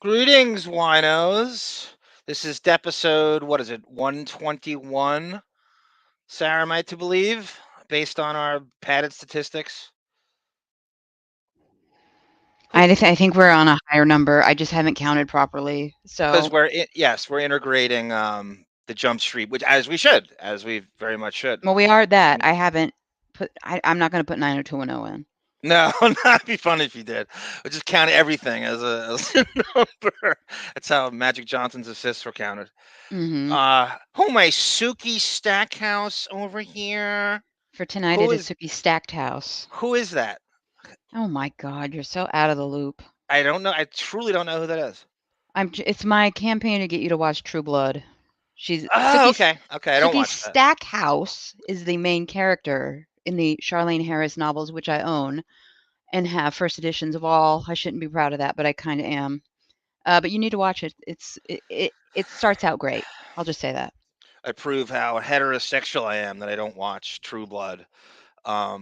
Greetings, Winos. This is Deppisode, what is it, 121? Sara, am I to believe, based on our padded statistics? I think we're on a higher number. I just haven't counted properly. Because So we're integrating the Jump Street, which as we very much should. well, we are that. I haven't put. I'm not going to put 90210 in. No, that'd be fun if you did. We'll just count everything as a number. That's how Magic Johnson's assists were counted. Mm-hmm. Who am I? Suki Stackhouse over here. For tonight, it is Suki Stacked House. Who is that? Oh my God, you're so out of the loop. I don't know. I truly don't know who that is. It's my campaign to get you to watch True Blood. She's okay. I don't Suki watch that. Stackhouse is the main character in the Charlaine Harris novels, which I own and have first editions of all. I shouldn't be proud of that, but I kind of am. But you need to watch it. It starts out great. I'll just say that. I prove how heterosexual I am that I don't watch True Blood.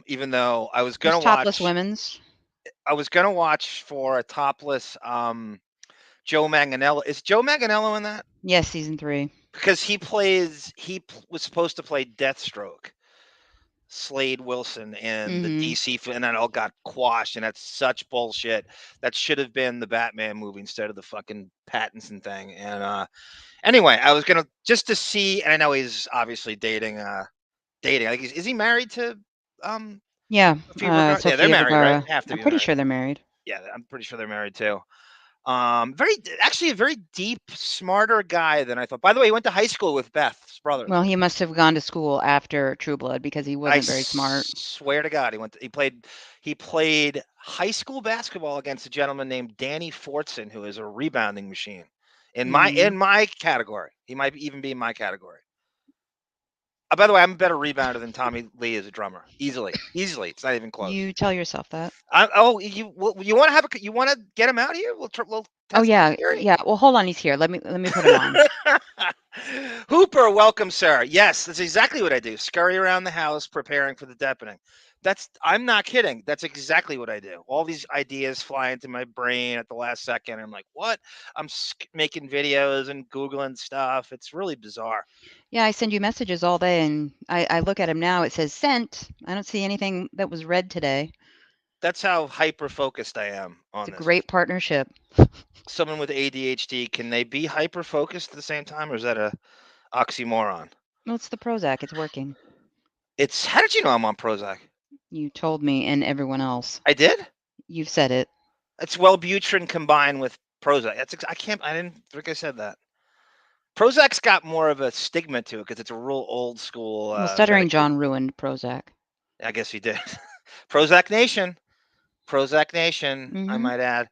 Even though I was gonna watch Topless Women's. I was gonna watch for a topless Joe Manganiello. Is Joe Manganiello in that? Yes, season 3. Because he was supposed to play Deathstroke, Slade Wilson in the DC, and that all got quashed, and that's such bullshit. That should have been the Batman movie instead of the fucking Pattinson thing. And anyway, I was gonna just to see, and I know he's obviously dating. Like, is he married to Yeah. yeah, they're married, right? Have to I'm be pretty married. sure they're married. Yeah, I'm pretty sure they're married too. Actually a very deep, smarter guy than I thought. By the way, he went to high school with Beth's brother. Well, he must have gone to school after True Blood because he wasn't very smart. Swear to God, he played high school basketball against a gentleman named Danny Fortson, who is a rebounding machine. In my category. He might even be in my category. By the way, I'm a better rebounder than Tommy Lee as a drummer. Easily. It's not even close. You tell yourself that. You want to get him out here? We'll oh yeah. Well, hold on. He's here. Let me put him on. Hooper, welcome, Sara. Yes, that's exactly what I do. Scurry around the house preparing for the deppening. I'm not kidding. That's exactly what I do. All these ideas fly into my brain at the last second. I'm like, what? I'm making videos and Googling stuff. It's really bizarre. Yeah, I send you messages all day, and I look at him now. It says sent. I don't see anything that was read today. That's how hyper-focused I am on this. It's a great partnership. Someone with ADHD, can they be hyper-focused at the same time, or is that a oxymoron? Well, it's the Prozac. It's working. How did you know I'm on Prozac? You told me and everyone else. I did? You've said it. It's Wellbutrin combined with Prozac. I didn't think I said that. Prozac's got more of a stigma to it because it's a real old school. Well, Stuttering John ruined Prozac. I guess he did. Prozac Nation. I might add.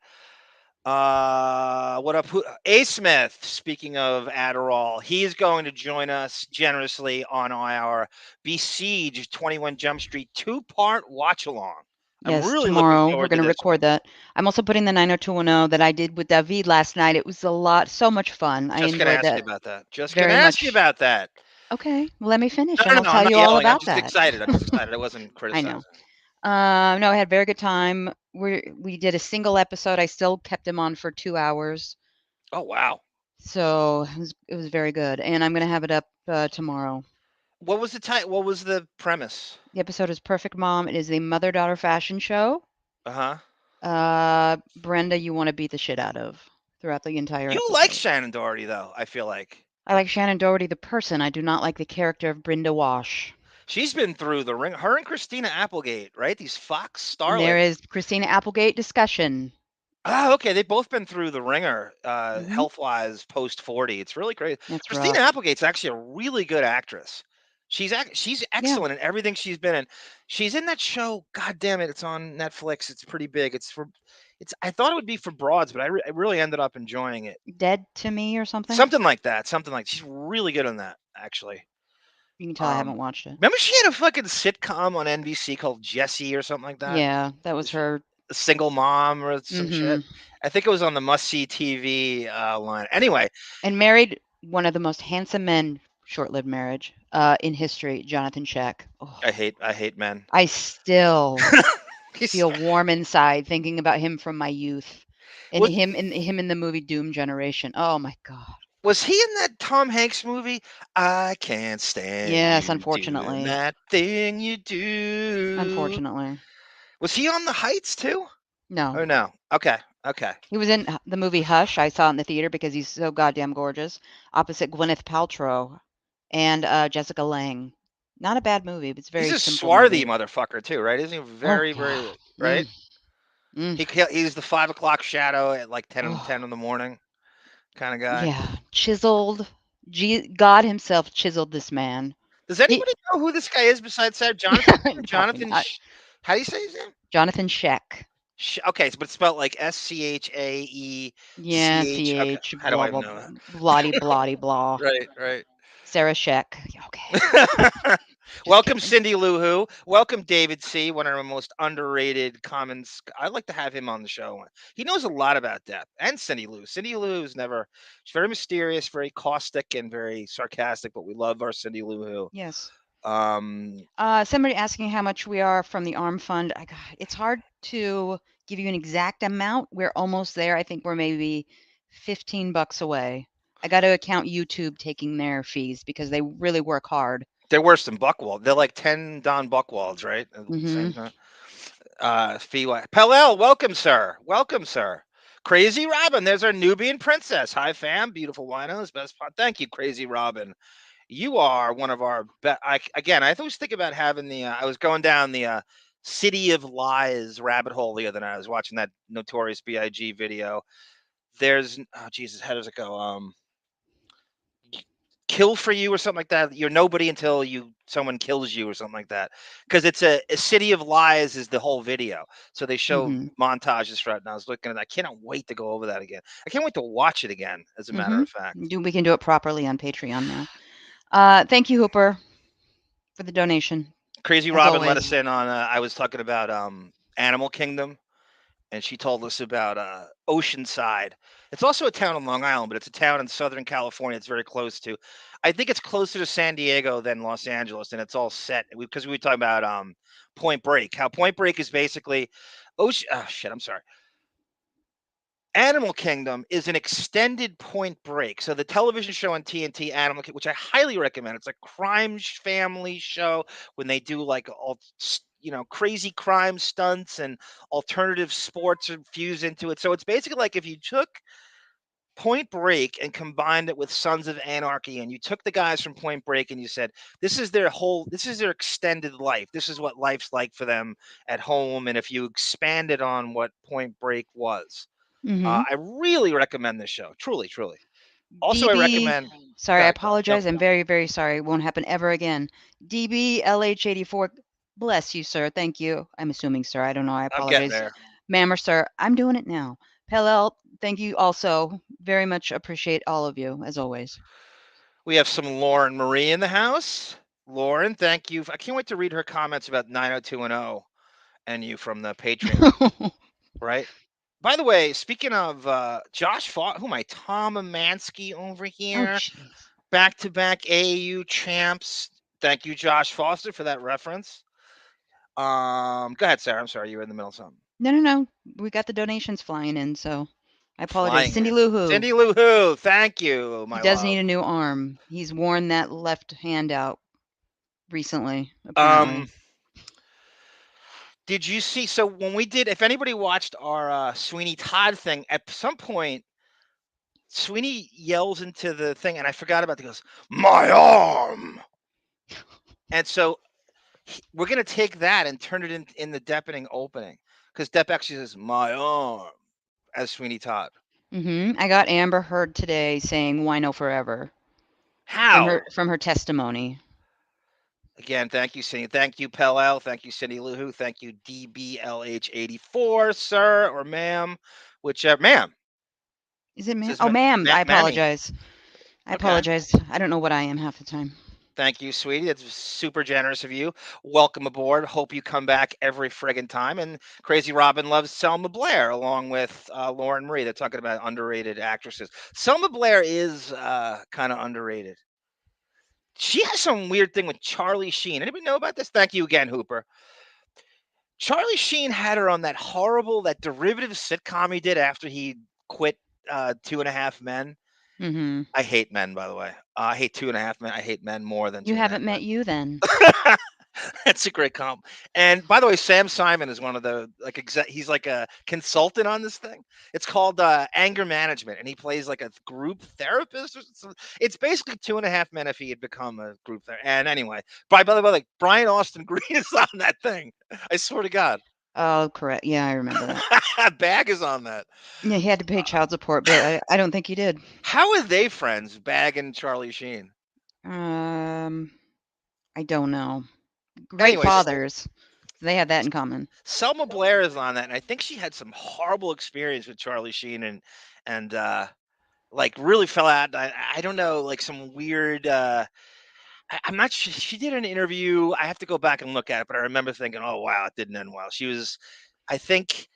What up? A Smith, speaking of Adderall, he's going to join us generously on our Besiege 21 Jump Street 2-part watch along. Yes, I'm really tomorrow we're going to record that. I'm also putting the 90210 that I did with David last night. It was so much fun. I enjoyed that. Just going to ask you about that. Okay, well, let me finish and I'll tell you all about that. I'm just excited. I wasn't criticizing. I know. No, I had a very good time. We did a single episode. I still kept him on for 2 hours. Oh wow. So it was very good. And I'm gonna have it up tomorrow. What was the title? What was the premise? The episode is Perfect Mom. It is a mother-daughter fashion show. Uh-huh. Brenda, you want to beat the shit out of throughout the entire You like episode. Shannon Doherty though, I feel like. I like Shannon Doherty, the person. I do not like the character of Brenda Wash. She's been through the ring. Her and Christina Applegate, right? These Fox And there starlets. is Christina Applegate discussion. Oh, okay. They've both been through the ringer, Mhm. health-wise, post 40. It's really great. That's Christina rough. Applegate's actually a really good actress. She's Yeah. excellent in everything she's been in. She's in that show. God damn it! It's on Netflix. It's pretty big. I thought it would be for broads, but I really ended up enjoying it. Dead to Me or something? Something like that. Something like she's really good in that, actually. You can tell I haven't watched it. Remember she had a fucking sitcom on NBC called Jessie or something like that? Yeah, that was her. A single mom or some shit. I think it was on the must-see TV line. Anyway. And married one of the most handsome men, short-lived marriage, in history, Jonathan Sheck. Oh, I hate men. I still feel warm inside thinking about him from my youth. And him in the movie Doom Generation. Oh my God. Was he in that Tom Hanks movie? I can't stand Yes, you unfortunately. doing that thing you do. Unfortunately. Was he on The Heights too? No. Or no? Okay. Okay. He was in the movie Hush. I saw it in the theater because he's so goddamn gorgeous. Opposite Gwyneth Paltrow and Jessica Lange. Not a bad movie, but it's very He's a simple swarthy movie. motherfucker too, right? Isn't he very, very right? Mm. He's the 5 o'clock shadow at like 10 in the morning kind of guy. Yeah, chiseled. God himself chiseled this man. Does anybody know who this guy is besides Sarah? Jonathan? How do you say his name? Jonathan Sheck. Okay, but it's spelled like SCHAE. Yeah, CH. How do I know that? Bloody blah. Right. Sarah Sheck. Okay. Welcome, Cindy Lou Who. Welcome, David C., one of our most underrated comments. I'd like to have him on the show. He knows a lot about Depp and Cindy Lou. Cindy Lou is she's very mysterious, very caustic, and very sarcastic, but we love our Cindy Lou Who. Yes. Um, Somebody asking how much we are from the ARM Fund. It's hard to give you an exact amount. We're almost there. I think we're maybe $15 away. I got to account YouTube taking their fees because they really work hard. They're worse than Buchwald. They're like 10 Don Buchwalds, right? At the same time. Fee-wise. Pellel, welcome, sir. Welcome, sir. Crazy Robin, there's our Nubian princess. Hi, fam. Beautiful winos. Best part. Thank you, Crazy Robin. You are one of our best. I always think about having the. I was going down the City of Lies rabbit hole the other night. I was watching that Notorious B.I.G. video. There's, oh Jesus, how does it go? Kill for you or something like that. You're nobody until someone kills you or something like that. Because it's a City of Lies is the whole video. So they show montages for it. And I was looking at it. I cannot wait to go over that again. I can't wait to watch it again, as a matter of fact. We can do it properly on Patreon now. Thank you, Hooper, for the donation. Crazy Robin let us in on, I was talking about Animal Kingdom. And she told us about Oceanside. It's also a town on Long Island, but it's a town in Southern California. It's very close to. I think it's closer to San Diego than Los Angeles, and it's all set because we were talking about Point Break. How Point Break is basically Animal Kingdom is an extended Point Break. So the television show on TNT, Animal Kingdom, which I highly recommend. It's a crime family show when they do like all crazy crime stunts and alternative sports are fused into it. So it's basically like if you took Point Break and combined it with Sons of Anarchy, and you took the guys from Point Break and you said, this is their extended life. This is what life's like for them at home. And if you expanded on what Point Break was, I really recommend this show. Truly. Also, I recommend. Sorry, I apologize. I'm very, very sorry. It won't happen ever again. DBLH84. Bless you, sir. Thank you. I'm assuming, sir. I don't know. I apologize. I'm getting there. Ma'am or sir, I'm doing it now. Pellel, thank you also. Very much appreciate all of you, as always. We have some Lauren Marie in the house. Lauren, thank you. I can't wait to read her comments about 90210 and you from the Patreon. Right? By the way, speaking of Josh Foster, Tom Amansky over here. Back-to-back AAU champs. Thank you, Josh Foster, for that reference. Go ahead, Sarah. I'm sorry, you were in the middle of something. No. We got the donations flying in, so I apologize. Flying Cindy in. Lou Who. Cindy Lou Who, thank you, He my does love. need a new arm. He's worn that left hand out recently, apparently. Did you see? So when we did, if anybody watched our Sweeney Todd thing, at some point Sweeney yells into the thing, and I forgot about it. He goes, "My arm," and so we're gonna take that and turn it in the Deppening opening because Depp actually says "my arm" as Sweeney Todd. I got Amber Heard today saying "WINO forever" How? from her testimony. Again, thank you, Cindy. Thank you, Pell. Thank you, Cindy Lou Who. Thank you, DBLH84, sir or ma'am, whichever. Ma'am. Is it ma'am? Says Oh, ma'am. I Mammy. apologize. I Okay. apologize. I don't know what I am half the time. Thank you, sweetie. That's super generous of you. Welcome aboard. Hope you come back every friggin' time. And Crazy Robin loves Selma Blair along with Lauren Marie. They're talking about underrated actresses. Selma Blair is kind of underrated. She has some weird thing with Charlie Sheen. Anybody know about this? Thank you again, Hooper. Charlie Sheen had her on that derivative sitcom he did after he quit 2.5 Men. I hate Men, by the way. I hate 2.5 Men. I hate Men more than You 2.5 haven't Men. met you then. That's a great comp. And by the way, Sam Simon is one of the he's like a consultant on this thing. It's called Anger Management, and he plays like a group therapist. It's basically 2.5 Men if he had become a group therapist. And anyway, by the way, like Brian Austin Green is on that thing. I swear to God. Oh, correct. Yeah, I remember that. Bag is on that. Yeah, he had to pay child support, but I don't think he did. How are they friends, Bag and Charlie Sheen? I don't know. Great fathers. They have that in common. Selma Blair is on that, and I think she had some horrible experience with Charlie Sheen and like really fell out. I don't know, like some weird. I'm not sure. She did an interview. I have to go back and look at it, but I remember thinking, "Oh wow, it didn't end well." She was, I think,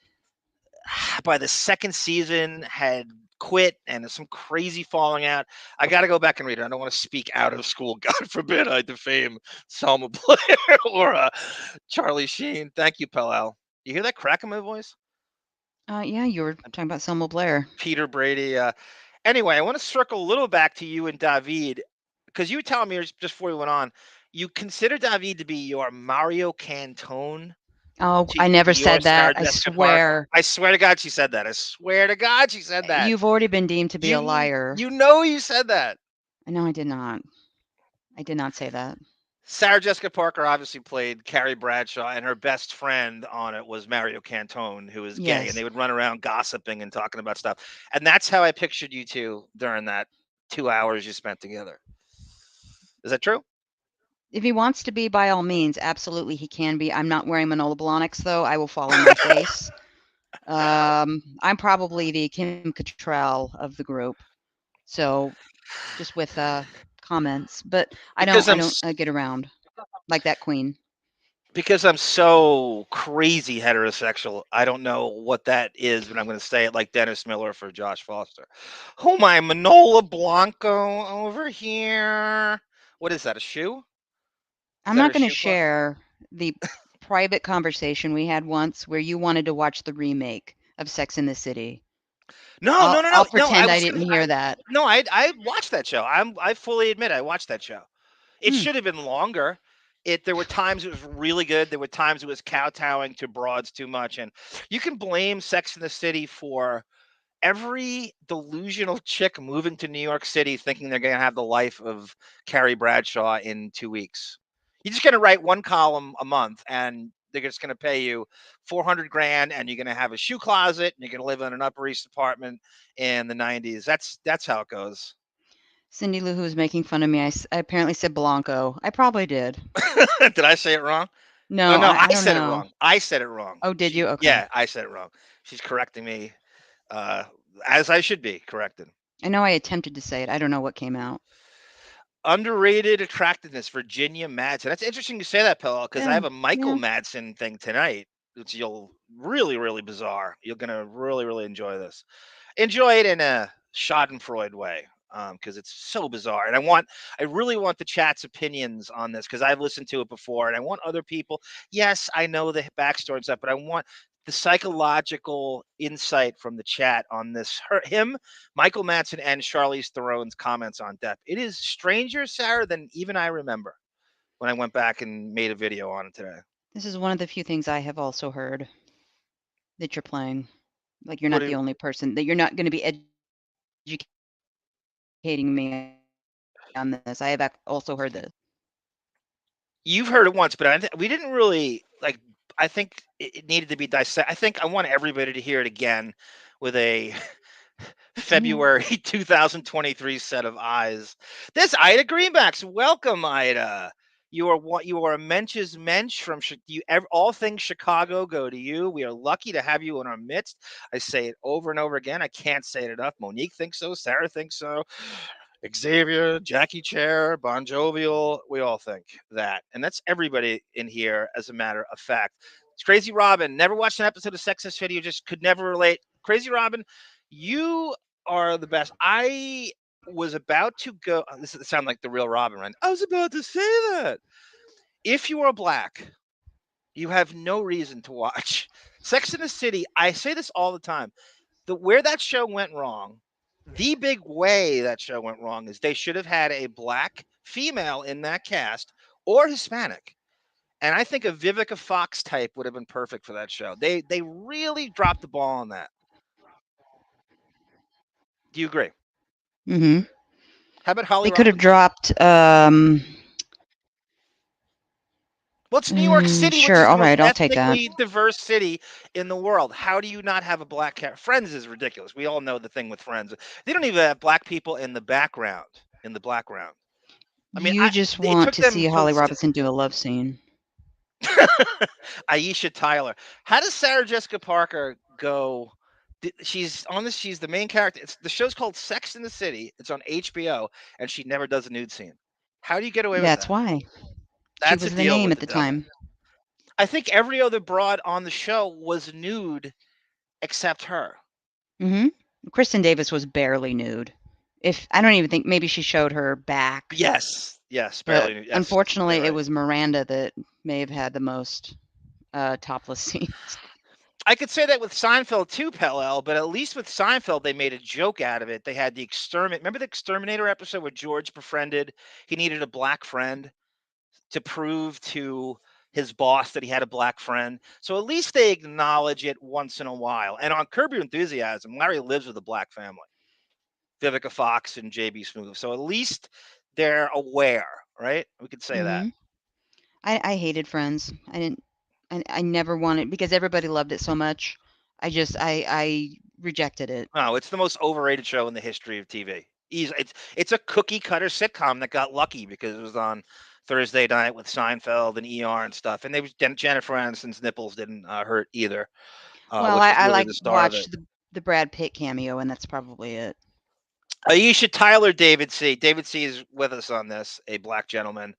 by the second season had quit and some crazy falling out. I got to go back and read it. I don't want to speak out of school. God forbid I defame Selma Blair or Charlie Sheen. Thank you, Pell. You hear that crack in my voice? Yeah, you were talking about Selma Blair. Peter Brady. Anyway, I want to circle a little back to you and David because you were telling me just before we went on, you consider David to be your Mario Cantone. Oh, I never said that. I swear. I swear to God she said that. I swear to God she said that. You've already been deemed to be a liar. You know you said that. No, I did not. I did not say that. Sarah Jessica Parker obviously played Carrie Bradshaw, and her best friend on it was Mario Cantone, who is gay, and they would run around gossiping and talking about stuff. And that's how I pictured you two during that 2 hours you spent together. Is that true? If he wants to be, by all means, absolutely he can be. I'm not wearing Manolo Blahniks, though. I will fall on my face. I'm probably the Kim Cattrall of the group. So just with comments. But I don't get around like that queen. Because I'm so crazy heterosexual, I don't know what that is, but I'm going to say it like Dennis Miller for Josh Foster. Oh my, Manola Blanco over here. What is that, a shoe? I'm not going to share the private conversation we had once where you wanted to watch the remake of Sex and the City. No. I'll pretend I didn't hear that. No, I watched that show. I fully admit I watched that show. It should have been longer. There were times it was really good. There were times it was kowtowing to broads too much. And you can blame Sex and the City for every delusional chick moving to New York City thinking they're going to have the life of Carrie Bradshaw in 2 weeks. You're just going to write one column a month and they're just going to pay you $400,000 and you're going to have a shoe closet and you're going to live in an Upper East apartment in the 90s. That's how it goes. Cindy Lou Who's making fun of me. I apparently said Blanco. I probably did. Did I say it wrong? No, I said it wrong. I said it wrong. Oh, did you? Okay. Yeah, I said it wrong. She's correcting me as I should be corrected. I know I attempted to say it. I don't know what came out. Underrated attractiveness, Virginia Madsen. That's interesting you say that, Pillow, because I have a Michael Madsen thing tonight, which you'll really bizarre. You're going to really enjoy this. Enjoy it in a Schadenfreude way. because it's so bizarre. And I really want the chat's opinions on this because I've listened to it before, and I want other people. Yes, I know the backstory and stuff, but I want the psychological insight from the chat on this. Him, Michael Madsen, and Charlize Theron's comments on Depp. It is stranger, Sarah, than even I remember when I went back and made a video on it today. This is one of the few things I have also heard that you're playing. Like, you're What not do the you- only person, that you're not going to be educating me on this. I have also heard this. You've heard it once, but we didn't really like. I think it needed to be dissected. I think I want everybody to hear it again with a February 2023 set of eyes. This Ida Greenbacks. Welcome, Ida. You are a Mensch's Mensch from all things Chicago go to you. We are lucky to have you in our midst. I say it over and over again. I can't say it enough. Monique thinks so. Sarah thinks so. Xavier, Jackie Chair, Bon Jovial, we all think that. And that's everybody in here, as a matter of fact. It's Crazy Robin. Never watched an episode of Sex and the City. You just could never relate. Crazy Robin, you are the best. I was about to go. This sounds like the real Robin, right? I was about to say that. If you are black, you have no reason to watch Sex and the City. I say this all the time. Where that show went wrong, the big way that show went wrong is they should have had a black female in that cast or Hispanic. And I think a Vivica Fox type would have been perfect for that show. They really dropped the ball on that. Do you agree? Mm-hmm. How about Holly They could have Roberts? dropped. Well, it's New York City, which Sure, is the all most right, I'll take that. ethnically diverse city in the world. How do you not have a black character? Friends is ridiculous. We all know the thing with Friends. They don't even have black people in the background. I mean, You just it want took to them see Holly Robinson do a love scene. Aisha Tyler. How does Sarah Jessica Parker go? She's on this. She's the main character. The show's called Sex in the City. It's on HBO, and she never does a nude scene. How do you get away with that? That's why. That's she was a the deal name with at the devil. time. I think every other broad on the show was nude except her. Mm-hmm. Kristen Davis was barely nude. I don't even think, maybe she showed her back. Yes, But barely nude. Yes, unfortunately, right. it was Miranda that may have had the most topless scenes. I could say that with Seinfeld too, Pell, but at least with Seinfeld, they made a joke out of it. They had the exterminate. Remember the Exterminator episode where George befriended? He needed a black friend to prove to his boss that he had a black friend. So at least they acknowledge it once in a while. And on Curb Your Enthusiasm, Larry lives with a black family, Vivica Fox and JB Smoove. So at least they're aware, right? We could say that. I hated Friends. I never wanted, because everybody loved it so much. I rejected it. No, it's the most overrated show in the history of TV. It's a cookie cutter sitcom that got lucky because it was on Thursday night with Seinfeld and ER and stuff. And Jennifer Aniston's nipples didn't hurt either. Well, Which was I really like the star of it. watched the Brad Pitt cameo, and that's probably it. Aisha Tyler, David C. David C. is with us on this, a black gentleman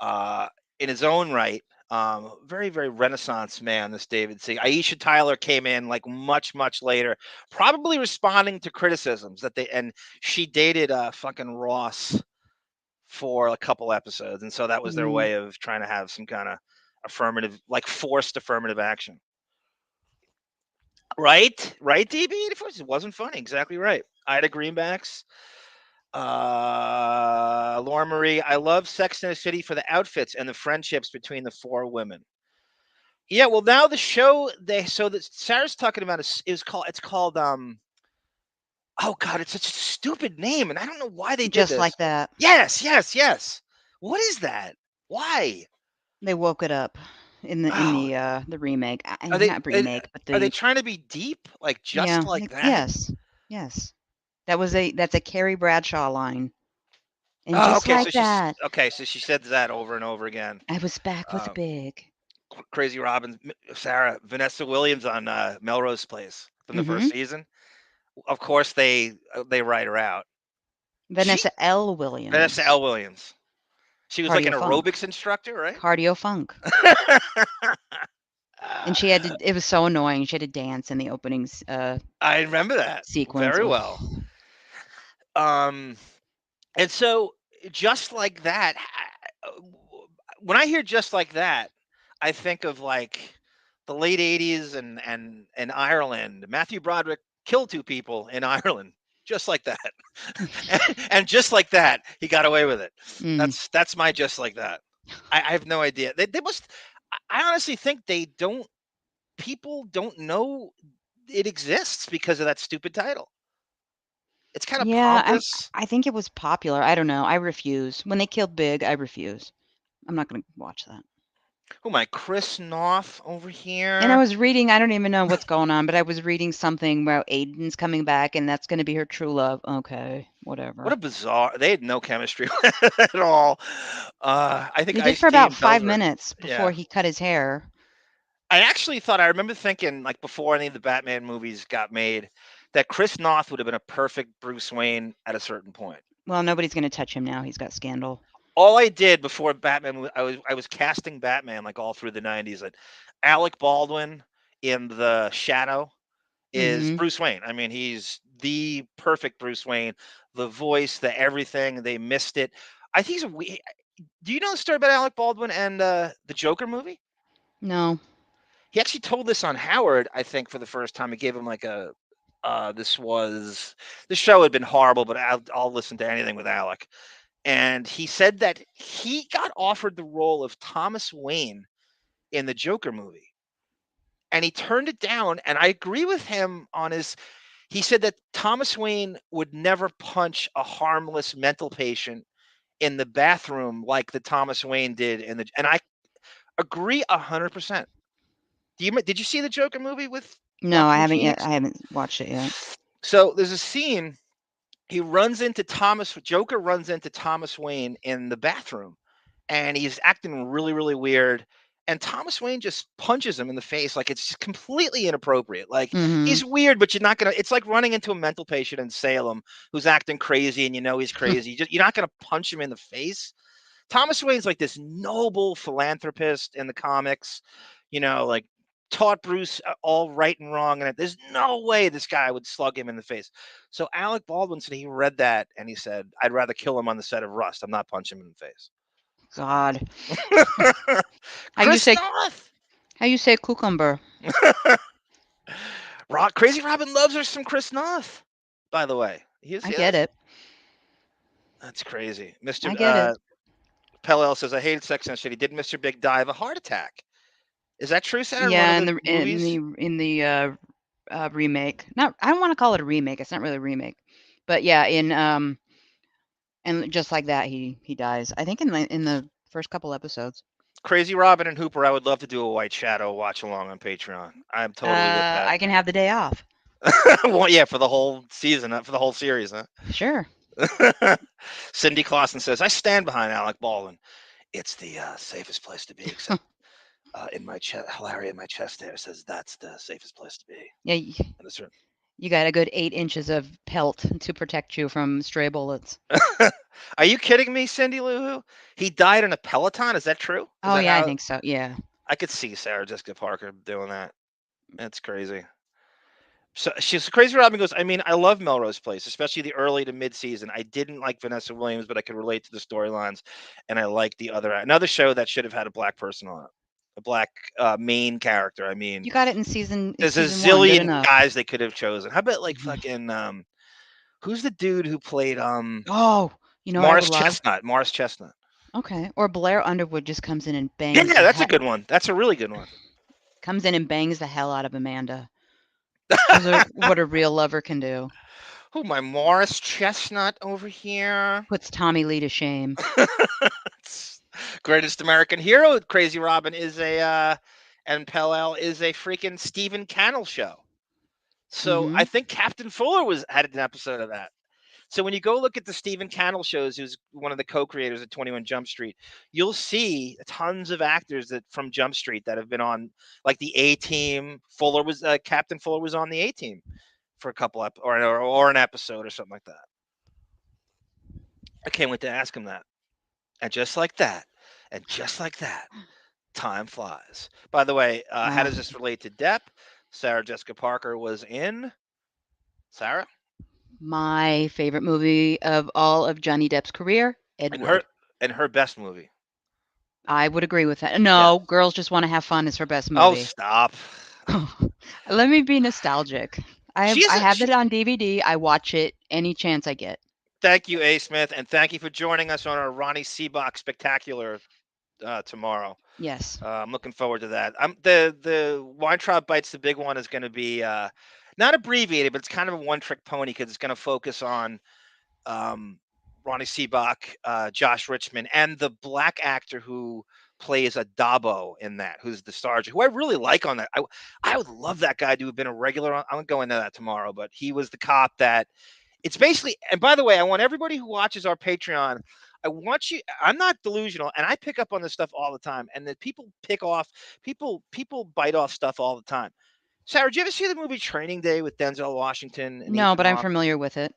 in his own right. Very, very Renaissance man, this David C. Aisha Tyler came in like much, much later, probably responding to criticisms and she dated fucking Ross for a couple episodes. And so that was their way of trying to have some kind of affirmative, like forced affirmative action. Right, DB? It wasn't funny. Exactly right. Ida Greenbacks. Laura Marie, I love Sex and the City for the outfits and the friendships between the four women. Yeah, well, now the show Sarah's talking about it's called oh god, it's such a stupid name, and I don't know why they did Just this. like that. Yes. What is that? Why? They woke it up in the remake. Are they not remake, but are they trying to be deep? Like like that? Yes. That's a Carrie Bradshaw line. And so she said that over and over again. I was back with big. Crazy Robin, Sarah, Vanessa Williams on Melrose Place from the first season. Of course, they write her out. Vanessa L. Williams. She was like an aerobics instructor, right? Cardio funk. And she had to. It was so annoying. She had to dance in the openings. I remember that sequence very well. Um, and so just like that, when I hear just like that, I think of like the late '80s and Ireland. Matthew Broderick killed two people in Ireland, just like that, and just like that, he got away with it. Mm. That's my just like that. I have no idea. They must. I honestly think they don't. People don't know it exists because of that stupid title. It's kind of Yeah, pompous. I think it was popular. I don't know. I refuse. When they killed Big, I refuse. I'm not going to watch that. Oh my, Chris Noth over And I here. was reading, I don't even know what's going on, but I was reading something about Aiden's coming back and that's going to be her true love. Okay, What whatever. a bizarre. They had no chemistry at all. I think They did Ice for T about and 5 Ellsworth. minutes before Yeah. he cut his hair. I actually thought, I remember thinking, like, before any of the Batman movies got made, that Chris Noth would have been a perfect Bruce Wayne at a certain point. Well, nobody's going to touch him now. He's got scandal. All I did before Batman, I was casting Batman like all through the '90s. That Alec Baldwin in The Shadow is Mhm. Bruce Wayne. I mean, he's the perfect Bruce Wayne. The voice, the everything. They missed it. I think do you know the story about Alec Baldwin and the Joker movie? No. He actually told this on Howard, I think, for the first time. He gave him like a this show had been horrible, but I'll listen to anything with Alec. And he said that he got offered the role of Thomas Wayne in the Joker movie, and he turned it down. And I agree with him on his. He said that Thomas Wayne would never punch a harmless mental patient in the bathroom like the Thomas Wayne did in the. And I agree 100%. Did you see the Joker movie with No, I Joaquin haven't yet. Phoenix? I haven't watched it yet. So there's a scene. Joker runs into Thomas Wayne in the bathroom, and he's acting really, really weird. And Thomas Wayne just punches him in the face like it's just completely inappropriate. Like, Mhm. he's weird, but you're not gonna. It's like running into a mental patient in Salem who's acting crazy, and you know he's crazy. You're not gonna punch him in the face. Thomas Wayne's like this noble philanthropist in the comics, like taught Bruce all right and wrong, and there's no way this guy would slug him in the face. So Alec Baldwin said he read that and he said, "I'd rather kill him on the set of Rust. I'm not punching him in the face." God. How you Chris say Noth. cucumber? Crazy Robin loves her some Chris Noth. By the way, you I see get this? it. That's crazy. Mr. I get it. Pellel says, "I hated Sex and the City. Did Mr. Big die of a heart attack?" Is that true, Sarah? In one Yeah, of in the the movies? remake. Not I don't want to call it a remake. It's not really a remake. But yeah, in and just like that he dies. I think in the first couple episodes. Crazy Robin and Hooper, I would love to do a White Shadow watch along on Patreon. I'm totally with that. I can have the day off. Well, yeah, for the whole season, for the whole series, huh? Sure. Cindy Clausen says, "I stand behind Alec Baldwin. It's the safest place to be, except in my chest. Hilaria in my chest there says that's the safest place to be." Yeah, And it's you got a good 8 inches of pelt to protect you from stray bullets. Are you kidding me, Cindy Lou Who? He died in a Peloton? Is that true? Is Oh that yeah, I how? think so. Yeah. I could see Sarah Jessica Parker doing that. That's crazy. So she's Crazy Robin goes, I mean, I love Melrose Place, especially the early to mid season. I didn't like Vanessa Williams, but I could relate to the storylines, and I like another show that should have had a black person on it, a black main character. I mean, You got it in there's a season 1. Good zillion enough. guys they could have chosen. How about like Mhm. fucking who's the dude who played Oh, I would Morris love. Chestnut? Morris Chestnut. Okay. Or Blair Underwood just comes in and Yeah, bangs that's a good one. That's a really good one. comes in and bangs the hell out of Amanda. What a real lover can do. Oh, my Morris Chestnut over here. Puts Tommy Lee to shame. Greatest American Hero, Crazy Robin is and Pell is a freaking Stephen Cannell show. So I Mhm. think Captain Fuller had an episode of that. So when you go look at the Stephen Cannell shows, who's one of the co-creators of 21 Jump Street, you'll see tons of actors from Jump Street that have been on, like the A Team. Captain Fuller was on the A Team for a couple or an episode or something like that. I can't wait to ask him that. And just like that, time flies. By the way, how Wow. does this relate to Depp? Sarah Jessica Parker was in Sarah? My favorite movie of all of Johnny Depp's career, And Edward. her best movie. I would agree with that. Yes. No, Girls Just Want to Have Fun is her best Oh, movie. stop. Let me be nostalgic. She is I a, have it on DVD. I watch it any chance I get. Thank you, A. Smith, and thank you for joining us on our Ronnie Seabach spectacular tomorrow. Yes. I'm looking forward to that. The Weintraub Bites the Big One is going to be not abbreviated, but it's kind of a one-trick pony because it's going to focus on um, Ronnie Seabach, Josh Richmond, and the black actor who plays a Dabo in that, who's the sergeant, who I really like on that. I would love that guy to have been a regular. I'm going to go into that tomorrow, but he was the cop that it's basically, and by the way, I want everybody who watches our Patreon, I want you, I'm not delusional, and I pick up on this stuff all the time, and that people bite off stuff all the time. Sarah, did you ever see the movie Training Day with Denzel Washington and No, Ethan but I'm Hawke? familiar with it.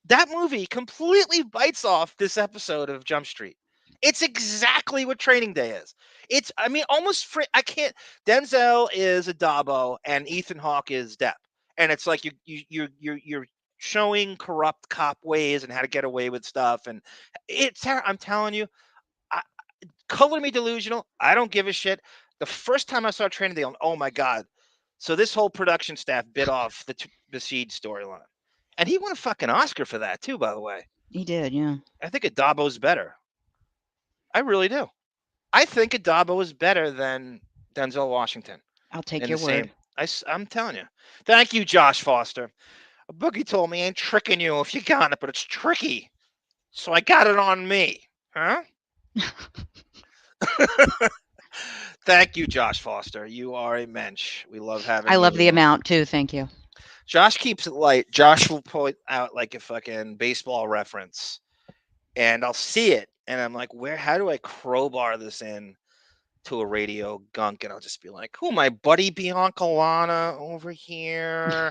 That movie completely bites off this episode of Jump Street. It's exactly what Training Day is. It's, I mean, almost free. I can't. Denzel is a Dabo and Ethan Hawke is Depp, and it's like you're showing corrupt cop ways and how to get away with stuff. And it's, Sarah, I'm telling you, I, color me delusional. I don't give a shit. The first time I saw Training Day, oh my god! So this whole production staff bit off the Siege storyline, and he won a fucking Oscar for that too. By the way, He did, yeah. I think Adabo's better. I really do. I think Adabo is better than Denzel Washington I'll take in your the word. same. I'm telling you. Thank you, Josh Foster. A boogie told me ain't tricking you if you got it, but it's tricky. So I got it on me. Huh? Thank you, Josh Foster. You are a mensch. We love having I you. love the amount too. Thank you. Josh keeps it light. Josh will point out like a fucking baseball reference, and I'll see it, and I'm like, where? How do I crowbar this in to a radio gunk? And I'll just be like, who, my buddy Bianca Lana over here?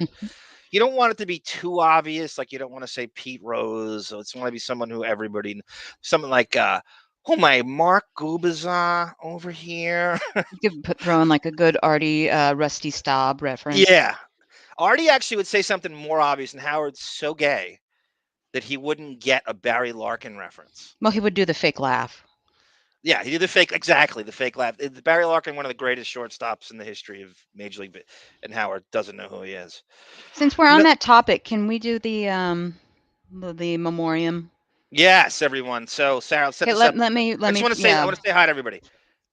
You don't want it to be too obvious, like you don't want to say Pete Rose. So it's want to be someone who everybody, someone like who, my Mark Gubaza over here. You could throw in like a good Artie Rusty Staub reference. Yeah. Artie actually would say something more obvious, and Howard's so gay that he wouldn't get a Barry Larkin reference. Well, he would do the fake laugh. Yeah, he did the fake, exactly, the fake laugh. Barry Larkin, one of the greatest shortstops in the history of Major League, and Howard doesn't know who he is. Since we're on No, that topic, can we do the memoriam? yes, everyone. So Sarah, set Okay, this up. let me I just want to say, I yeah. want to say hi to everybody.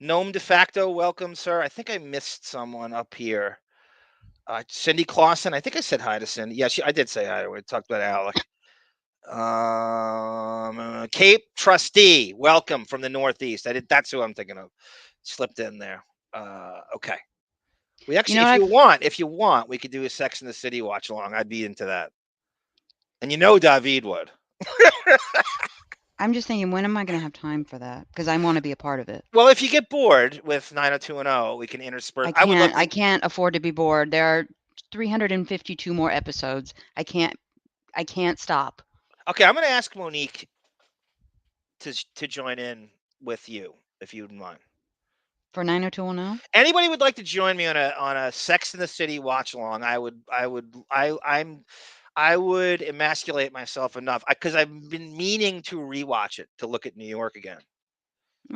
Gnome de facto, welcome, sir. I think I missed someone up here. Cindy Clausen. I think I said hi to Cindy. Yeah, I did say hi. We talked about Alec. Cape Trustee, welcome from the Northeast. That's who I'm thinking of. Slipped in there. Okay. We actually, if you want, we could do a Sex in the City watch along. I'd be into that. And David would. I'm just thinking, when am I going to have time for that? Because I want to be a part of it. Well, if you get bored with 90210, we can intersperse. I can't afford to be bored. There are 352 more episodes. I can't stop. Okay, I'm going to ask Monique to join in with you, if you wouldn't mind. For 90210? Anybody would like to join me on a Sex in the City watch along? I would emasculate myself enough because I've been meaning to rewatch it to look at New York again.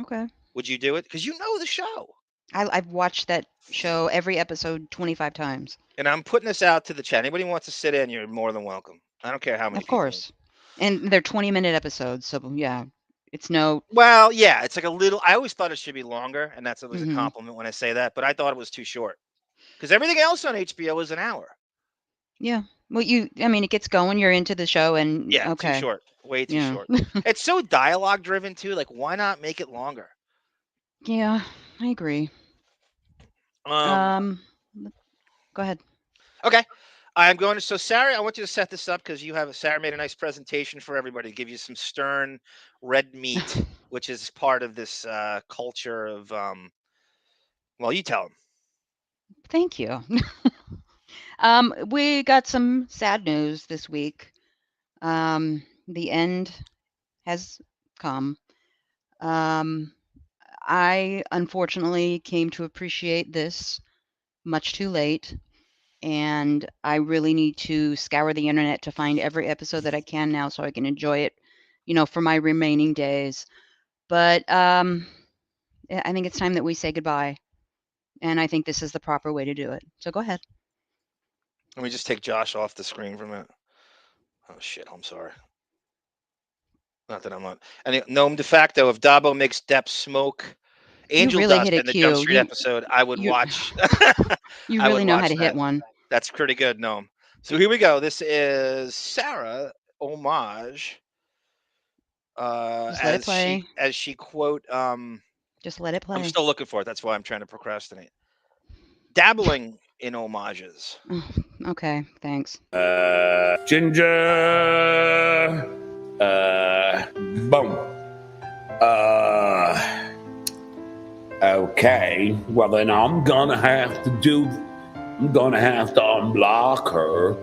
Okay. Would you do it? Because you know the show. I've watched that show, every episode, 25 times. And I'm putting this out to the chat. Anybody wants to sit in, you're more than welcome. I don't care how many. Of course. And they're 20-minute episodes, so yeah, it's no. Well, yeah, it's like a little. I always thought it should be longer, and that's always a compliment when I say that. But I thought it was too short because everything else on HBO is an hour. Yeah. Well, it gets going. You're into the show, and yeah, okay. Too short. Way too short. It's so dialogue driven too. Like, why not make it longer? Yeah, I agree. Go ahead. Okay. I'm going to, so Sara, I want you to set this up because Sara made a nice presentation for everybody to give you some stern red meat, which is part of this culture of, well, you tell them. Thank you. We got some sad news this week. The end has come. I unfortunately came to appreciate this much too late. and I really need to scour the internet to find every episode that I can now so I can enjoy it, for my remaining days. But I think it's time that we say goodbye, and I think this is the proper way to do it. So go ahead. Let me just take Josh off the screen for a minute. Oh shit, I'm sorry. Not that I'm not. And Gnome de facto, if Dabo makes Depp smoke You angel really dust hit a in the Jump cue. Street episode, I would You watch. you I would really know how watch to hit that. one. That's pretty good, Gnome. So here we go. This is Sara homage. Just let it play. As she quote. Just let it play. I'm still looking for it. That's why I'm trying to procrastinate. Dabbling in homages. Oh, okay, thanks. Ginger. Boom. Okay. Well, then I'm gonna have to unblock her.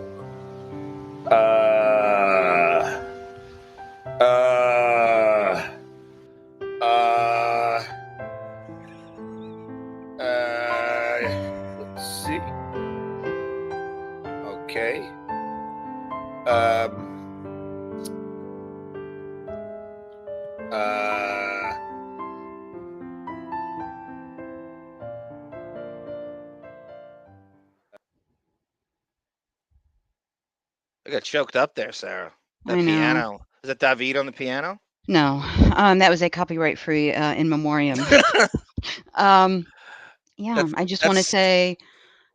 Let's see. Okay. I got choked up there, Sara. That I know. piano. Is that David on the piano? No, that was a copyright-free in memoriam. Yeah, I just want to say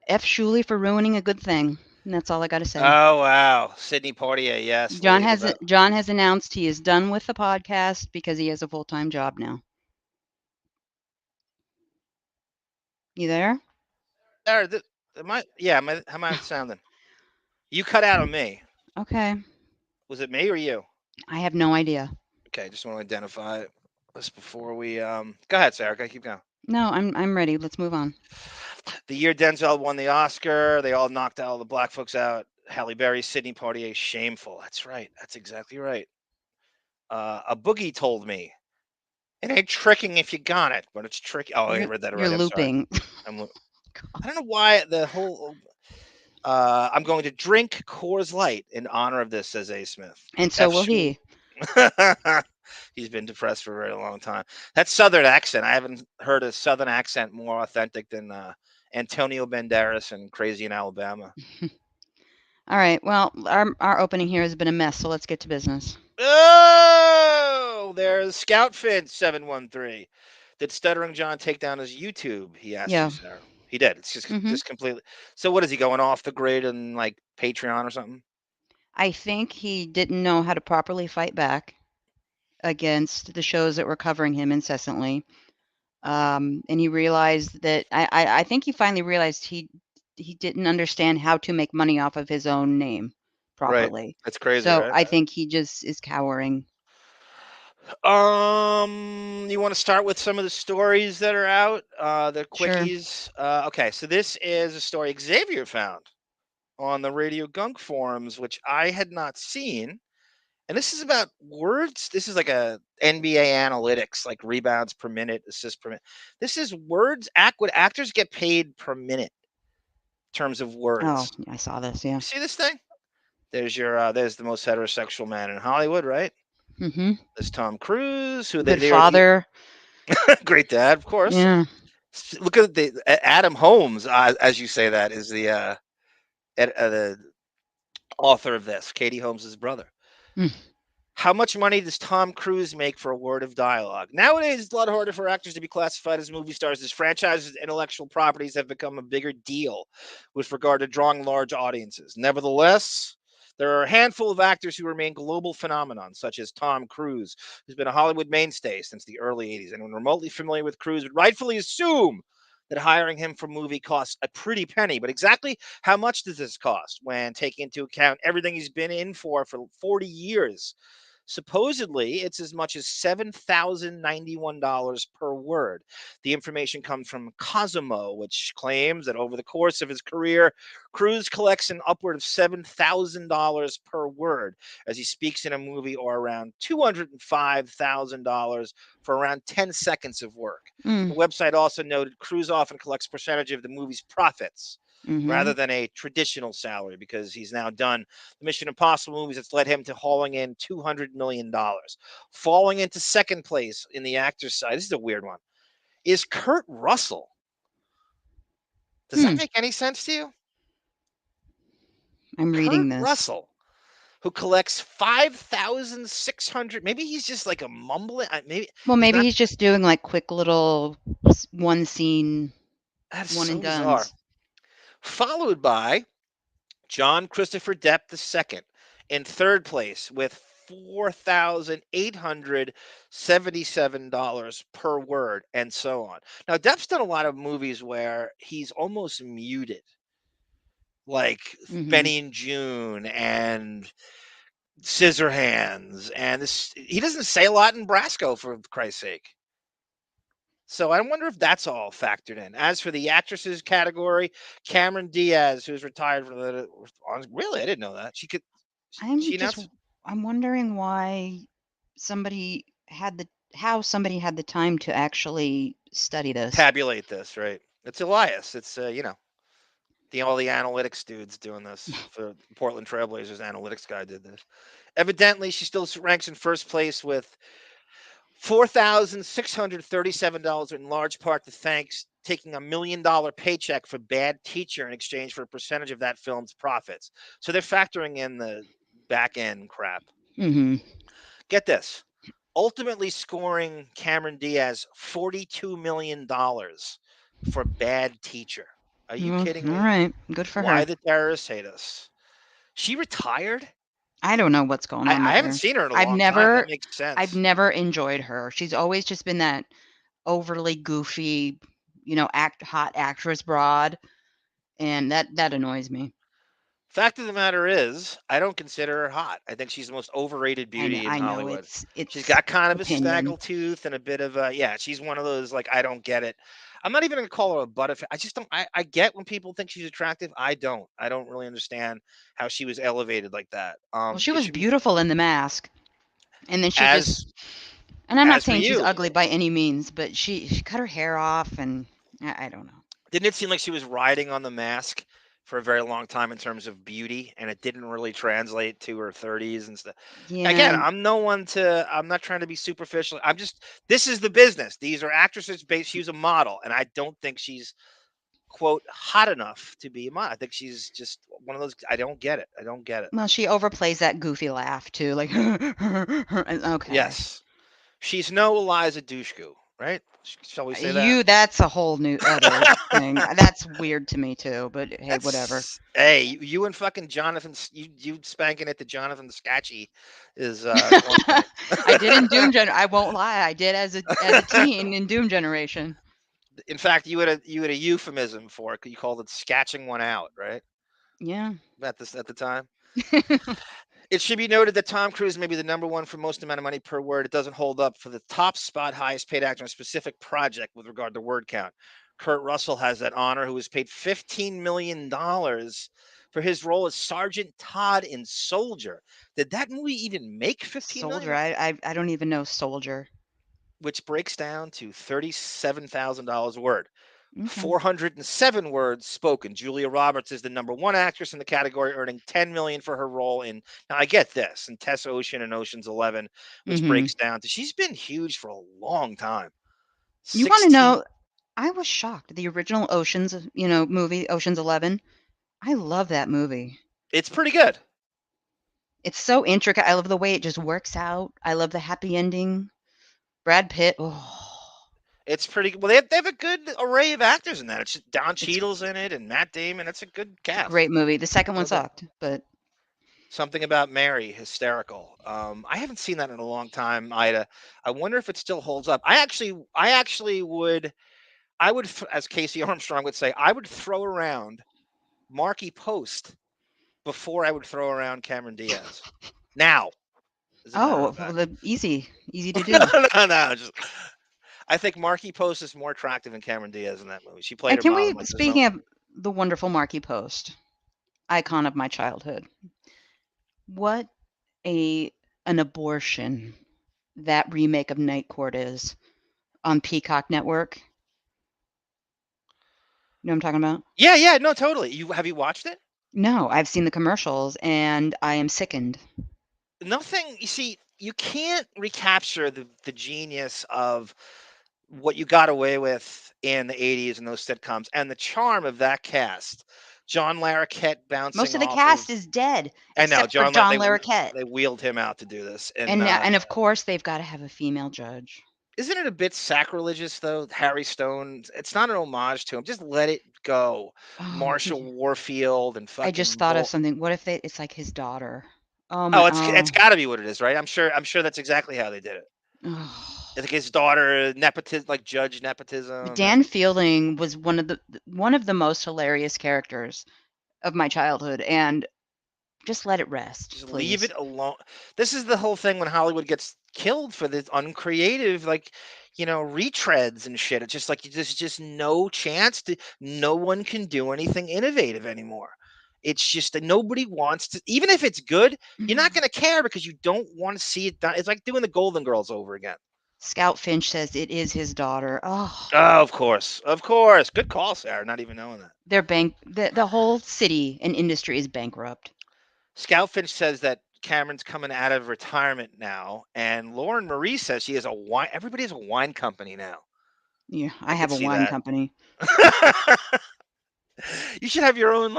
F. Shuley for ruining a good thing. And that's all I got to say. Oh wow, Sidney Poitier, yes. John has announced he is done with the podcast because he has a full-time job now. You there? Sara, how am I sounding? You cut out on me. Okay. Was it me or you? I have no idea. Okay, just want to identify this before we go ahead, Sara. Okay, keep going. No, I'm ready. Let's move on. The year Denzel won the Oscar, they all knocked all the black folks out. Halle Berry, Sidney Poitier, shameful. That's right. That's exactly right. A boogie told me, it ain't tricking if you got it, but it's tricky. Oh, I read that already. You're looping. I don't know why the whole. I'm going to drink Coors Light in honor of this, says A. Smith. And so will he. He's been depressed for a very long time. That Southern accent, I haven't heard a Southern accent more authentic than Antonio Banderas and Crazy in Alabama. All right. Well, our opening here has been a mess, so let's get to business. Oh, there's Scoutfin 713. Did Stuttering John take down his YouTube? He asked you, Sara. He did. It's just completely. So what is he going off the grid and like Patreon or something? I think he didn't know how to properly fight back against the shows that were covering him incessantly. And he realized that I think he finally realized he didn't understand how to make money off of his own name properly. Right. That's crazy. So right? I think he just is cowering. You want to start with some of the stories that are out, the quickies? Sure. Okay, so this is a story Xavier found on the Radio Gunk forums, which I had not seen. And this is about words. This is like a NBA analytics, like rebounds per minute, assists per minute. This is words. What actors get paid per minute in terms of words. Oh, I saw this. Yeah. You see this thing? There's your. There's the most heterosexual man in Hollywood, right? Mm-hmm. There's Tom Cruise, who good father, great dad, of course. Yeah. Look at the Adam Holmes, as you say, that is the author of this. Katie Holmes' brother. Mm. How much money does Tom Cruise make for a word of dialogue? Nowadays, it's a lot harder for actors to be classified as movie stars, as franchises and intellectual properties have become a bigger deal with regard to drawing large audiences. Nevertheless, there are a handful of actors who remain global phenomenons, such as Tom Cruise, who's been a Hollywood mainstay since the early 80s. Anyone remotely familiar with Cruise would rightfully assume that hiring him for a movie costs a pretty penny. But exactly how much does this cost when taking into account everything he's been in for 40 years? Supposedly, it's as much as $7,091 per word. The information comes from Cosimo, which claims that over the course of his career, Cruise collects an upward of $7,000 per word as he speaks in a movie, or around $205,000 for around 10 seconds of work. The website also noted Cruise often collects a percentage of the movie's profits. rather than a traditional salary, because he's now done the Mission Impossible movies. That's led him to hauling in $200 million. Falling into second place in the actor's side, this is a weird one, is Kurt Russell. Does that make any sense to you? I'm reading Kurt this. Russell, who collects 5,600. Maybe he's just like a mumbling. Maybe he's just doing like quick little one scene, that's one so and bizarre. dones. Followed by John Christopher Depp II in third place with $4,877 per word, and so on. Now, Depp's done a lot of movies where he's almost muted, like Benny and June and Scissorhands, and this. He doesn't say a lot in Brasco, for Christ's sake. So I wonder if that's all factored in. As for the actresses category, Cameron Diaz, who's retired from the. Really, I didn't know that. She could. I'm wondering why somebody had the time to actually study this, tabulate this, right? It's Elias. It's all the analytics dudes doing this for Portland Trailblazers. Analytics guy did this. Evidently, she still ranks in first place with $4,637, in large part to thanks taking $1 million paycheck for Bad Teacher in exchange for a percentage of that film's profits. So they're factoring in the back end crap. Get this. Ultimately scoring Cameron Diaz $42 million for Bad Teacher. Are you kidding me? All right. Good for her. Why the terrorists hate us? She retired? I don't know what's going on. I haven't seen her in a long time. That makes sense. I've never enjoyed her. She's always just been that overly goofy, hot actress broad, and that annoys me. Fact of the matter is, I don't consider her hot. I think she's the most overrated beauty in Hollywood. She's got kind of a snaggletooth and a bit of a she's one of those, like, I don't get it. I'm not even gonna call her a butterfly. I just don't. I get when people think she's attractive. I don't really understand how she was elevated like that. Well, she was beautiful in The Mask, and then and I'm not saying she's ugly by any means, but she cut her hair off, and I don't know. Didn't it seem like she was riding on The Mask for a very long time in terms of beauty, and it didn't really translate to her 30s and stuff? Yeah. Again, I'm not trying to be superficial. This is the business. These are actresses based. She was a model, and I don't think she's, quote, hot enough to be a model. I think she's just one of those. I don't get it. Well, she overplays that goofy laugh too, like okay. Yes, she's no Eliza Dushku, right? Shall we say that? That's a whole new other thing. That's weird to me too, but hey, whatever. Hey, you and fucking Jonathan, you spanking it to Jonathan Scatchy is I did in Doom I won't lie, I did as a teen in Doom Generation. In fact, you had a euphemism for it. You called it scatching one out, right? Yeah. At the time. It should be noted that Tom Cruise may be the number one for most amount of money per word. It doesn't hold up for the top spot highest paid actor in a specific project with regard to word count. Kurt Russell has that honor, who was paid $15 million for his role as Sergeant Todd in Soldier. Did that movie even make $15 million? Soldier, I don't even know Soldier. Which breaks down to $37,000 a word. 407 words spoken. Julia Roberts is the number one actress in the category, earning $10 million for her role in. Now I get this, in Tess Ocean and Ocean's 11, which breaks down to, she's been huge for a long time. You want to know? I was shocked. The original Ocean's, movie, Ocean's 11. I love that movie. It's pretty good. It's so intricate. I love the way it just works out. I love the happy ending. Brad Pitt. Oh. It's pretty well. They have a good array of actors in that. It's just Don Cheadle's in it and Matt Damon. It's a good cast. Great movie. The second one sucked, but Something About Mary, hysterical. I haven't seen that in a long time, Ida. I wonder if it still holds up. I actually would, as Casey Armstrong would say, I would throw around Marky Post before I would throw around Cameron Diaz. Now. Easy to do. No. I think Marky Post is more attractive than Cameron Diaz in that movie. She played. Speaking of the wonderful Marky Post, icon of my childhood, what an abortion that remake of Night Court is on Peacock Network. You know what I'm talking about? Yeah, no, totally. Have you watched it? No, I've seen the commercials and I am sickened. Nothing. You see, you can't recapture the genius of what you got away with in the 80s and those sitcoms and the charm of that cast. John Larroquette Most bouncing of the off of. cast is dead, I know except for John. John Larroquette. They wheeled him out to do this, And of course they've got to have a female judge. isn't it a bit sacrilegious though? Harry Stone. It's not an homage to him. Just let it go. Marshall Warfield and fucking. I just thought of something. What if it's like his daughter? It's got to be what it is, right? I'm sure that's exactly how they did it. I think his daughter, nepotism, like judge nepotism. Dan Fielding was one of the most hilarious characters of my childhood, and just let it rest. Just please. leave it alone. This is the whole thing when Hollywood gets killed for this uncreative, like, retreads and shit. It's just like there's just no chance no one can do anything innovative anymore. It's just that nobody wants to, even if it's good, you're not going to care because you don't want to see it done. It's like doing the Golden Girls over again. Scout Finch says it is his daughter. Oh, of course. Good call, Sarah. Not even knowing that. The whole city and industry is bankrupt. Scout Finch says that Cameron's coming out of retirement now, and Lauren Marie says she has a wine. Everybody has a wine company now. Yeah, I have a wine company. You should have your own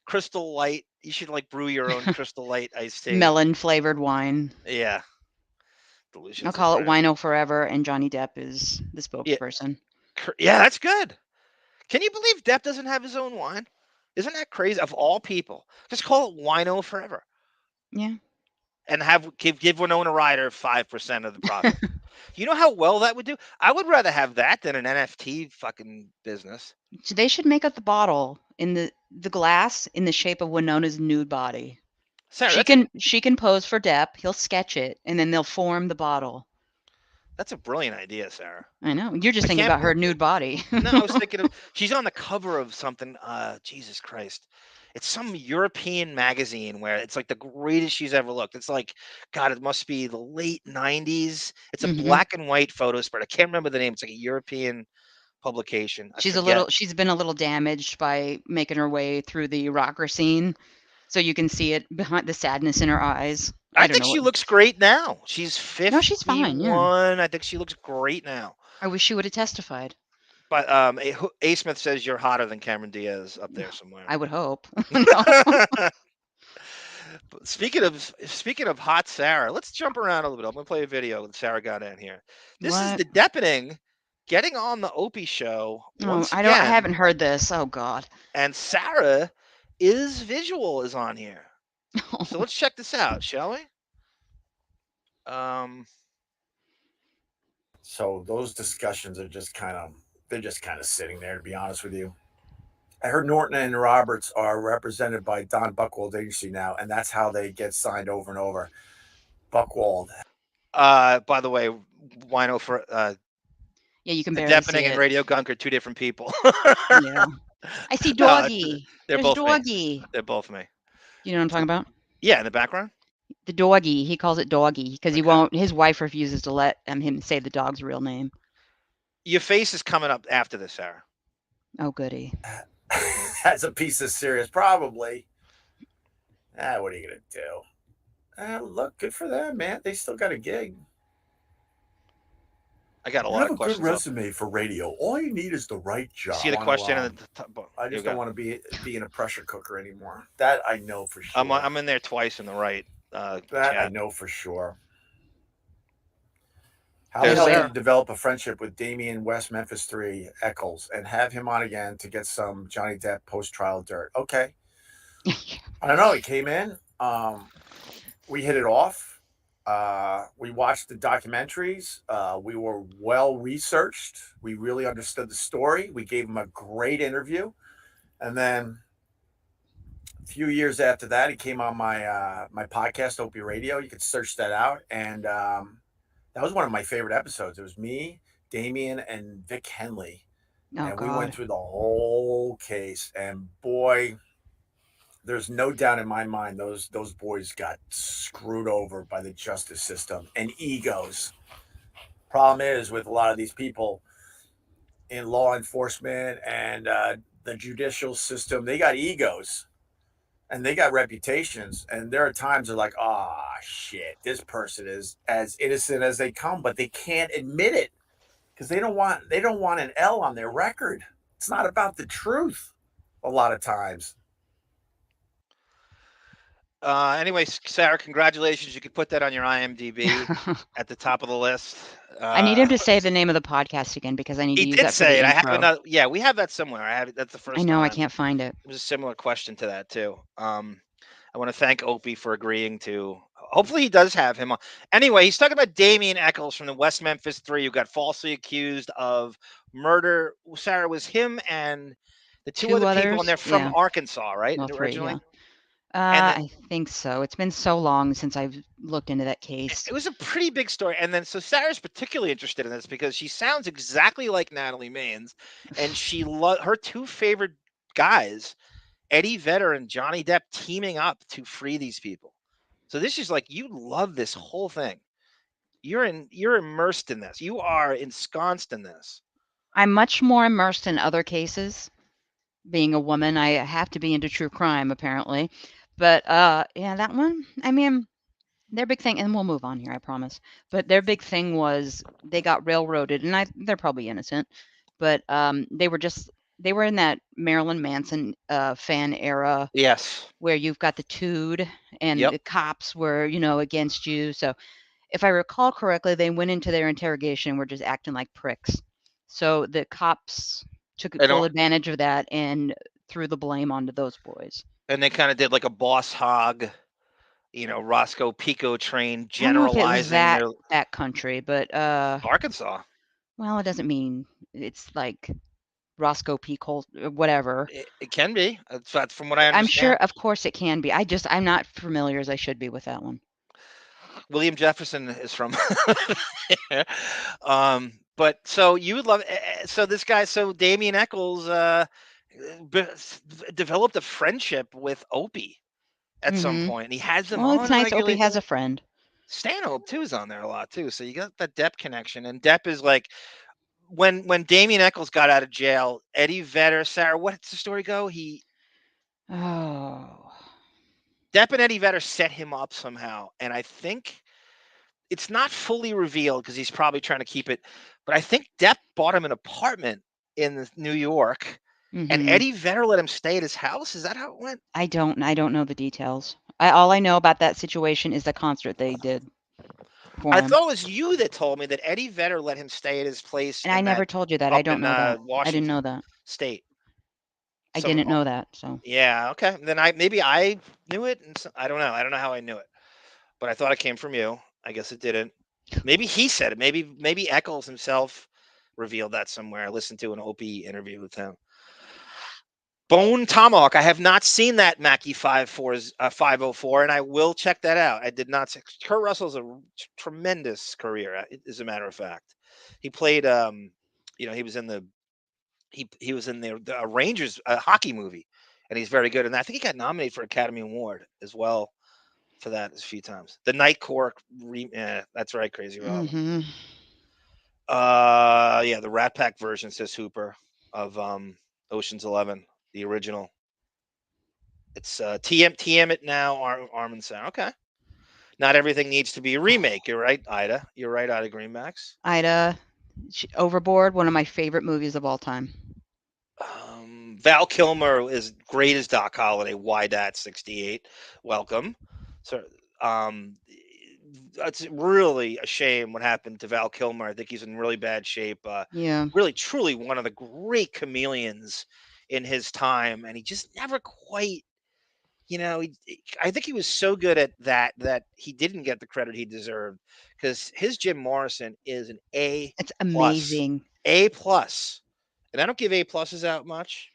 Crystal Light. You should brew your own Crystal Light iced tea. Melon flavored wine. Yeah. Delicious. I'll call it WINO forever, and Johnny Depp is the spokesperson. Yeah, that's good. Can you believe Depp doesn't have his own wine? Isn't that crazy? Of all people, just call it WINO forever. Yeah. And give Winona Ryder 5% of the profit. You know how well that would do? I would rather have that than an NFT fucking business. So they should make up the bottle in the glass in the shape of Winona's nude body. Sarah, she can pose for Depp. He'll sketch it, and then they'll form the bottle. That's a brilliant idea, Sarah. I know. You're just thinking about her nude body. No, I was thinking of she's on the cover of something. Jesus Christ. It's some European magazine where it's like the greatest she's ever looked. It's like, God, it must be the late 90s. It's a black and white photo spread. I can't remember the name. It's like a European publication. She's been a little damaged by making her way through the rocker scene. So you can see it behind the sadness in her eyes. I think she looks great now. She's 51. No, she's fine. Yeah. I think she looks great now. I wish she would have testified. But A. Smith says you're hotter than Cameron Diaz up there somewhere. I would hope. Speaking of hot Sarah, let's jump around a little bit. I'm gonna play a video that Sarah got in here. This is the Deppening getting on the Opie show. I haven't heard this. Oh God. And Sara is on here. So let's check this out, shall we? So those discussions are just kind of sitting there, to be honest with you. I heard Norton and Roberts are represented by Don Buchwald Agency now, and that's how they get signed over and over. Buchwald. By the way, WINO for yeah, you can barely Deppening see and it. Radio Gunk are two different people. Yeah. I see Doggy. They're There's both Doggy. Me. They're both me. You know what I'm talking about? Yeah, in the background. The Doggy. He calls it Doggy because he won't. His wife refuses to let him say the dog's real name. Your face is coming up after this, Sarah. Oh, goody. That's a piece of serious, probably. What are you gonna do? Look, good for them, man. They still got a gig. I got a lot of questions. You have a good resume for radio. All you need is the right job. See the question in the top. I just don't want to be in a pressure cooker anymore. That I know for sure. I'm in there twice in the right. That chat. I know for sure. How the hell did you develop a friendship with Damian West Memphis Three Eccles and have him on again to get some Johnny Depp post-trial dirt? Okay. I don't know. He came in. We hit it off. We watched the documentaries. We were well researched. We really understood the story. We gave him a great interview. And then a few years after that, he came on my my podcast, Opie Radio. You could search that out. And that was one of my favorite episodes. It was me, Damian, and Vic Henley. And we went through the whole case. And boy, there's no doubt in my mind those boys got screwed over by the justice system and egos. Problem is with a lot of these people, in law enforcement and the judicial system. They got egos and they got reputations. And there are times they're like, oh, shit, this person is as innocent as they come, but they can't admit it because they don't want an L on their record. It's not about the truth a lot of times. Anyway, Sarah, congratulations. You could put that on your IMDb at the top of the list. I need him to say the name of the podcast again because I need to use that for He did say the it. I have intro. another. Yeah, we have that somewhere. I have it. That's the first. I know. I time. can't find it. It was a similar question to that too. I want to thank Opie for agreeing to. Hopefully, he does have him on. Anyway, he's talking about Damian Eccles from the West Memphis Three, who got falsely accused of murder. Sarah, was him and the two other people, and they're from Arkansas, right? Well, originally. Yeah. I think so. It's been so long since I've looked into that case. It was a pretty big story. And then, so Sarah's particularly interested in this because she sounds exactly like Natalie Maines. And she her two favorite guys, Eddie Vedder and Johnny Depp, teaming up to free these people. So this is like, you love this whole thing. You're immersed in this. You are ensconced in this. I'm much more immersed in other cases. Being a woman, I have to be into true crime, apparently. But yeah, that one, I mean, their big thing, and we'll move on here, I promise. But their big thing was they got railroaded, and they're probably innocent, but they were in that Marilyn Manson fan era. Yes. Where you've got the tude and the cops were, against you. So if I recall correctly, they went into their interrogation and were just acting like pricks. So the cops took full advantage of that and threw the blame onto those boys. And they kind of did like a boss hog, Roscoe Pico train generalizing that country, but Arkansas. Well, it doesn't mean it's like Roscoe Pico, whatever. It can be. That's from what I understand. I'm sure, of course, it can be. I'm not familiar as I should be with that one. William Jefferson is from. But so you would love. So this guy, Damian Eccles, developed a friendship with Opie at some point, and he has them. Well, it's nice. Opie has a friend. Stanhope too is on there a lot too, so you got that Depp connection. And Depp is like, when Damian Eccles got out of jail, Eddie Vedder, Sarah, what's the story go? Depp and Eddie Vedder set him up somehow, and I think it's not fully revealed because he's probably trying to keep it, but I think Depp bought him an apartment in New York. And Eddie Vedder let him stay at his house. Is that how it went? I don't know the details. All I know about that situation is the concert they did. I thought it was you that told me that Eddie Vedder let him stay at his place. And I never told you that. I don't know that. I didn't know that. State. I didn't know that. So yeah, okay. Then maybe I knew it, and I don't know. I don't know how I knew it, but I thought it came from you. I guess it didn't. Maybe he said it. Maybe Eccles himself revealed that somewhere. I listened to an Opie interview with him. Bone Tomahawk. I have not seen that Mackie 504, and I will check that out. I did not. Kurt Russell's a tremendous career, as a matter of fact. He played, he was in the Rangers hockey movie, and he's very good. And I think he got nominated for Academy Award as well for that a few times. The Night Court. That's right, Crazy Rob. The Rat Pack version, says Hooper, of Ocean's 11. The original. It's TM it now, Arm and Sound. Okay. Not everything needs to be a remake. You're right, Ida. You're right, Ida Greenbacks. Ida, Overboard, one of my favorite movies of all time. Val Kilmer is great as Doc Holliday. Why Dat 68? Welcome. So, it's really a shame what happened to Val Kilmer. I think he's in really bad shape. Yeah. Really, truly one of the great chameleons in his time, and he just never quite, I think he was so good at that he didn't get the credit he deserved, because his Jim Morrison is an A. It's amazing. A+. And I don't give A+s out much.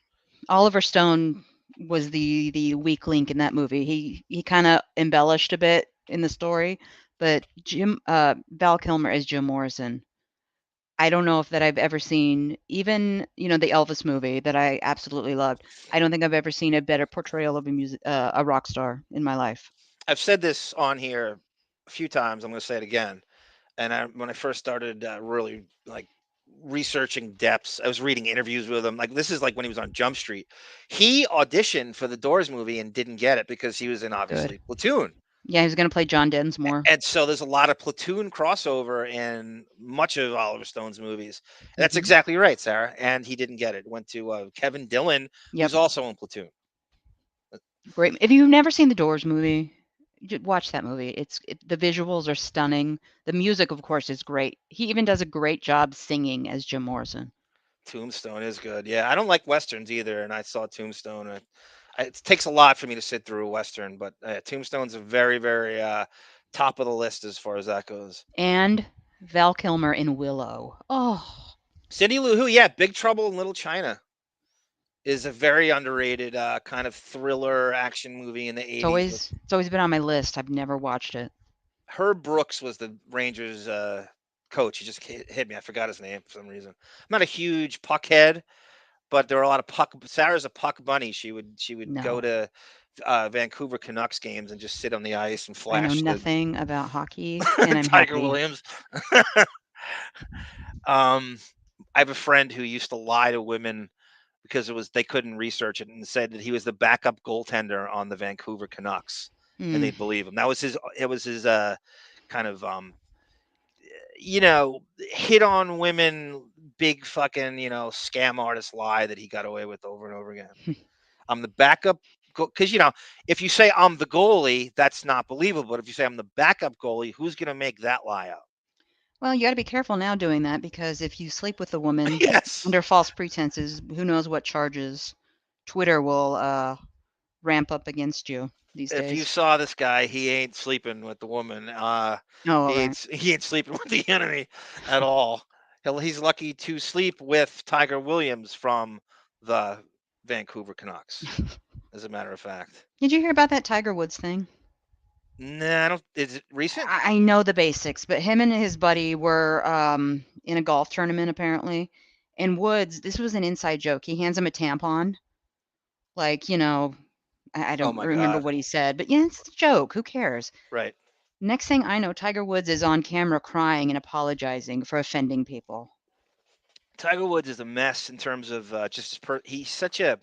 Oliver Stone was the weak link in that movie. He kind of embellished a bit in the story, but Val Kilmer as Jim Morrison, I don't know if that I've ever seen, even, the Elvis movie that I absolutely loved. I don't think I've ever seen a better portrayal of a rock star in my life. I've said this on here a few times. I'm going to say it again. And when I first started really researching Depp's. I was reading interviews with him. Like, this is like when he was on Jump Street. He auditioned for the Doors movie and didn't get it because he was in obviously Platoon. Yeah, he's going to play John Densmore. And so there's a lot of Platoon crossover in much of Oliver Stone's movies. That's exactly right, Sarah. And he didn't get it. Went to Kevin Dillon, who's also in Platoon. Great. If you've never seen the Doors movie, watch that movie. The visuals are stunning. The music, of course, is great. He even does a great job singing as Jim Morrison. Tombstone is good. Yeah, I don't like Westerns either. And I saw Tombstone. And it takes a lot for me to sit through a Western, but Tombstone's a very, very top of the list as far as that goes. And Val Kilmer in Willow. Oh. Cindy Lou Who, yeah, Big Trouble in Little China is a very underrated kind of thriller action movie in the 80s. It's always been on my list. I've never watched it. Herb Brooks was the Rangers coach. He just hit me. I forgot his name for some reason. I'm not a huge puck head, but there are a lot of puck. Sarah's a puck bunny. She would go to Vancouver Canucks games and just sit on the ice and flash. I know nothing about hockey, and I'm Tiger happy. Williams. I have a friend who used to lie to women because they couldn't research it, and said that he was the backup goaltender on the Vancouver Canucks, and they'd believe him. That was his. It was his kind of hit on women, big fucking scam artist lie that he got away with over and over again. I'm the backup, because if you say I'm the goalie, that's not believable. But if you say I'm the backup goalie, who's gonna make that lie up? Well, you got to be careful now doing that, because if you sleep with a woman Yes. under false pretenses, who knows what charges Twitter will ramp up against you these days. If you saw this guy, he ain't sleeping with the woman. He ain't sleeping with the enemy at all. He's lucky to sleep with Tiger Williams from the Vancouver Canucks, as a matter of fact. Did you hear about that Tiger Woods thing? Nah, I don't. Is it recent? I know the basics, but him and his buddy were in a golf tournament apparently, and Woods, this was an inside joke. He hands him a tampon, like, I don't remember what he said, but yeah, it's a joke. Who cares? Right. Next thing I know, Tiger Woods is on camera crying and apologizing for offending people. Tiger Woods is a mess in terms of he's such a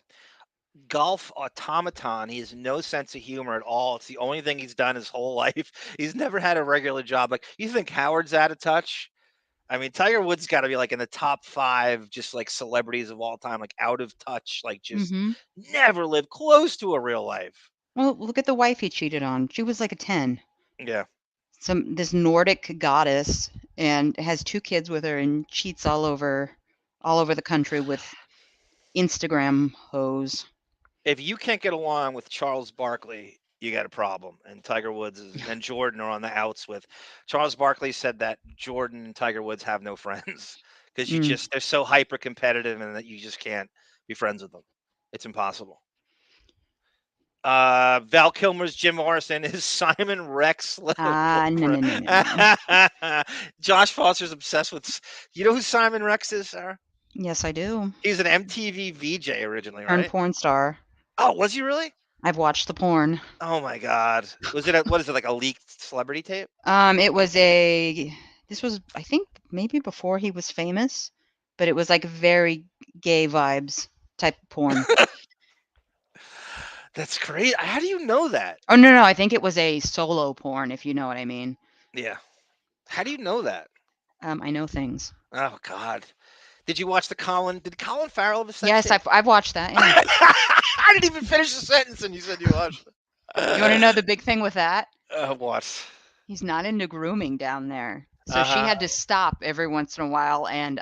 golf automaton. He has no sense of humor at all. It's the only thing he's done his whole life. He's never had a regular job. Like, you think Howard's out of touch? I mean, Tiger Woods got to be like in the top 5, just like celebrities of all time, like out of touch, like just never lived close to a real life. Well, look at the wife he cheated on. She was like a 10. Yeah. This Nordic goddess, and has 2 kids with her, and cheats all over the country with Instagram hoes. If you can't get along with Charles Barkley, you got a problem. And Tiger Woods and Jordan are on the outs with. Charles Barkley said that Jordan and Tiger Woods have no friends because they're so hyper competitive, and that you just can't be friends with them. It's impossible. Val Kilmer's Jim Morrison is Simon Rex. No. Josh Foster's obsessed with. You know who Simon Rex is, Sarah? Yes, I do. He's an MTV VJ originally, right? And porn star. Oh, was he really? I've watched the porn. Oh my God. Was it what is it, like a leaked celebrity tape? This was, I think, maybe before he was famous, but it was like very gay vibes type of porn. That's great. How do you know that? Oh, no, I think it was a solo porn, if you know what I mean. Yeah. How do you know that? I know things. Oh God. Did you watch did Colin Farrell have a sex Yes, tape? I've watched that. Yeah. I didn't even finish the sentence and you said you watched it. You want to know the big thing with that? What? He's not into grooming down there. So she had to stop every once in a while and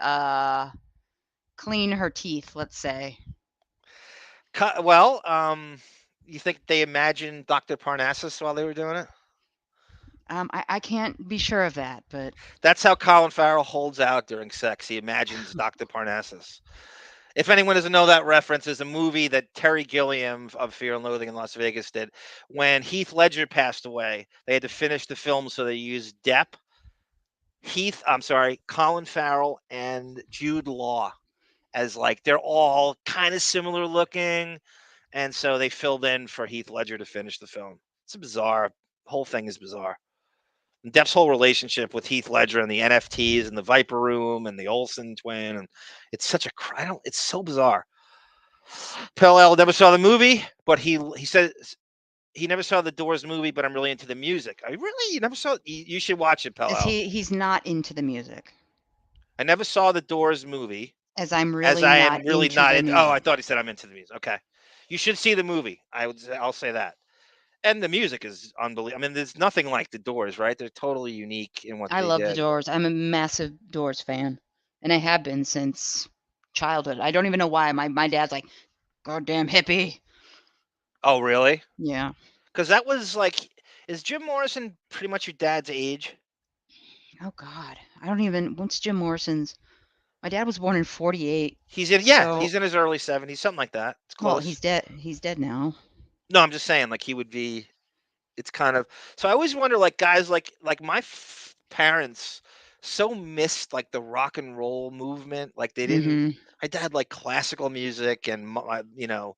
clean her teeth, let's say. Well, you think they imagined Dr. Parnassus while they were doing it? I can't be sure of that, but that's how Colin Farrell holds out during sex. He imagines Dr. Parnassus. If anyone doesn't know that reference, is a movie that Terry Gilliam of Fear and Loathing in Las Vegas did. When Heath Ledger passed away, they had to finish the film, so they used Colin Farrell and Jude Law as like, they're all kind of similar looking. And so they filled in for Heath Ledger to finish the film. It's bizarre. The whole thing is bizarre. Depp's whole relationship with Heath Ledger and the NFTs and the Viper Room and the Olsen twin, and it's such a it's so bizarre. Pell never saw the movie, but he said he never saw the Doors movie, but I'm really into the music. I really you never saw. You should watch it, Pell. He's not into the music. I never saw the Doors movie. As I am really not into the music. Oh, I thought he said I'm into the music. Okay, you should see the movie. I'll say that. And the music is unbelievable. I mean, there's nothing like the Doors, right? They're totally unique in what they did. I love the Doors. I'm a massive Doors fan, and I have been since childhood. I don't even know why. My dad's like, goddamn hippie. Oh, really? Yeah. Because that was like, is Jim Morrison pretty much your dad's age? Oh, God. I don't even, what's Jim Morrison's? My dad was born in 48. He's in, he's in his early 70s, something like that. It's close. Well, he's dead. He's dead now. No, I'm just saying, like, he would be, it's kind of, so I always wonder, like, guys like my parents so missed, like, the rock and roll movement. Like, they didn't, my dad liked classical music and, you know,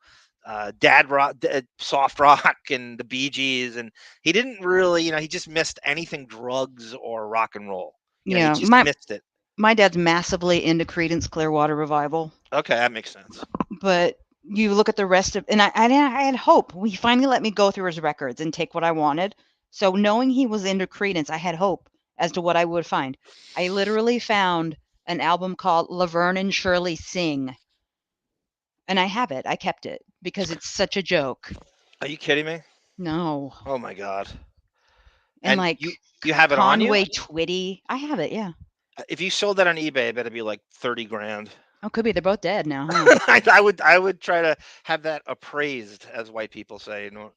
dad rock, soft rock and the Bee Gees, and he didn't really, you know, he just missed anything drugs or rock and roll. You know, he just missed it. My dad's massively into Creedence Clearwater Revival. Okay, that makes sense. But you look at the rest of, and I had hope. He finally let me go through his records and take what I wanted. So knowing he was into Creedence, I had hope as to what I would find. I literally found an album called Laverne and Shirley Sing. And I have it. I kept it because it's such a joke. Are you kidding me? No. Oh my God. And like you have it on you? Conway Twitty. I have it, yeah. If you sold that on eBay, it better be like 30 grand. Oh, could be. They're both dead now, huh? I would try to have that appraised, as white people say, you know,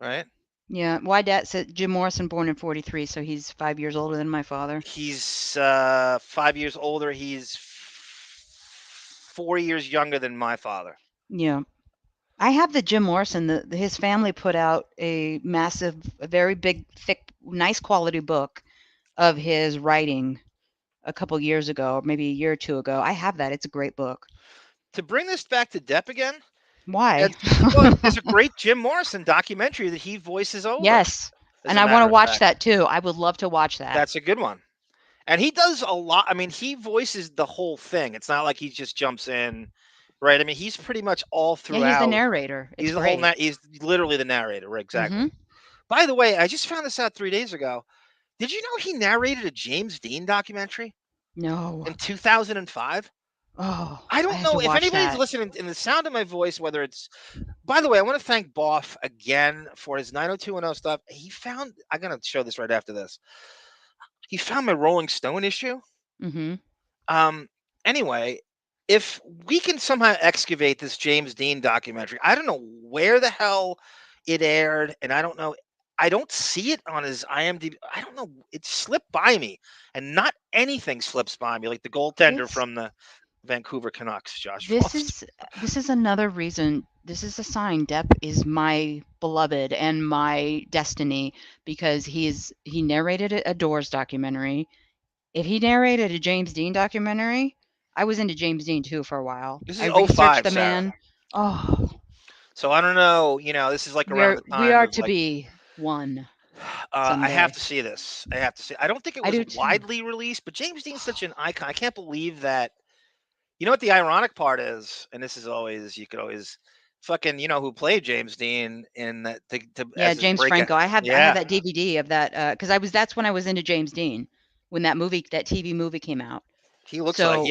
right? Yeah. My dad said Jim Morrison born in 43, so he's 5 years older than my father. He's 5 years older. He's 4 years younger than my father. Yeah. I have the Jim Morrison. His family put out a massive, a very big, thick, nice quality book of his writing a couple years ago, or maybe a year or two ago. I have that. It's a great book. To bring this back to Depp again. Why? There's a great Jim Morrison documentary that he voices over. Yes. And I want to watch that too. I would love to watch that. That's a good one. And he does a lot. I mean, he voices the whole thing. It's not like he just jumps in, right? I mean, he's pretty much all throughout. Yeah, he's the narrator. He's the whole. He's literally the narrator. Right, exactly. Mm-hmm. By the way, I just found this out 3 days ago. Did you know he narrated a James Dean documentary? No. In 2005? Oh. I don't know if anybody's listening in the sound of my voice, whether it's. By the way, I want to thank Boff again for his 90210 stuff. He found. I'm going to show this right after this. He found my Rolling Stone issue. Mm-hmm. Anyway, if we can somehow excavate this James Dean documentary, I don't know where the hell it aired, and I don't know. I don't see it on his IMDb. I don't know. It slipped by me, and not anything slips by me, like the goaltender from the Vancouver Canucks, Josh. This is another reason. This is a sign Depp is my beloved and my destiny, because he narrated a Doors documentary. If he narrated a James Dean documentary, I was into James Dean too for a while. This is 05, the man. Oh. So I don't know. You know, this is like around the time we are to be one. I have to see this. I have to see. I don't think it was widely released, but James Dean's such an icon. I can't believe that. You know what the ironic part is, and this is always, you could always fucking, you know, who played James Dean in that. James Franco. I have that DVD of that because that's when I was into James Dean, when that TV movie came out. He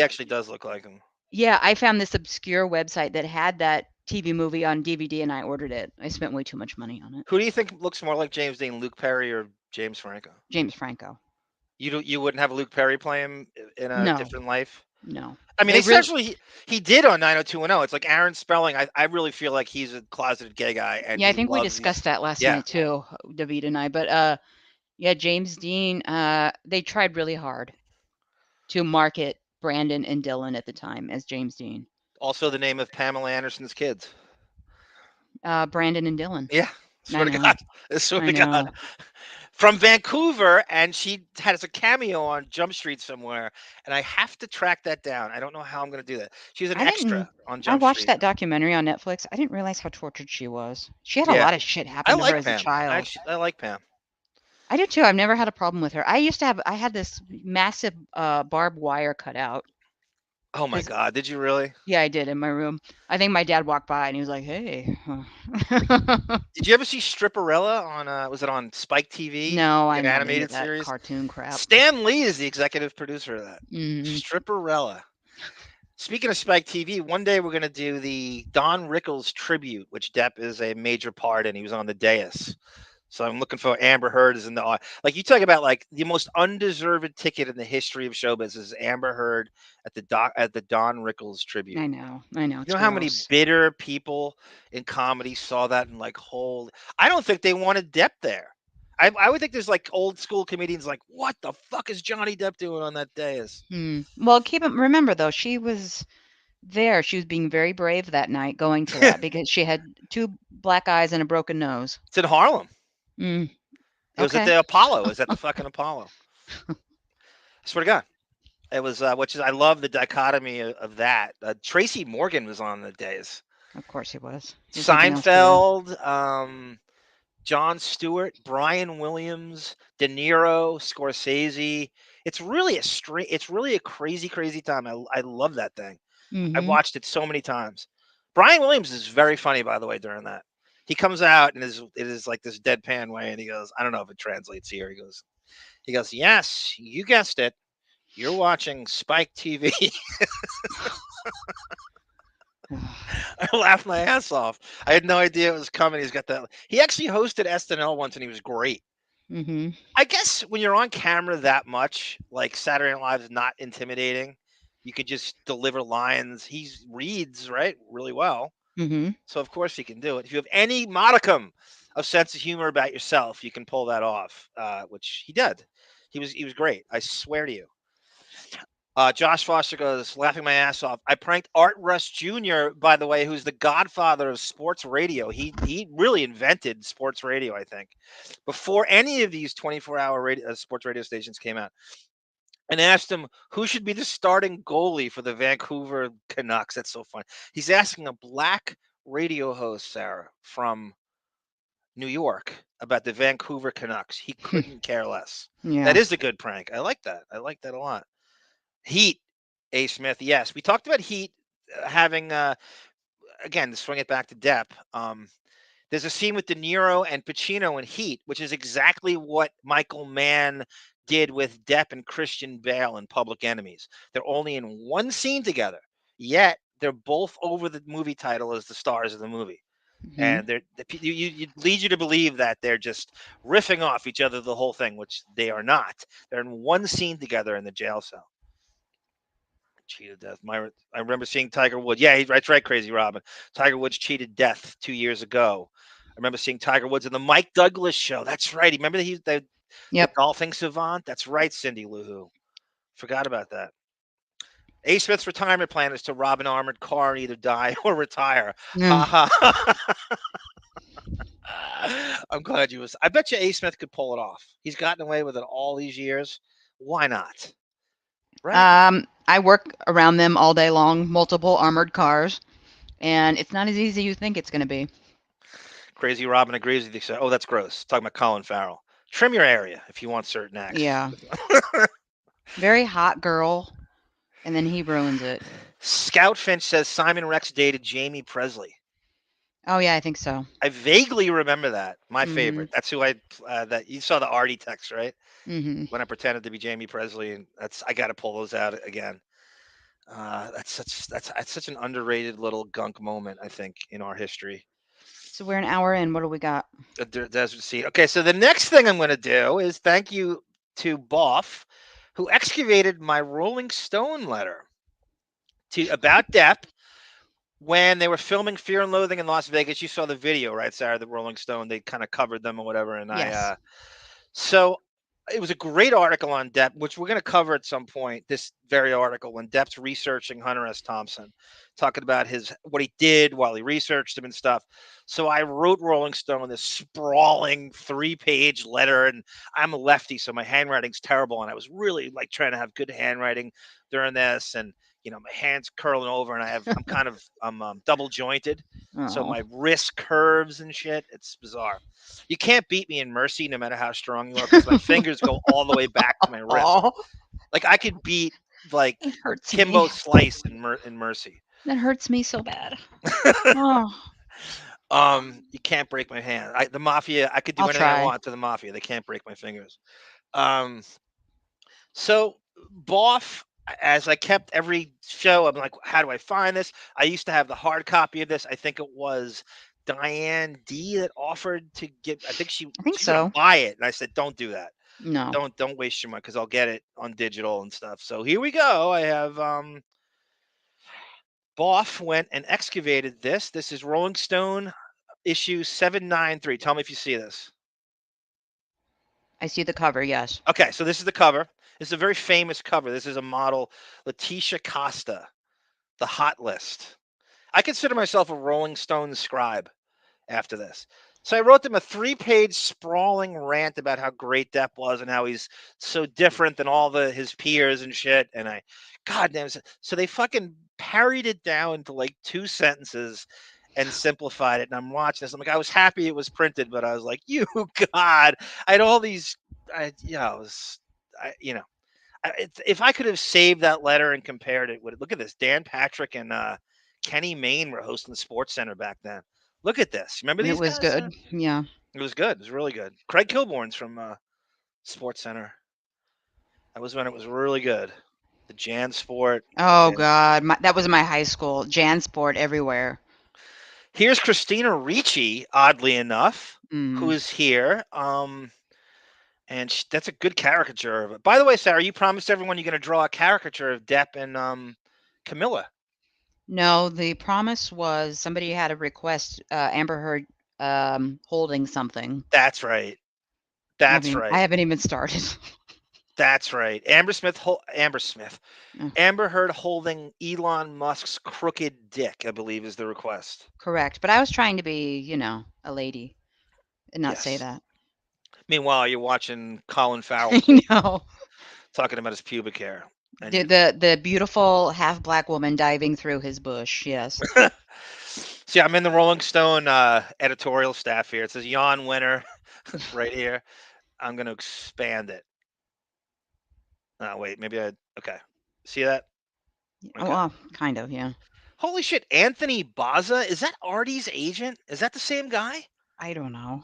actually does look like him. Yeah, I found this obscure website that had that TV movie on DVD, and I ordered it. I spent way too much money on it. Who do you think looks more like James Dean, Luke Perry or James Franco? James Franco. You wouldn't have Luke Perry play him in a different life? No. I mean, essentially, he did on 90210. It's like Aaron Spelling. I really feel like he's a closeted gay guy. And I think we discussed that last night too, David and I. But James Dean, they tried really hard to market Brandon and Dylan at the time as James Dean. Also the name of Pamela Anderson's kids. Brandon and Dylan. Yeah. Swear to God. Swear to God. From Vancouver, and she has a cameo on Jump Street somewhere, and I have to track that down. I don't know how I'm going to do that. She's an extra on Jump Street. I watched that documentary on Netflix. I didn't realize how tortured she was. She had a lot of shit happen to her as a child. I like Pam. I do too. I've never had a problem with her. I had this massive barbed wire cut out. Oh my 'Cause God, did you really? yeah, I did in my room. I think my dad walked by and he was like, "Hey." Did you ever see Stripperella on was it on Spike TV, No, like an I'm not into animated that series? cartoon crap. Stan Lee is the executive producer of that. Mhm. Stripperella. Speaking of Spike TV, one day we're going to do the Don Rickles tribute, which Depp is a major part in. He was on the dais. So I'm looking for Amber Heard is in the like you talk about like the most undeserved ticket in the history of show business is Amber Heard at the Don Rickles tribute. I know. You It's know how many gross. bitter people in comedy saw that and like, holy, I don't think they wanted Depp there. I would think there's like old school comedians like, what the fuck is Johnny Depp doing on that dais? Well, remember though, she was there. She was being very brave that night going to that because she had 2 black eyes and a broken nose. It's in Harlem. Mm. It was at Okay. the Apollo. It was at the fucking Apollo. I swear to God. It was, which is, I love the dichotomy of that. Tracy Morgan was on the days. Of course he was. There's nothing else to do. Seinfeld, Jon Stewart, Brian Williams, De Niro, Scorsese. It's really a crazy, crazy time. I love that thing. I Mhm. watched it so many times. Brian Williams is very funny, by the way, during that. He comes out and it is like this deadpan way, and he goes, I don't know if it translates here. He goes, yes, you guessed it. You're watching Spike TV. I laughed my ass off. I had no idea it was coming. He's got that. He actually hosted SNL once, and he was great. Mhm. I guess when you're on camera that much, like Saturday Night Live is not intimidating. You could just deliver lines. He reads right really well, Mhm. so of course he can do it. If you have any modicum of sense of humor about yourself, you can pull that off, which he did. He was great. I swear to you. Josh Foster goes, laughing my ass off. I pranked Art Russ Jr., by the way, who's the godfather of sports radio. He really invented sports radio, I think, before any of these 24-hour sports radio stations came out. And asked him who should be the starting goalie for the Vancouver Canucks. That's so funny. He's asking a black radio host, Sara, from New York about the Vancouver Canucks. He couldn't care less. Yeah. That is a good prank. I like that. I like that a lot. Heat, A. Smith. Yes, we talked about Heat having again to swing it back to Depp. There's a scene with De Niro and Pacino in Heat, which is exactly what Michael Mann did with Depp and Christian Bale in Public Enemies. They're only in one scene together, yet they're both over the movie title as the stars of the movie. Mhm. And you lead you to believe that they're just riffing off each other the whole thing, which they are not. They're in one scene together in the jail cell. Cheated death. I remember seeing Tiger Woods. Yeah, that's right, Crazy Robin. Tiger Woods cheated death 2 years ago. I remember seeing Tiger Woods in the Mike Douglas show. That's right. Remember the Yep. golfing savant? That's right, Cindy Lou Who. Forgot about that. A. Smith's retirement plan is to rob an armored car and either die or retire. Yeah. Ha ha. I'm glad you was. I bet you A. Smith could pull it off. He's gotten away with it all these years. Why not? Right. I work around them all day long, multiple armored cars, and it's not as easy as you think it's going to be. Crazy Robin agrees with you. So, that's gross. Talking about Colin Farrell. Trim your area if you want certain acts. Yeah. Very hot girl, and then he ruins it. Scout Finch says Simon Rex dated Jamie Presley. Oh yeah, I think so. I vaguely remember that. My favorite. That's who that you saw the Artie text, right? Mm-hmm. When I pretended to be Jamie Presley, and I got to pull those out again. That's such an underrated little gunk moment, I think, in our history. So we're an hour in. What do we got? A desert scene. Okay, so the next thing I'm going to do is thank you to Boff, who excavated my Rolling Stone letter about Depp when they were filming Fear and Loathing in Las Vegas. You saw the video, right, Sara? The Rolling Stone, they kind of covered them or whatever. And yes. So it was a great article on Depp, which we're going to cover at some point. This very article when Depp's researching Hunter S. Thompson, talking about what he did while he researched him and stuff. So I wrote Rolling Stone this sprawling 3-page letter, and I'm a lefty, so my handwriting's terrible. And I was really like trying to have good handwriting during this. And you know, my hands curling over, and I'm double jointed, so my wrist curves and shit. It's bizarre. You can't beat me in Mercy, no matter how strong you are, because my fingers go all the way back to my wrist. Oh, Like I could beat like it hurts Kimbo me. Slice in Mercy. That hurts me so bad. Oh, You can't break my hand. The Mafia, I could do I'll anything I try. want to the Mafia. They can't break my fingers. So Boff, as I kept every show, I'm like, how do I find this? I used to have the hard copy of this. I think it was Diane D that offered to give. I think she was so. gonna buy it, and I said, don't do that. No. Don't waste your money, because I'll get it on digital and stuff. So here we go. I have Boff went and excavated this. This is Rolling Stone issue 793. Tell me if you see this. I see the cover, yes. Okay, so this is the cover. This is a very famous cover. This is a model, Letitia Costa, the Hot List. I consider myself a Rolling Stone scribe after this. So I wrote them a 3-page sprawling rant about how great Depp was and how he's so different than all his peers and shit. And goddamn, so they fucking parried it down into like 2 sentences and simplified it. And I'm watching this. I'm like, I was happy it was printed, but I was like, you God, I had all these. If I could have saved that letter and compared it, look at this. Dan Patrick and Kenny Mayne were hosting the Sports Center back then. Look at this. Remember these? It was guys? good. Yeah. It was good. It was really good. Craig Kilborn's from Sports Center. That was when it was really good. The Jan Sport. Oh God, that was my high school. Jan Sport everywhere. Here's Christina Ricci, oddly enough, who is here. And that's a good caricature of it. By the way, Sarah, you promised everyone you're going to draw a caricature of Depp and Camilla. No, the promise was somebody had a request, Amber Heard holding something. That's right. That's right. I haven't even started. That's right. Amber Heard holding Elon Musk's crooked dick, I believe, is the request. Correct. But I was trying to be, a lady and not say that. Meanwhile, you're watching Colin Farrell I know. talking about his pubic hair. The beautiful half black woman diving through his bush. Yes. See, I'm in the Rolling Stone editorial staff here. It says yawn winner right here. I'm going to expand it. Oh, wait, okay. See that? Okay. Well, kind of, yeah. Holy shit, Anthony Baza? Is that Artie's agent? Is that the same guy? I don't know.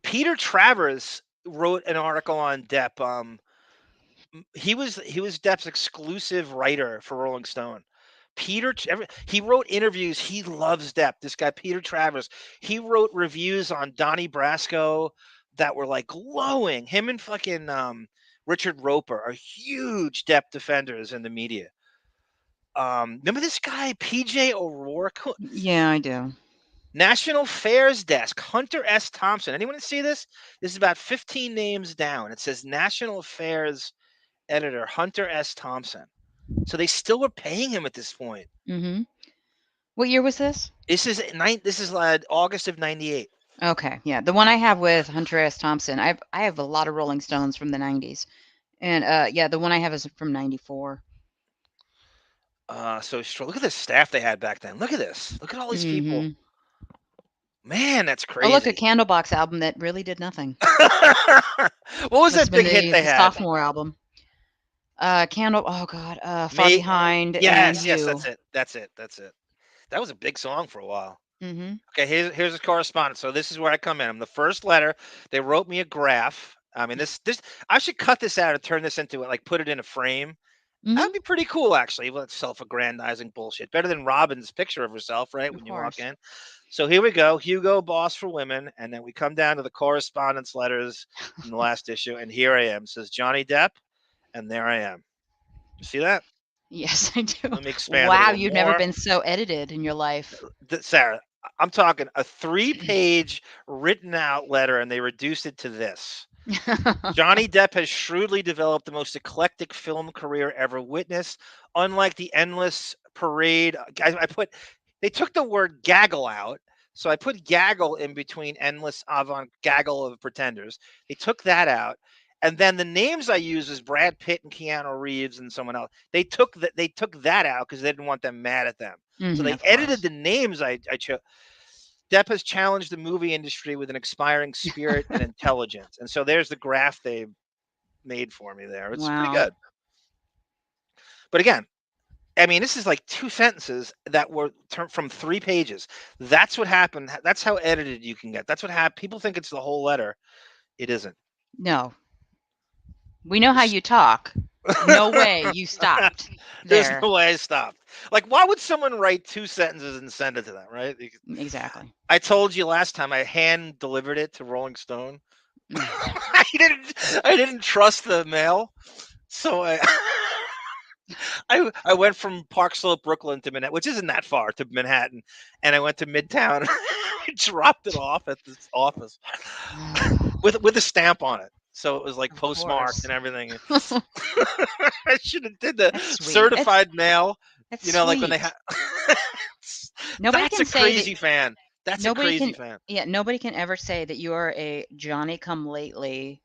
Peter Travers wrote an article on Depp. He was Depp's exclusive writer for Rolling Stone. He wrote interviews. He loves Depp. This guy, Peter Travers. He wrote reviews on Donnie Brasco that were like glowing. Him and fucking Richard Roper are huge Depp defenders in the media. Remember this guy, PJ O'Rourke? Yeah, I do. National Affairs Desk, Hunter S. Thompson. Anyone see this? This is about 15 names down. It says National Affairs editor Hunter S. Thompson. So they still were paying him at this point. Mm-hmm. What year was this? This is August of '98. Okay, yeah, the one I have with Hunter S. Thompson. I have a lot of Rolling Stones from the '90s, and yeah, the one I have is from '94. So look at the staff they had back then. Look at this. Look at all these people. Man, that's crazy. Oh, look, a Candlebox album that really did nothing. What was that big hit they had? Sophomore album. Oh God, Far Behind. Yes, that's it. That was a big song for a while. Mm-hmm. Okay, here's a correspondence. So this is where I come in. I'm the first letter. They wrote me a graph. I mean, this I should cut this out and turn this into put it in a frame. Mm-hmm. That'd be pretty cool, actually. Well, it's self-aggrandizing bullshit. Better than Robin's picture of herself, right? When you walk in. So here we go. Hugo Boss for women. And then we come down to the correspondence letters in the last issue. And here I am. It says Johnny Depp. And there I am. You see that? Yes, I do. Let me expand. Wow, you've never been so edited in your life. Sarah, I'm talking a 3-page written out letter, and they reduced it to this. Johnny Depp has shrewdly developed the most eclectic film career ever witnessed. Unlike the endless parade, they took the word gaggle out, so I put gaggle in between endless avant gaggle of pretenders. They took that out, And then the names I used was Brad Pitt and Keanu Reeves and someone else. They took that out because they didn't want them mad at them. So they edited the names I chose. Depp has challenged the movie industry with an inspiring spirit and intelligence. And so there's the graph they made for me there. It's pretty good. But again, I mean, this is like 2 sentences that were from 3 pages. That's what happened. That's how edited you can get. That's what happened. People think it's the whole letter. It isn't. No. We know how you talk. No way you stopped. There's no way I stopped. Like, why would someone write 2 sentences and send it to them, right? Exactly. I told you last time I hand delivered it to Rolling Stone. I didn't trust the mail, so I went from Park Slope, Brooklyn to Manhattan, which isn't that far, to Manhattan, and I went to Midtown. I dropped it off at this office with a stamp on it. So it was like postmarked and everything. I should have did the certified mail. That's you know, sweet. like when they have. Nobody That's can a say crazy fan. That's a crazy fan. Yeah, nobody can ever say that you are a Johnny Come Lately,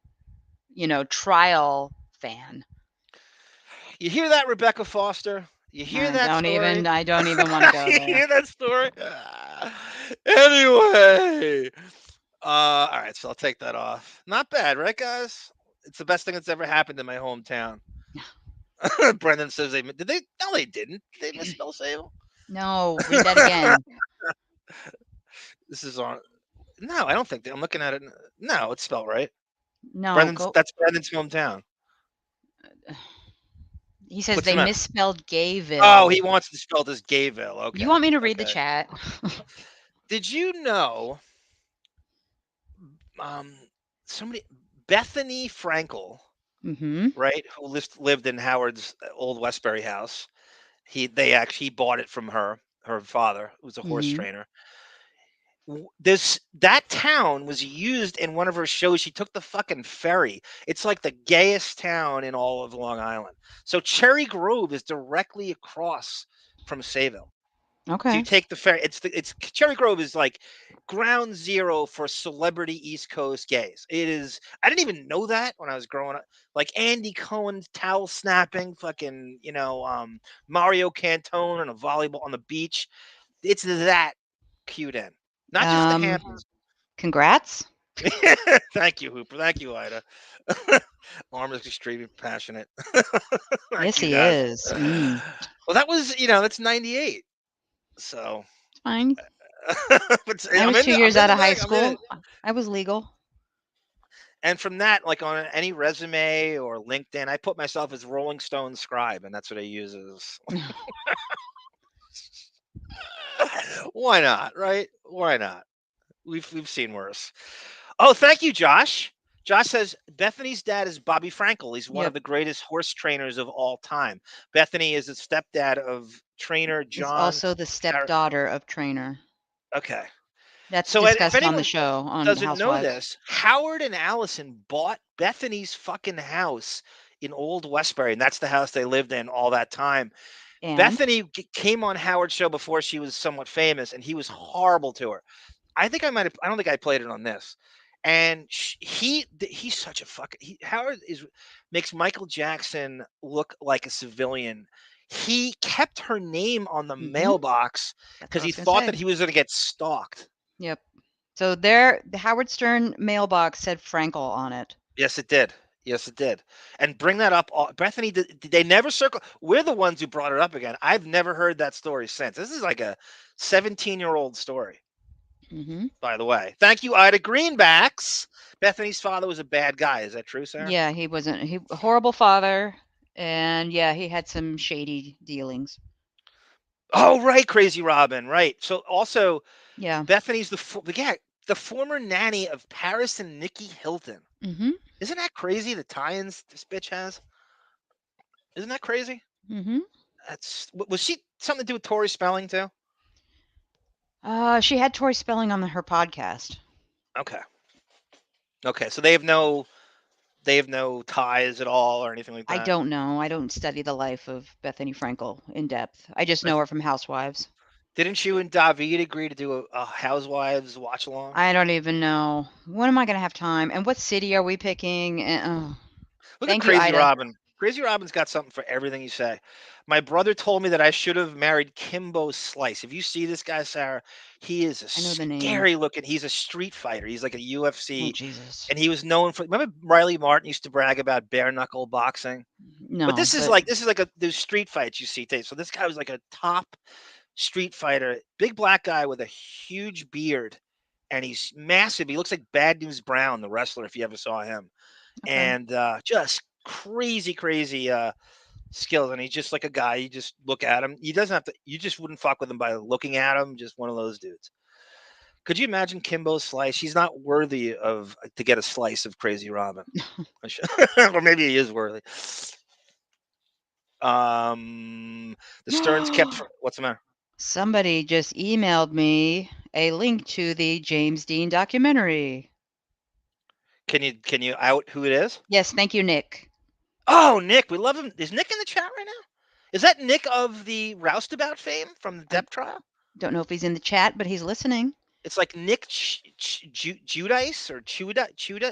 trial fan. You hear that, Rebecca Foster? You hear that story? I don't even want to go there. You hear that story? Anyway. All right, so I'll take that off. Not bad, right, guys? It's the best thing that's ever happened in my hometown. Brendan says did they? No, they didn't. Did they misspell Sable? No, read that again. This is on. No, I don't think I'm looking at it. No, it's spelled right. No, that's Brendan's hometown. He says they misspelled Gayville. Oh, he wants to spell this Gayville. Okay. You want me to read the chat? Did you know? Somebody, Bethany Frankel, right, who lived in Howard's old Westbury house. He bought it from her father, who was a horse trainer. That town was used in one of her shows. She took the fucking ferry. It's like the gayest town in all of Long Island. So Cherry Grove is directly across from Sayville. Okay. So you take the ferry. It's Cherry Grove is like ground zero for celebrity East Coast gays. It is. I didn't even know that when I was growing up. Like Andy Cohen towel snapping, fucking Mario Cantone on a volleyball on the beach. It's that cute in. Not just the Hamptons. Congrats. Thank you, Hooper. Thank you, Ida. Arm is extremely passionate. Yes, he is. Well, that was that's 98. So it's fine. But I was 2 years out of high school. I was legal. And from that, like on any resume or LinkedIn, I put myself as Rolling Stone scribe, and that's what I use as. Why not? Right? Why not? We've seen worse. Oh, thank you, Josh. Josh says Bethany's dad is Bobby Frankel. He's one of the greatest horse trainers of all time. Bethany is the stepdad of trainer John. He's also the stepdaughter of trainer. Okay. That's discussed on the show on doesn't Housewives. know this. Howard and Allison bought Bethany's fucking house in Old Westbury, and that's the house they lived in all that time. And Bethany came on Howard's show before she was somewhat famous, and he was horrible to her. I don't think I played it on this. And he's such a fucking. Howard makes Michael Jackson look like a civilian. He kept her name on the mailbox because he thought that he was going to get stalked. Yep. So the Howard Stern mailbox said Frankel on it. Yes, it did. Yes, it did. And bring that up. Bethany, did they never circle? We're the ones who brought it up again. I've never heard that story since. This is like a 17-year-old story. By the way, thank you, Ida Greenbacks. Bethany's father was a bad guy. Is that true, Sarah? Yeah, he wasn't. He horrible father, and yeah, he had some shady dealings. Oh, right, Crazy Robin, right. So also, yeah, Bethany's the former nanny of Paris and Nikki Hilton. Isn't that crazy? The tie-ins this bitch has. Isn't that crazy? Was she something to do with Tori Spelling too? She had Tori Spelling on her podcast. Okay. So they have no ties at all or anything like that. I don't know. I don't study the life of Bethany Frankel in depth. I just know her from Housewives. Didn't you and David agree to do a Housewives watch along? I don't even know. When am I going to have time? And what city are we picking? Look at Thank you, Crazy Ida. Robin. Crazy Robin's got something for everything you say. My brother told me that I should have married Kimbo Slice. If you see this guy, Sarah, he is a I know the name. scary looking. He's a street fighter. He's like a Oh, UFC, Jesus. and he was known for. Remember Riley Martin used to brag about bare knuckle boxing. No, But this is like those street fights you see today. So this guy was like a top street fighter, big black guy with a huge beard, and he's massive. He looks like Bad News Brown, the wrestler, if you ever saw him, Okay. and just crazy skills. And he's just like a guy. You just look at him. He doesn't have to. You just wouldn't fuck with him by looking at him. Just one of those dudes. Could you imagine Kimbo's slice? He's not worthy of to get a slice of Crazy Robin, or maybe he is worthy. The Stearns kept. What's the matter? Somebody just emailed me a link to the James Dean documentary. Can you out who it is? Yes, thank you, Nick. Oh, Nick, we love him. Is Nick in the chat right now? Is that Nick of the Roustabout fame from the Depp trial? Don't know if he's in the chat, but he's listening. It's like Nick Judice or Chudici?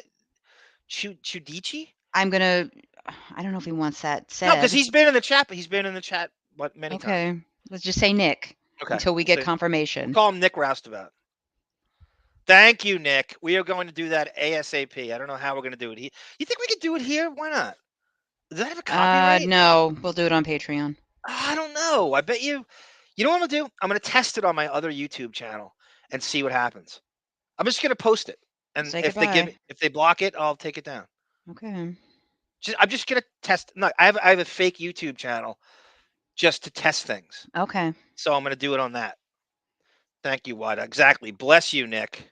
I don't know if he wants that said. No, because he's been in the chat, but he's been in the chat many times. Okay, let's just say Nick until we get confirmation. We'll call him Nick Roustabout. Thank you, Nick. We are going to do that ASAP. I don't know how we're going to do it. You think we could do it here? Why not? Does that have a copyright? No, we'll do it on Patreon. I don't know. I bet you. You know what I'm going to do? I'm going to test it on my other YouTube channel and see what happens. I'm just going to post it, and if they block it, I'll take it down. Okay. I'm just going to test. No, I have a fake YouTube channel just to test things. Okay. So I'm going to do it on that. Thank you, Wada. Exactly. Bless you, Nick.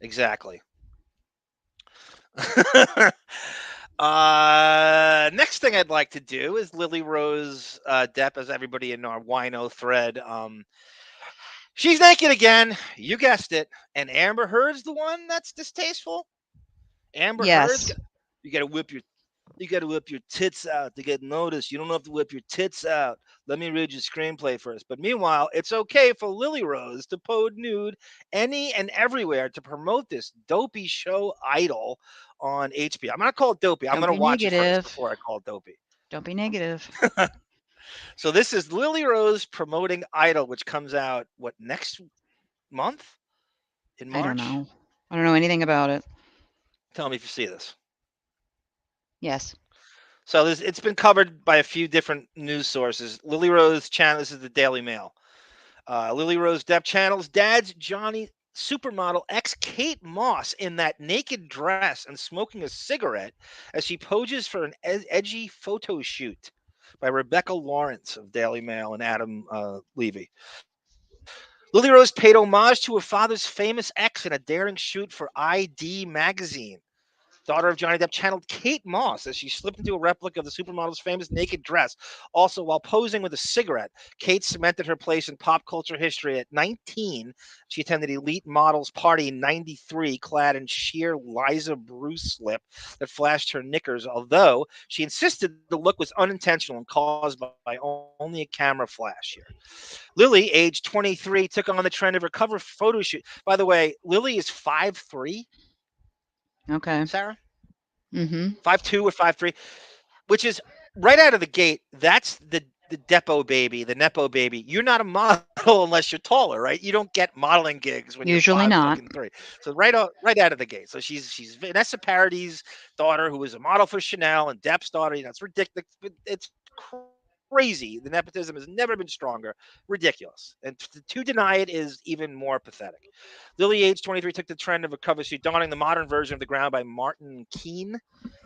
Exactly. Next thing I'd like to do is Lily Rose Depp, as everybody in our WINO thread. She's naked again. You guessed it. And Amber Heard's the one that's distasteful. Amber Heard, you gotta whip your tits out to get noticed. You don't have to whip your tits out. Let me read your screenplay first. But meanwhile, it's okay for Lily Rose to pose nude any and everywhere to promote this dopey show Idol on HBO. I'm not call it dopey. I'm going to watch it first before I call it dopey. Don't be negative. So this is Lily Rose promoting Idol, which comes out, next month? In March? I don't know. I don't know anything about it. Tell me if you see this. Yes. So it's been covered by a few different news sources. Lily Rose channel. This is the Daily Mail. Lily Rose Depp channels dad's Johnny supermodel ex Kate Moss in that naked dress and smoking a cigarette as she poses for an edgy photo shoot by Rebecca Lawrence of Daily Mail and Adam Levy. Lily Rose paid homage to her father's famous ex in a daring shoot for ID magazine. Daughter of Johnny Depp channeled Kate Moss as she slipped into a replica of the supermodel's famous naked dress. Also, while posing with a cigarette, Kate cemented her place in pop culture history. At 19, she attended Elite Models Party in 93, clad in sheer Liza Bruce slip that flashed her knickers, although she insisted the look was unintentional and caused by only a camera flash here. Lily, age 23, took on the trend of her cover photo shoot. By the way, Lily is 5'3". Okay. Sarah? Mm-hmm. 5'2" or 5'3", which is right out of the gate. That's the Depo baby, the Nepo baby. You're not a model unless you're taller, right? You don't get modeling gigs when usually you're not. 5'3". So right out of the gate. So she's Vanessa Paradis' daughter, who was a model for Chanel, and Depp's daughter. It's ridiculous. It's crazy. The nepotism has never been stronger. Ridiculous. And to deny it is even more pathetic. Lily, age 23, took the trend of a cover shoot, donning the modern version of The Ground by Martin Keane.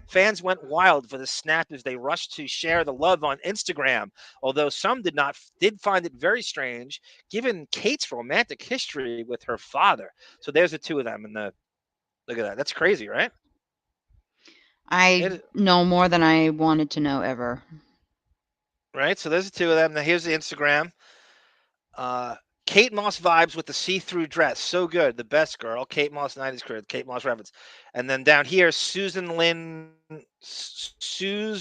Fans went wild for the snap as they rushed to share the love on Instagram, although some did find it very strange, given Kate's romantic history with her father. So there's the two of them. Look at that. That's crazy, right? I know more than I wanted to know ever. Right, so there's the two of them. Now here's the Instagram. Kate Moss vibes with the see-through dress. So good. The best girl. Kate Moss 90s career. Kate Moss reference. And then down here, Suze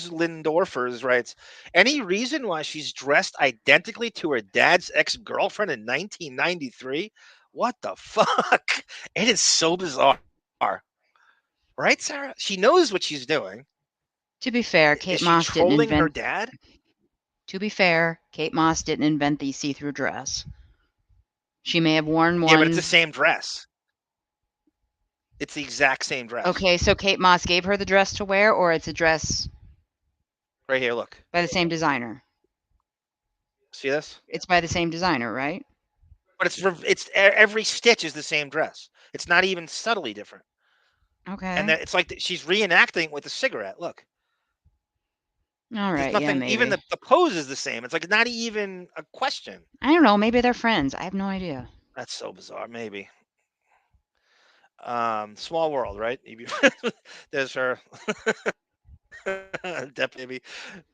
Lindorfers writes, any reason why she's dressed identically to her dad's ex-girlfriend in 1993? What the fuck? It is so bizarre. Right, Sarah? She knows what she's doing. To be fair, Is Kate she Moss didn't trolling her invent. dad? To be fair, Kate Moss didn't invent the see-through dress. She may have worn Yeah, but it's the one. same dress. It's the exact same dress. Okay, so Kate Moss gave her the dress to wear, or it's a dress Right here, look. by the same designer? See this? It's by the same designer, right? But it's every stitch is the same dress. It's not even subtly different. Okay. And it's like she's reenacting with a cigarette. Look. All There's right, yeah, nothing. maybe. Even the pose is the same. It's like not even a question. I don't know. Maybe they're friends. I have no idea. That's so bizarre. Maybe. Small world, right? There's her. Depp baby.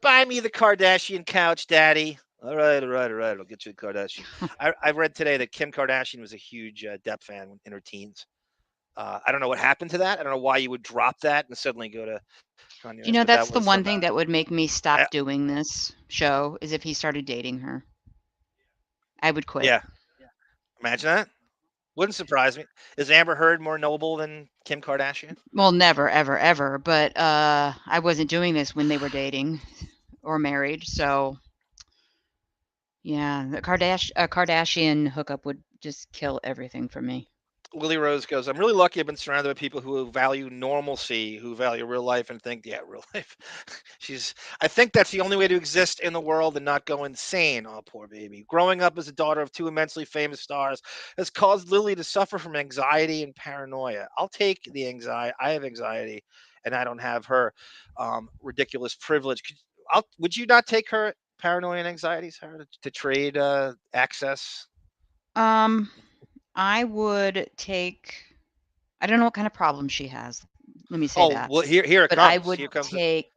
Buy me the Kardashian couch, daddy. All right. I'll get you the Kardashian. I read today that Kim Kardashian was a huge Depp fan in her teens. I don't know what happened to that. I don't know why you would drop that and suddenly go to Kanye You know, West, but that's that the was one some, thing that would make me stop I- doing this show is if he started dating her. I would quit. Yeah. Imagine that. Wouldn't surprise me. Is Amber Heard more noble than Kim Kardashian? Well, never, ever, ever. But I wasn't doing this when they were dating or married, so yeah, the Kardashian hookup would just kill everything for me. Lily Rose goes, I'm really lucky I've been surrounded by people who value normalcy, who value real life and think, yeah, real life. I think that's the only way to exist in the world and not go insane. Oh, poor baby. Growing up as a daughter of two immensely famous stars has caused Lily to suffer from anxiety and paranoia. I'll take the anxiety. I have anxiety and I don't have her ridiculous privilege. Would you not take her paranoia and anxiety, Sarah, to trade access? I would take. I don't know what kind of problem she has. Let me say that. Well, here it But comes. I would Here comes take.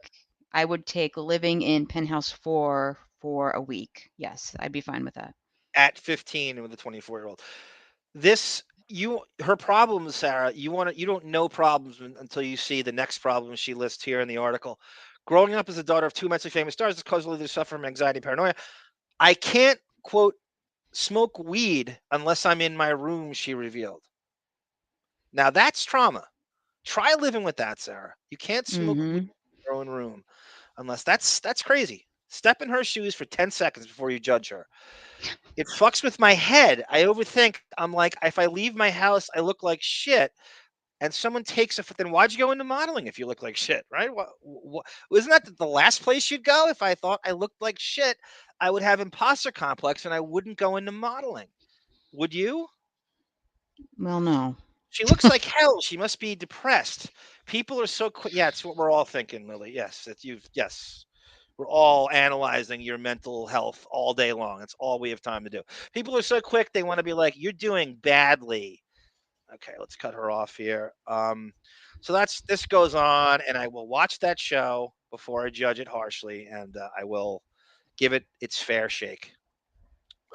I would take living in Penthouse 4 for a week. Yes, I'd be fine with that. At 15 with a 24-year-old. Her problems, Sarah, you don't know problems until you see the next problem she lists here in the article. Growing up as a daughter of two immensely famous stars has caused Lily to suffer from anxiety and paranoia. I can't, quote, smoke weed unless I'm in my room, she revealed. Now that's trauma. Try living with that, Sarah. You can't smoke weed in your own room unless that's crazy. Step in her shoes for 10 seconds before you judge her. It fucks with my head. I overthink. I'm like, if I leave my house, I look like shit. And someone takes it. Then why'd you go into modeling if you look like shit, right? Isn't that the last place you'd go? If I thought I looked like shit, I would have imposter complex and I wouldn't go into modeling. Would you? Well, no. She looks like hell. She must be depressed. People are so quick. Yeah, it's what we're all thinking, Lily. Yes, yes. We're all analyzing your mental health all day long. That's all we have time to do. People are so quick. They want to be like, you're doing badly. Okay, let's cut her off here. So this goes on, and I will watch that show before I judge it harshly, and I will give it its fair shake.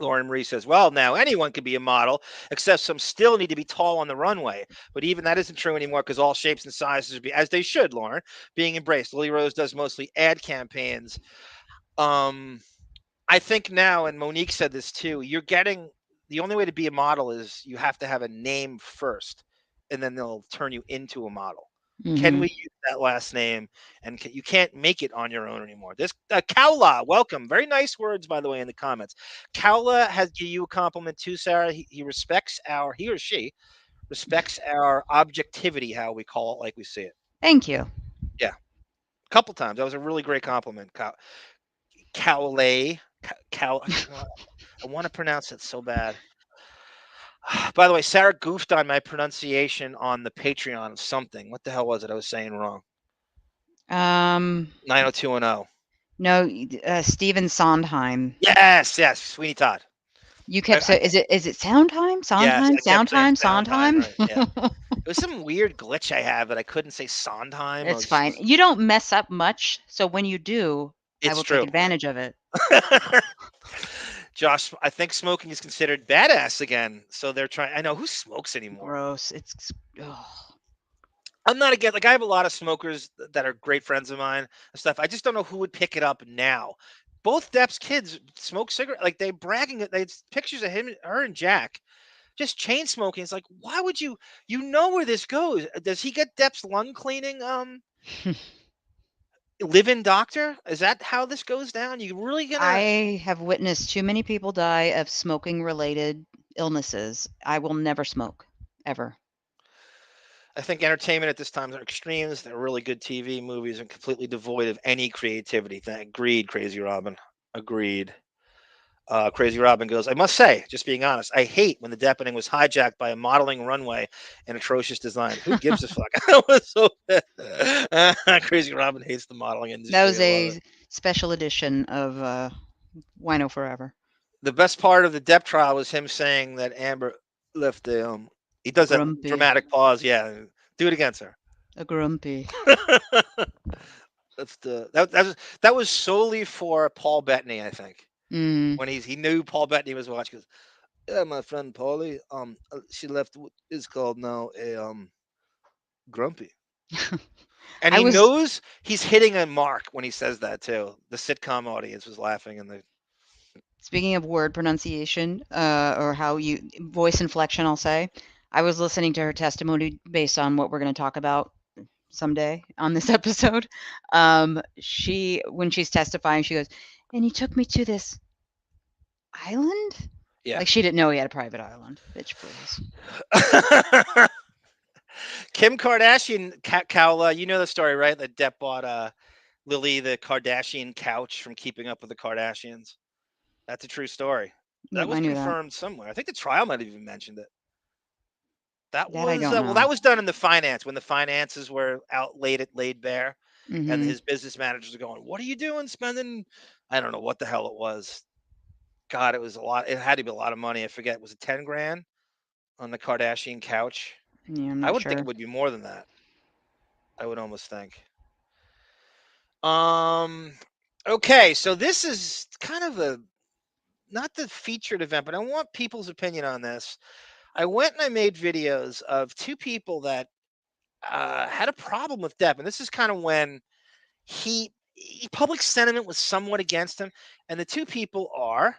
Lauren Marie says, well, now anyone can be a model, except some still need to be tall on the runway. But even that isn't true anymore because all shapes and sizes be, as they should, Lauren, being embraced. Lily Rose does mostly ad campaigns. I think now, and Monique said this too, the only way to be a model is you have to have a name first, and then they'll turn you into a model. Can we use that last name? And you can't make it on your own anymore. This Kaula, welcome. Very nice words, by the way, in the comments. Kaula has given you a compliment too, Sarah. He or she respects our objectivity, how we call it, like we see it. Thank you. Yeah, a couple times. That was a really great compliment. Kaula. I want to pronounce it so bad. By the way, Sarah goofed on my pronunciation on the Patreon of something. What the hell was it I was saying wrong? 90210. No, Stephen Sondheim. Yes, Sweeney Todd. You kept saying, is it Sondheim? Sondheim? Yes, Sondheim? Sondheim? Right, yeah. It was some weird glitch I have that I couldn't say Sondheim. It's fine. You don't mess up much, so when you do, I will take advantage of it. Josh, I think smoking is considered badass again. So they're trying. I know who smokes anymore. Gross. I'm not against. Like I have a lot of smokers that are great friends of mine and stuff. I just don't know who would pick it up now. Both Depp's kids smoke cigarettes. Like they bragging. They pictures of her and Jack, just chain smoking. It's like, why would you? You know where this goes. Does he get Depp's lung cleaning? live-in doctor? Is that how this goes down? You really gonna? I have witnessed too many people die of smoking-related illnesses. I will never smoke, ever. I think entertainment at this time are extremes. They're really good TV movies and completely devoid of any creativity. Agreed, Crazy Robin. Agreed. Crazy Robin goes, I must say, just being honest, I hate when the Deppening was hijacked by a modeling runway and atrocious design. Who gives a fuck? That was so bad. Crazy Robin hates the modeling industry. That was I love a it. special edition of WINO Forever. The best part of the Depp trial was him saying that Amber left the he does that Grumpy. dramatic pause. Yeah, do it again, sir. A grumpy. That's that was solely for Paul Bettany, I think. Mm. When he knew Paul Bettany was watching. Because, yeah, my friend Paulie, she left. Is called now a grumpy. And he knows he's hitting a mark when he says that too. The sitcom audience was laughing, and Speaking of word pronunciation, or how you voice inflection, I'll say, I was listening to her testimony based on what we're going to talk about someday on this episode. When she's testifying, she goes, and he took me to this island? Yeah. Like she didn't know he had a private island. Bitch, please. Kim Kardashian, Kaula, you know the story, right? That Depp bought Lily the Kardashian couch from Keeping Up with the Kardashians. That's a true story. That was confirmed somewhere. I think the trial might have even mentioned it. That was well, that was done in the finance when the finances were out laid bare, and his business managers are going, "What are you doing? Spending? I don't know what the hell it was. God, it was a lot. It had to be a lot of money. I forget. Was it 10 grand on the Kardashian couch? Yeah, I'm not I would sure. think it would be more than that. I would almost think. Okay, so this is kind of not the featured event, but I want people's opinion on this. I went and I made videos of two people that had a problem with Depp, and this is kind of when public sentiment was somewhat against him, and the two people are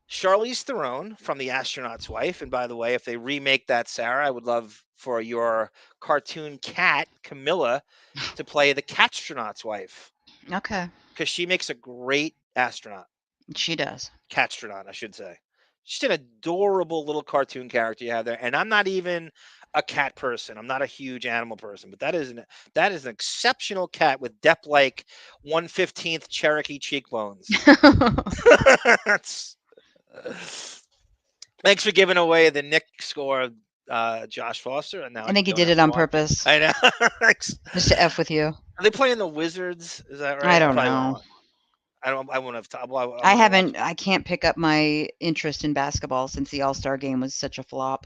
Charlize Theron from The Astronaut's Wife, and by the way, if they remake that, Sara, I would love for your cartoon cat Camilla to play the Catstronaut's wife. Okay. Because she makes a great astronaut. She does. Catstronaut, I should say. Just an adorable little cartoon character you have there. And I'm not even a cat person. I'm not a huge animal person, but that is an exceptional cat with Depp-like 1/15 Cherokee cheekbones. Thanks for giving away the Nick score of Josh Foster. And now I think he did it on purpose. I know. Thanks. Just to F with you. Are they playing the Wizards? Is that right? I don't know. I won't have time. I can't pick up my interest in basketball since the All-Star game was such a flop.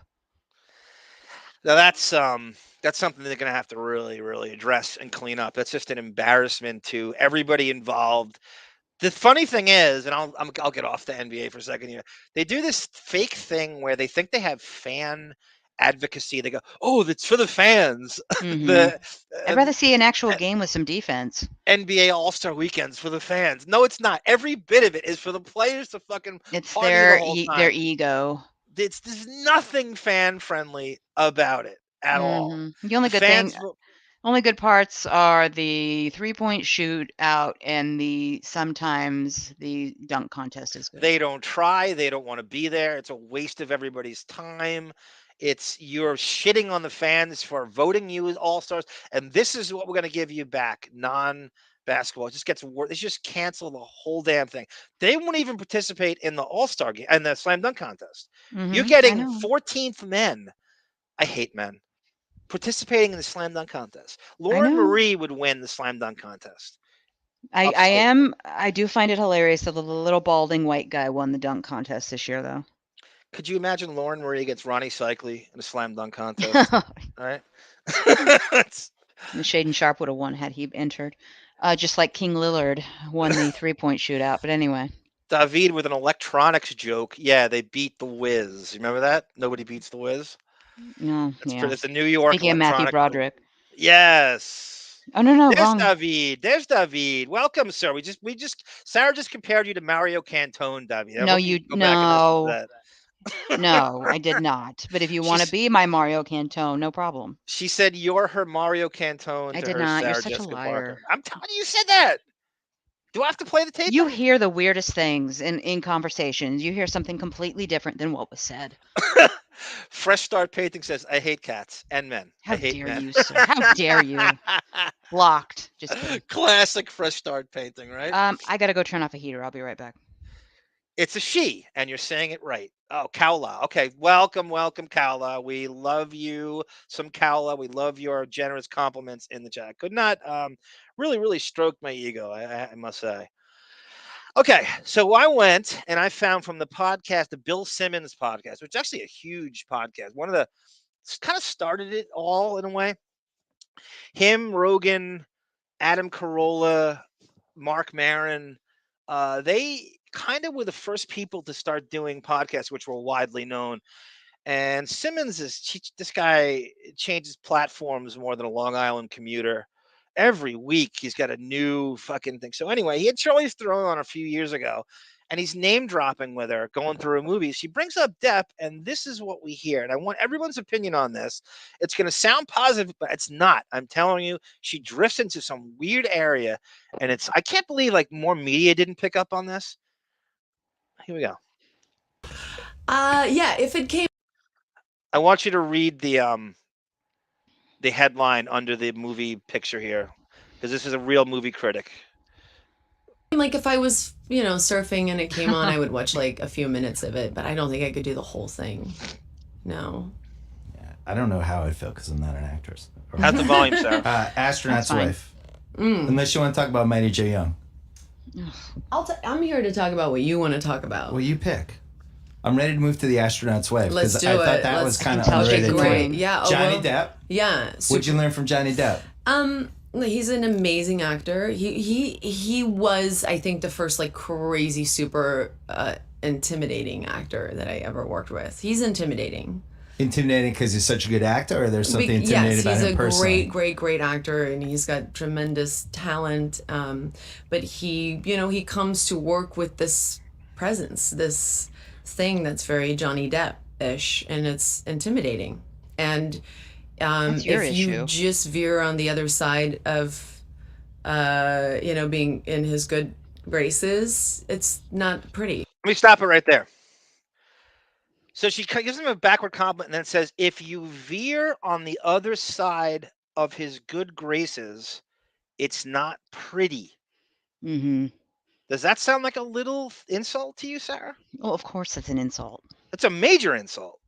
Now that's something they're going to have to really, really address and clean up. That's just an embarrassment to everybody involved. The funny thing is, and I'll get off the NBA for a second here. They do this fake thing where they think they have fan advocacy. They go, "Oh, that's for the fans." I'd rather see an actual game with some defense. NBA All-Star Weekends for the fans. No, it's not. Every bit of it is for the players to fucking it's party their the whole time. Their ego. There's nothing fan friendly about it at all. The only good only good parts are the 3-point shootout and sometimes the dunk contest is good. They don't try. They don't want to be there. It's a waste of everybody's time. You're shitting on the fans for voting you as all-stars, and this is what we're going to give you back. Non-basketball. It just gets worse. They just cancel the whole damn thing. They won't even participate in the all-star game and the slam dunk contest. You're getting 14th men. I hate men participating in the slam dunk contest. Lauren Marie would win the slam dunk contest. I do find it hilarious that the little balding white guy won the dunk contest this year, though. Could you imagine Lauren Marie against Ronnie Cycli in a slam dunk contest? All right. Shaden Sharp would have won had he entered. Just like King Lillard won the 3-point shootout. But anyway. David with an electronics joke. Yeah, they beat the Wiz. You remember that? Nobody beats the Wiz? No. It's a New York. Thinking of Matthew Broderick. Yes. Oh no, There's wrong. David. There's David. Welcome, sir. Sarah just compared you to Mario Cantone, David. No, you no. No, I did not. But if you want to be my Mario Cantone, no problem. She said you're her Mario Cantone I to did her not. You're Sarah such a Jessica liar. Parker. I'm telling you, you said that. Do I have to play the tape? You hear the weirdest things in conversations. You hear something completely different than what was said. Fresh Start Painting says, I hate cats and men. How I hate dare men. you, sir? How dare you? Blocked. Just kidding. Classic Fresh Start Painting, right? I gotta go turn off a heater. I'll be right back. It's a she, and you're saying it right. Oh, Kaula. Okay, welcome, Kaula. We love you, some Kaula. We love your generous compliments in the chat. Could not really stroke my ego, I must say. Okay, so I went and I found from the podcast, the Bill Simmons podcast, which is actually a huge podcast. One of the kind of started it all in a way. Him, Rogan, Adam Carolla, Mark Maron, they kind of were the first people to start doing podcasts, which were widely known. And Simmons this guy changes platforms more than a Long Island commuter. Every week he's got a new fucking thing. So anyway, he had Charlize Theron on a few years ago, and he's name dropping with her, going through a movie. She brings up Depp, and this is what we hear. And I want everyone's opinion on this. It's going to sound positive, but it's not. I'm telling you, she drifts into some weird area, and I can't believe like more media didn't pick up on this. Here we go. Yeah, if it came. I want you to read the headline under the movie picture here, because this is a real movie critic. Like if I was, surfing and it came on, I would watch like a few minutes of it, but I don't think I could do the whole thing. No. Yeah, I don't know how I'd feel because I'm not an actress. How's the volume, Sarah? Astronaut's Wife. Unless you want to talk about Mighty J. Young. I'm here to talk about what you want to talk about. Well, you pick. I'm ready to move to the Astronaut's Wife Let's because do I it. thought that was kind of underrated. Great. Yeah. Johnny Depp. Yeah. What'd you learn from Johnny Depp? He's an amazing actor. He was, I think, the first like crazy super intimidating actor that I ever worked with. He's intimidating. Intimidating because he's such a good actor, or there's something intimidating about him personally? Yes, he's a great actor, and he's got tremendous talent. But he comes to work with this presence, this thing that's very Johnny Depp-ish, and it's intimidating. And if you just veer on the other side of, being in his good graces, it's not pretty. Let me stop it right there. So she gives him a backward compliment and then says, if you veer on the other side of his good graces, it's not pretty. Mm-hmm. Does that sound like a little insult to you, Sarah? Well, of course it's an insult. It's a major insult.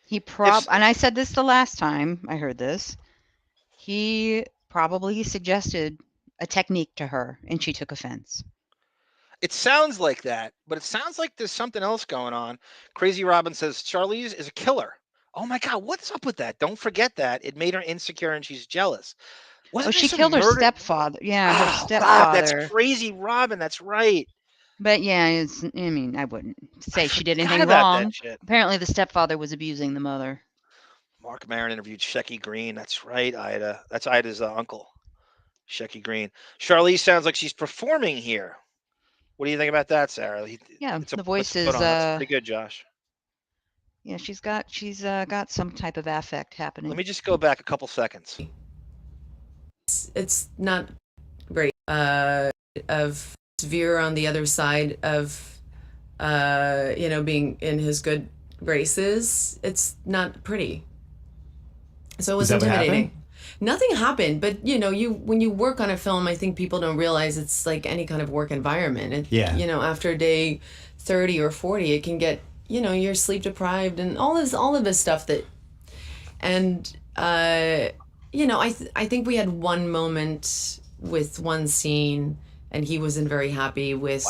And I said this the last time I heard this. He probably suggested a technique to her, and she took offense. It sounds like that, but it sounds like there's something else going on. Crazy Robin says, Charlize is a killer. Oh my God, what's up with that? Don't forget that. It made her insecure and she's jealous. She killed her stepfather. Yeah, her stepfather. God, that's Crazy Robin. That's right. But yeah, I wouldn't say she did anything wrong. Apparently the stepfather was abusing the mother. Mark Maron interviewed Shecky Green. That's right, Ida. That's Ida's uncle, Shecky Green. Charlize sounds like she's performing here. What do you think about that, Sarah? The voice is pretty good, Josh. Yeah, she's got some type of affect happening. Let me just go back a couple seconds. It's not great. Of veer on the other side of, being in his good graces. It's not pretty. So it was intimidating. Nothing happened, but when you work on a film, I think people don't realize it's like any kind of work environment. After day 30 or 40, it can get, you're sleep deprived and all of this stuff I think we had one moment with one scene, and he wasn't very happy with,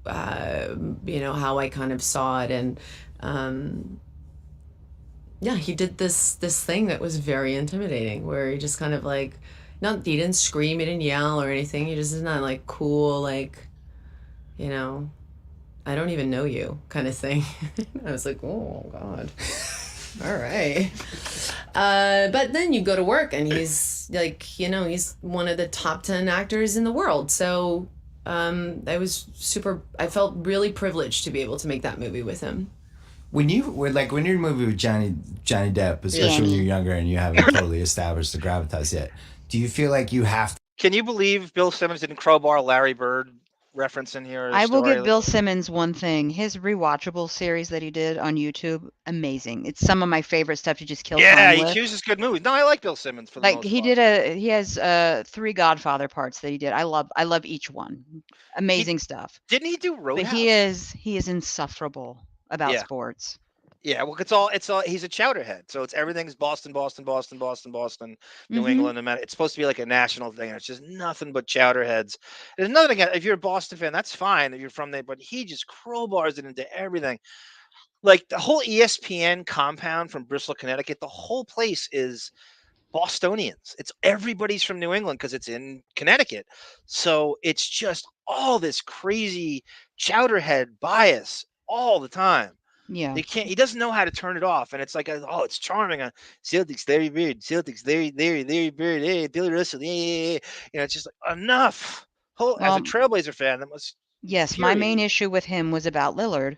how I kind of saw it, and he did this thing that was very intimidating, where he just kind of like, he didn't scream, he didn't yell or anything. He just is not like cool, like, I don't even know you kind of thing. I was like, oh God. All right. But then you go to work and he's like, he's one of the top 10 actors in the world. So I felt really privileged to be able to make that movie with him. When you're in a movie with Johnny Depp, especially when you're younger and you haven't totally established the gravitas yet, do you feel like you have to? Can you believe Bill Simmons didn't crowbar Larry Bird reference in here? I will give Bill Simmons one thing. His rewatchable series that he did on YouTube, amazing. It's some of my favorite stuff to just kill time he with. chooses good movies. No, I like Bill Simmons for the most part. He has 3 Godfather parts that he did. I love each one. Amazing stuff. Didn't he do Roadhouse? But he is insufferable about sports. Yeah, well, it's all he's a chowderhead, so it's everything's Boston, New England, and it's supposed to be like a national thing, and it's just nothing but chowderheads. There's nothing. If you're a Boston fan, that's fine if you're from there, but he just crowbars it into everything. Like the whole ESPN compound from Bristol, Connecticut, the whole place is Bostonians. It's everybody's from New England because it's in Connecticut, so it's just all this crazy chowderhead bias all the time. Yeah, he doesn't know how to turn it off, and it's like, oh, it's charming. Celtics, Larry Bird, Celtics, Larry Bird, hey, Billy Russell, yeah. It's just like enough. As a Trailblazer fan, that was my main issue with him was about Lillard,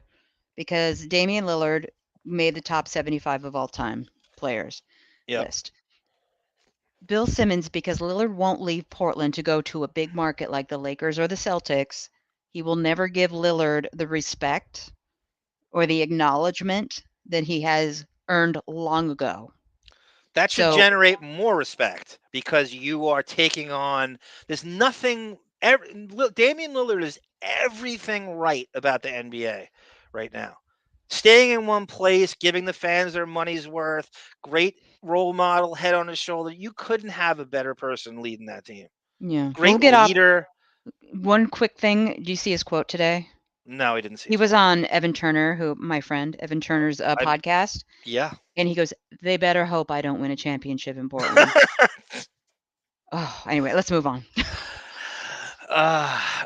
because Damian Lillard made the top 75 of all time players list. Bill Simmons, because Lillard won't leave Portland to go to a big market like the Lakers or the Celtics, he will never give Lillard the respect or the acknowledgement that he has earned long ago. That should generate more respect, because you are taking on. There's nothing. Damian Lillard is everything right about the NBA right now. Staying in one place, giving the fans their money's worth, great role model, head on his shoulder. You couldn't have a better person leading that team. Yeah, great leader. One quick thing. Do you see his quote today? No, I didn't see. He was on Evan Turner, my friend Evan Turner's podcast. Yeah. And he goes, "They better hope I don't win a championship in Portland." Anyway, let's move on.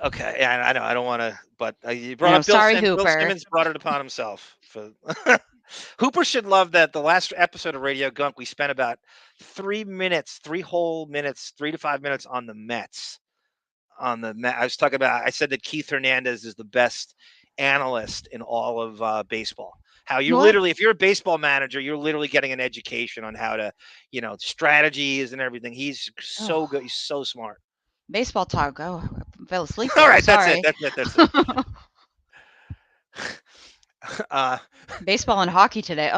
Okay. Yeah, I know. I don't want to, but you brought up Bill Simmons. Bill Simmons brought it upon himself. Hooper should love that. The last episode of Radio Gunk, we spent about 3 whole minutes, 3 to 5 minutes on the Mets. I was talking about. I said that Keith Hernandez is the best analyst in all of baseball. How you literally, if you're a baseball manager, you're literally getting an education on how to, strategies and everything. He's so good. He's so smart. Baseball talk. Oh, I fell asleep. All right, that's it. Baseball and hockey today.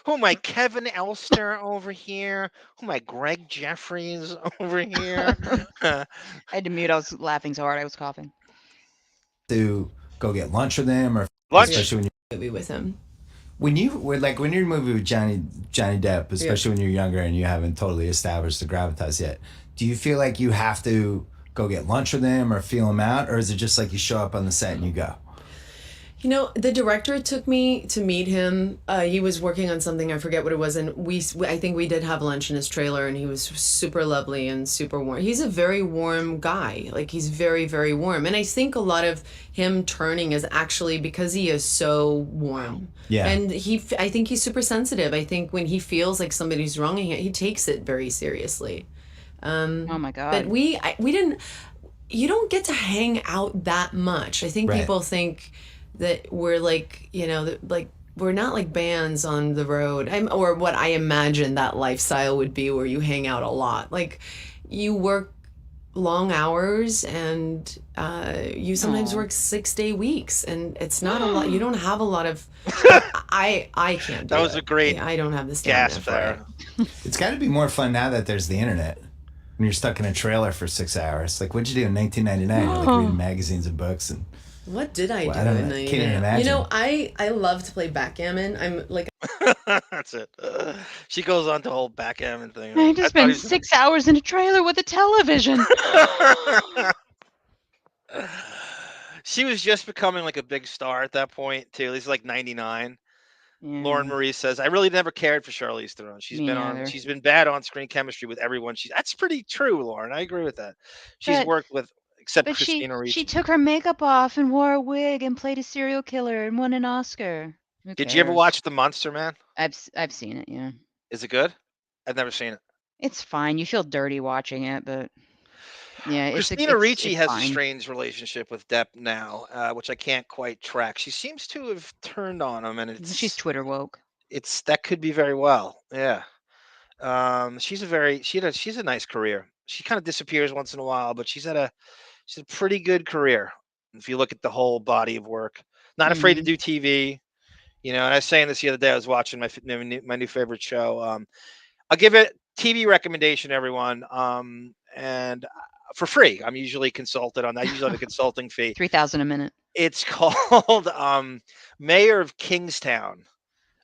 Who my Kevin Elster over here? Who my Greg Jeffries over here? I had to mute. I was laughing so hard I was coughing. To go get lunch with him, or lunch, especially when you're movie with him. When you're in a movie with Johnny Depp, especially when you're younger and you haven't totally established the gravitas yet, do you feel like you have to go get lunch with him or feel him out, or is it just like you show up on the set and you go? The director took me to meet him. He was working on something, I forget what it was, and I think we did have lunch in his trailer, and he was super lovely and super warm. He's a very warm guy. Like, he's very, very warm. And I think a lot of him turning is actually because he is so warm. Yeah. And I think he's super sensitive. I think when he feels like somebody's wronging him, he takes it very seriously. Oh my God. But we didn't, you don't get to hang out that much. I think people think that we're like, we're not like bands on the road, or what I imagine that lifestyle would be, where you hang out a lot. Like, you work long hours, and you sometimes work 6-day weeks, and it's not a lot. You don't have a lot of. I can't. Do that was a great. I don't have the stamina for it. It's got to be more fun now that there's the internet. When you're stuck in a trailer for 6 hours, like, what'd you do in 1999? Like, reading magazines and books and. What did I do I don't in know. 99? Can't even imagine. I love to play backgammon. I'm like. That's it. She goes on to the whole backgammon thing. I just spent 6 hours in a trailer with a television. She was just becoming like a big star at that point too. He's like 99. Yeah. Lauren Marie says, "I really never cared for Charlize Theron. She's been bad on screen chemistry with everyone. That's pretty true, Lauren. I agree with that. She's worked with." Except Christina Ricci. She took her makeup off and wore a wig and played a serial killer and won an Oscar. Did you ever watch The Monster Man? I've seen it, yeah. Is it good? I've never seen it. It's fine. You feel dirty watching it, but Yeah, Christina Ricci it's has a fine. strange relationship with Depp now, which I can't quite track. She seems to have turned on him, and She's Twitter woke. it's that could be very well. Yeah. She's a nice career. She kind of disappears once in a while, but she's a pretty good career. If you look at the whole body of work, not afraid to Mhm. do TV. And I was saying this the other day. I was watching my new favorite show. I'll give it TV recommendation, everyone. And for free. I'm usually consulted on that. I usually have a consulting fee. 3,000 a minute. It's called Mayor of Kingstown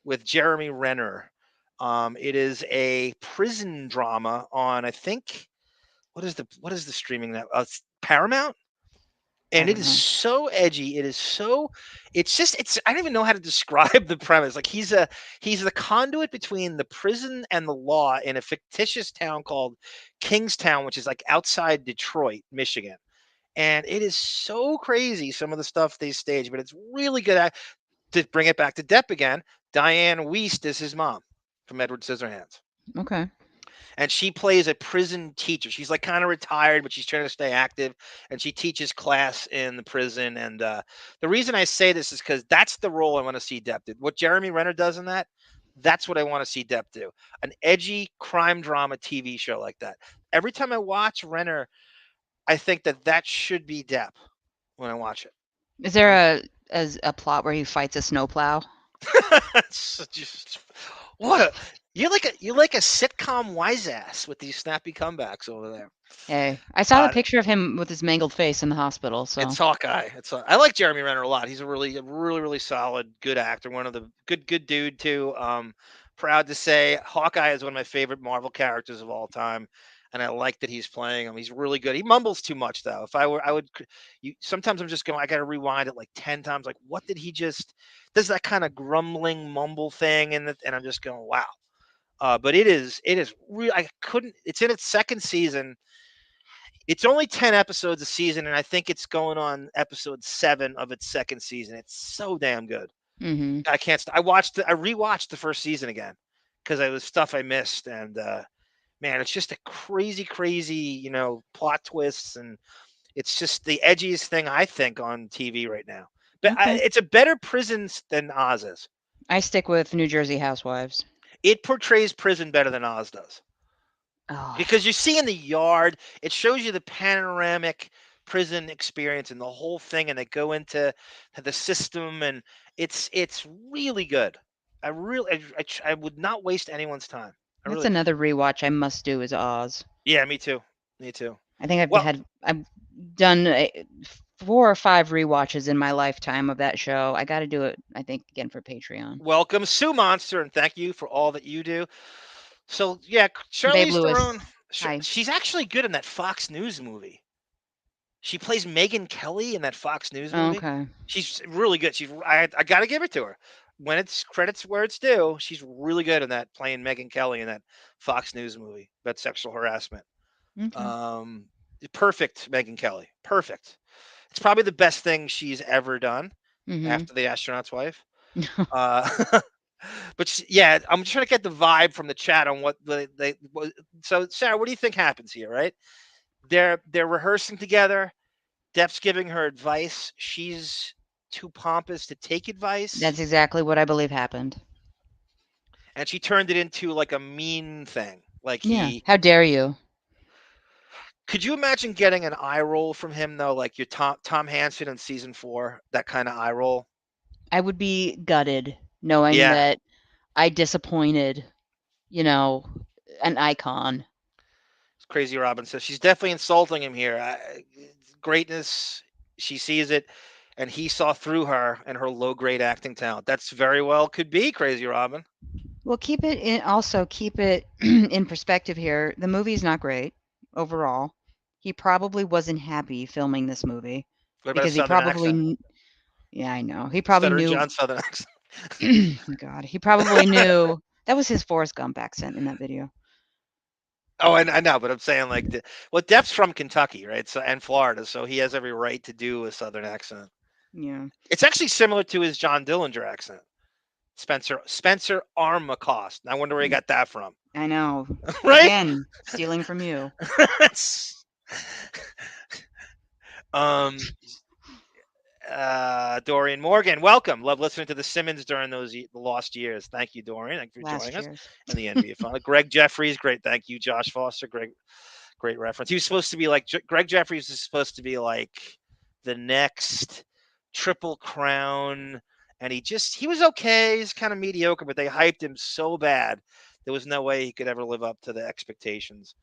with Jeremy Renner. It is a prison drama on, I think, what is the streaming that Paramount? And it is so edgy. I don't even know how to describe the premise. Like he's the conduit between the prison and the law in a fictitious town called Kingstown, which is like outside Detroit, Michigan. And it is so crazy, some of the stuff they stage, but it's really good. To bring it back to Depp again, Diane Wiest is his mom from Edward Scissorhands. Okay. And she plays a prison teacher. She's like kind of retired, but she's trying to stay active. And she teaches class in the prison. And the reason I say this is because that's the role I want to see Depp do. What Jeremy Renner does in that's what I want to see Depp do. An edgy crime drama TV show like that. Every time I watch Renner, I think that should be Depp when I watch it. Is there a plot where he fights a snowplow? Just you're like a sitcom wise ass with these snappy comebacks over there. Hey, I saw the picture of him with his mangled face in the hospital. So it's Hawkeye. I like Jeremy Renner a lot. He's a really solid, good actor. One of the good dude too. Proud to say Hawkeye is one of my favorite Marvel characters of all time. And I like that he's playing him. He's really good. He mumbles too much though. If I were, I would. Sometimes I'm just going. I got to rewind it like 10 times. Like, what did he just? Does that kind of grumbling mumble thing, and I'm just going, wow. But it is real. I couldn't. It's in its second season. It's only 10 episodes a season, and I think it's going on episode 7 of its second season. It's so damn good. Mm-hmm. I can't. I rewatched the first season again because it was stuff I missed, and man, it's just a crazy, plot twists, and it's just the edgiest thing I think on TV right now. But it's a better prison than Oz is. I stick with New Jersey Housewives. It portrays prison better than Oz does. Oh. Because you see in the yard, it shows you the panoramic prison experience and the whole thing, and they go into the system, and it's really good. I would not waste anyone's time. That's another rewatch I must do is Oz. Yeah, me too. I think I've done 4 or 5 rewatches in my lifetime of that show. I got to do it, I think, again for Patreon. Welcome, Sue Monster, and thank you for all that you do. So yeah, Charlize Theron. She's actually good in that Fox News movie. She plays Megyn Kelly in that Fox News movie. Okay. She's really good. I got to give it to her. When it's credits where it's due, she's really good in that, playing Megyn Kelly in that Fox News movie about sexual harassment. Okay. Perfect, Megyn Kelly. Perfect. It's probably the best thing she's ever done after The Astronaut's Wife. But yeah, I'm trying to get the vibe from the chat on what So Sarah, what do you think happens here? Right? They're rehearsing together. Depp's giving her advice. She's too pompous to take advice. That's exactly what I believe happened. And she turned it into like a mean thing. Like how dare you? Could you imagine getting an eye roll from him though? Like your Tom Hansen in season 4, that kind of eye roll? I would be gutted knowing that I disappointed, an icon. Crazy Robin says she's definitely insulting him here. Greatness, she sees it, and he saw through her and her low-grade acting talent. That's very well could be, Crazy Robin. Well, keep it in perspective here. The movie's not great overall. He probably wasn't happy filming this movie because he probably accent? Yeah, I know. He probably knew John Southern accent. God, he probably knew that was his Forrest Gump accent in that video. Oh, I know, but I'm saying Depp's from Kentucky, right? So and Florida, so he has every right to do a Southern accent. Yeah, it's actually similar to his John Dillinger accent. Spencer Armacost. I wonder where he got that from. I know. Right? Again, stealing from you. Dorian Morgan, welcome. Love listening to the Simmons during the lost years. Thank you, Dorian. Thank you for joining us. And the NBA fun. Greg Jeffries, great. Thank you, Josh Foster. Great reference. He was supposed to be like Greg Jeffries is supposed to be like the next Triple Crown, and he was okay. He's kind of mediocre, but they hyped him so bad there was no way he could ever live up to the expectations.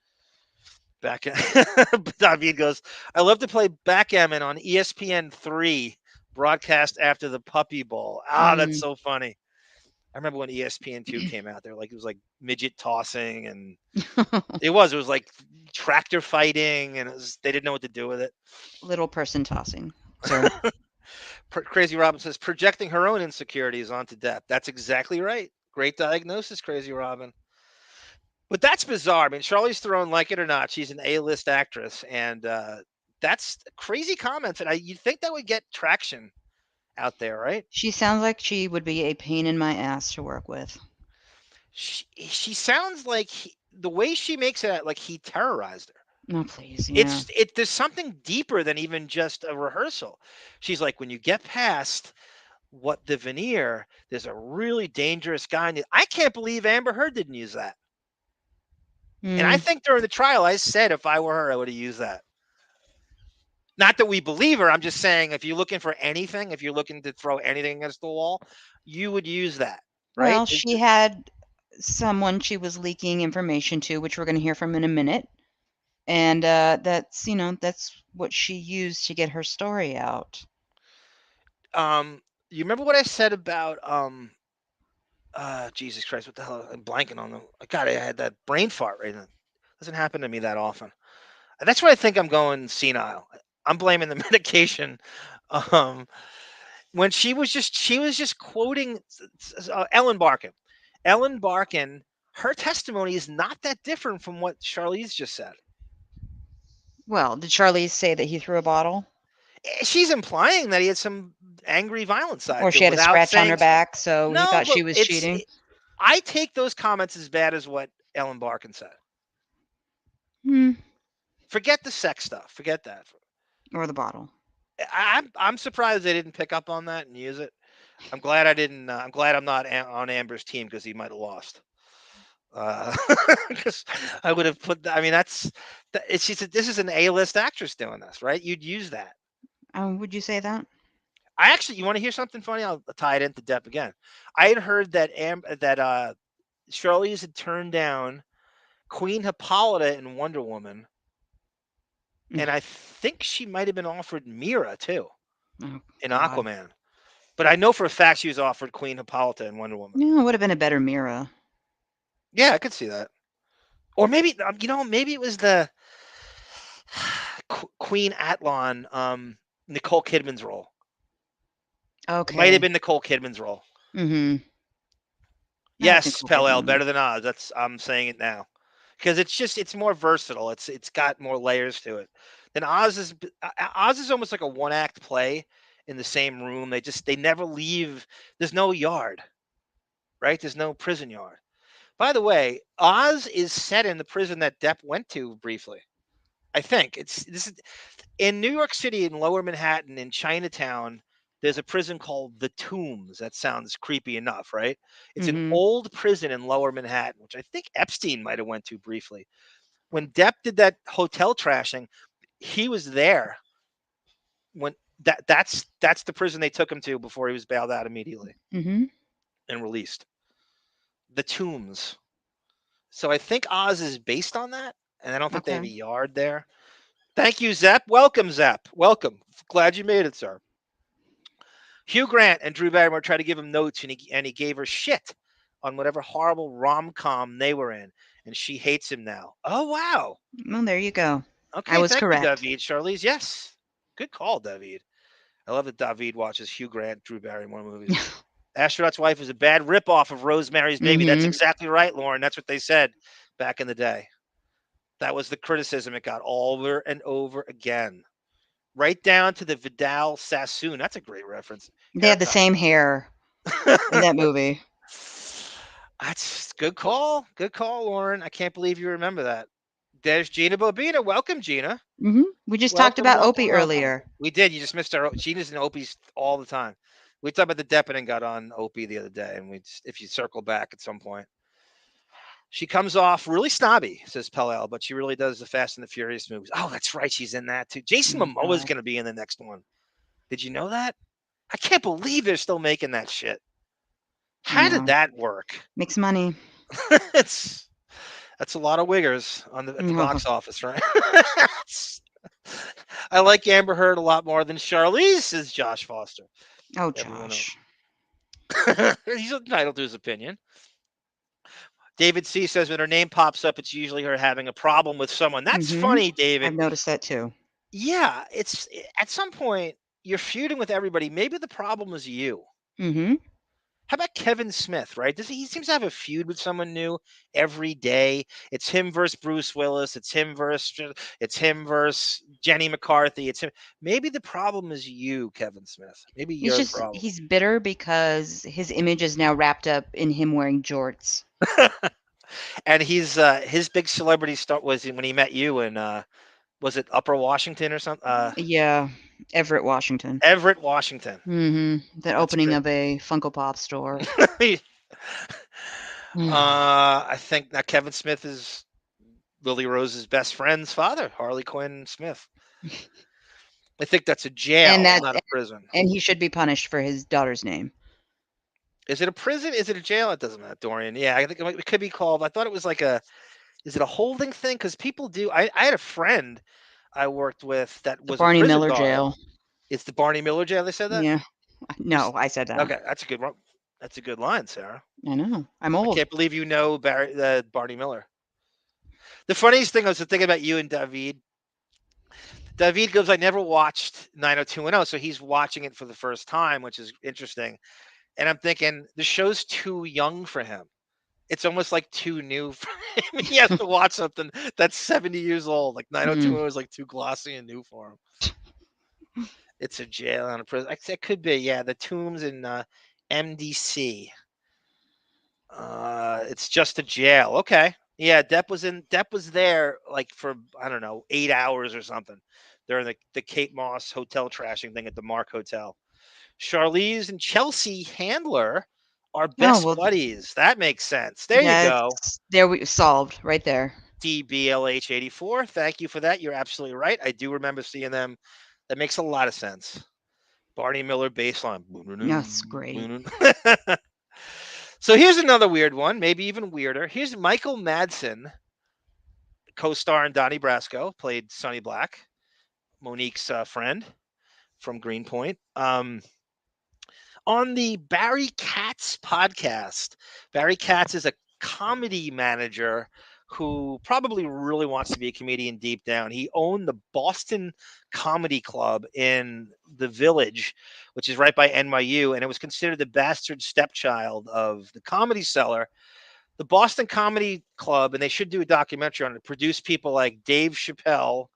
David goes, I love to play backgammon on ESPN 3 broadcast after the Puppy Bowl. That's so funny. I remember when ESPN 2 came out there, like it was like midget tossing, and it was like tractor fighting, and they didn't know what to do with it. Little person tossing. Sorry. Crazy Robin says projecting her own insecurities onto Depp. That's exactly right. Great diagnosis, Crazy Robin. But that's bizarre. I mean, Charlize Theron, like it or not, she's an A-list actress, and that's crazy comments. And you'd think that would get traction out there, right? She sounds like she would be a pain in my ass to work with. She sounds like the way she makes it, like he terrorized her. No, please. Yeah. There's something deeper than even just a rehearsal. She's like, when you get past what the veneer, there's a really dangerous guy. I can't believe Amber Heard didn't use that. And I think during the trial, I said if I were her, I would have used that. Not that we believe her. I'm just saying if you're looking for anything, if you're looking to throw anything against the wall, you would use that, right? Well, she had someone she was leaking information to, which we're going to hear from in a minute. And that's what she used to get her story out. You remember what I said about Jesus Christ, what the hell? I'm blanking on them. God, I had that brain fart right now. Doesn't happen to me that often. That's why I think I'm going senile. I'm blaming the medication. When she was just quoting Ellen Barkin. Ellen Barkin, her testimony is not that different from what Charlize just said. Well, did Charlize say that he threw a bottle? She's implying that he had some angry, violent side. Or she had a scratch on her back, so he thought she was cheating. I take those comments as bad as what Ellen Barkin said. Forget the sex stuff. Forget that. Or the bottle. I'm surprised they didn't pick up on that and use it. I'm glad I didn't. I'm glad I'm not on Amber's team because he might have lost. Because I would have put. I mean, this is an A-list actress doing this, right? You'd use that. Would you say that? You want to hear something funny? I'll tie it into Depp again. I had heard that Charlize had turned down Queen Hippolyta in Wonder Woman, and I think she might have been offered Mira too in Aquaman. But I know for a fact she was offered Queen Hippolyta in Wonder Woman. Yeah, it would have been a better Mira. Yeah, I could see that. Or maybe maybe it was the Queen Athlon, Nicole Kidman's role. Okay. Might have been Nicole Kidman's role. Yes, Pell, better than Oz. I'm saying it now. Because it's more versatile. It's got more layers to it. Then Oz is almost like a one-act play in the same room. They never leave. There's no yard. Right? There's no prison yard. By the way, Oz is set in the prison that Depp went to briefly. I think this is in New York City, in Lower Manhattan, in Chinatown. There's a prison called the Tombs. That sounds creepy enough, right? It's an old prison in Lower Manhattan, which I think Epstein might have went to briefly. When Depp did that hotel trashing, he was there. When that's the prison they took him to before he was bailed out immediately and released. The Tombs. So I think Oz is based on that, and I don't think they have a yard there. Thank you, Zepp. Welcome, Zepp. Welcome. Glad you made it, sir. Hugh Grant and Drew Barrymore tried to give him notes, and he gave her shit on whatever horrible rom-com they were in, and she hates him now. Oh, wow. Well, there you go. Okay, I was thank correct. you, David. Charlize, yes. Good call, David. I love that David watches Hugh Grant, Drew Barrymore movies. Astronaut's Wife is a bad ripoff of Rosemary's Baby. That's exactly right, Lauren. That's what they said back in the day. That was the criticism it got over and over again. Right down to the Vidal Sassoon. That's a great reference. They had the same hair in that movie. That's good call. Good call, Lauren. I can't believe you remember that. There's Gina Bobina. Welcome, Gina. We just talked about Opie earlier. We did. You just missed our Gina's and Opie's all the time. We talked about the Deppening got on Opie the other day, and if you circle back at some point, she comes off really snobby, says Pellel, but she really does the Fast and the Furious movies. Oh, that's right, she's in that too. Jason Momoa is going to be in the next one. Did you know that? I can't believe they're still making that shit. How did that work? Makes money. That's a lot of wiggers at the box office, right? I like Amber Heard a lot more than Charlize, says Josh Foster. Oh, Josh. He's entitled to his opinion. David C says when her name pops up, it's usually her having a problem with someone. That's funny, David. I've noticed that too. Yeah, it's at some point you're feuding with everybody. Maybe the problem is you. How about Kevin Smith, right? He seems to have a feud with someone new every day. It's him versus Bruce Willis. It's him versus Jenny McCarthy. It's him. Maybe the problem is you, Kevin Smith. Maybe you're the problem. He's bitter because his image is now wrapped up in him wearing jorts. And his big celebrity start was when he met you in was it Upper Washington or something? Yeah, Everett, Washington. Everett, Washington. The opening of a Funko Pop store. I think now Kevin Smith is Lily Rose's best friend's father, Harley Quinn Smith. I think that's a jail, not a prison. And he should be punished for his daughter's name. Is it a prison? Is it a jail? It doesn't matter, Dorian. Yeah, I think it could be called. I thought it was like is it a holding thing? Because people do. I had a friend I worked with that was Barney Miller jail. It's the Barney Miller jail. They said that? Yeah. No, I said that. Okay, that's a good one. That's a good line, Sarah. I know. I'm old. I can't believe you know Barney Miller. The funniest thing I was thinking about you and David. David goes, I never watched 90210, so he's watching it for the first time, which is interesting. And I'm thinking, the show's too young for him. It's almost like too new for him. He has to watch something that's 70 years old. Like 90210 is like too glossy and new for him. It's a jail and a prison. It could be, yeah. The Tombs in MDC. It's just a jail. Okay. Yeah, Depp was there like for, I don't know, 8 hours or something during the Kate Moss hotel trashing thing at the Mark Hotel. Charlize and Chelsea Handler are best buddies. That makes sense. There you go. There we solved right there. DBLH84. Thank you for that. You're absolutely right. I do remember seeing them. That makes a lot of sense. Barney Miller baseline. That's great. So here's another weird one, maybe even weirder. Here's Michael Madsen, co-star in Donnie Brasco, played Sonny Black, Monique's friend from Greenpoint. On the Barry Katz podcast. Barry Katz is a comedy manager who probably really wants to be a comedian deep down. He owned the Boston Comedy Club in the Village, which is right by NYU, and it was considered the bastard stepchild of the Comedy Cellar. The Boston Comedy Club, and they should do a documentary on it, produced people like Dave Chappelle,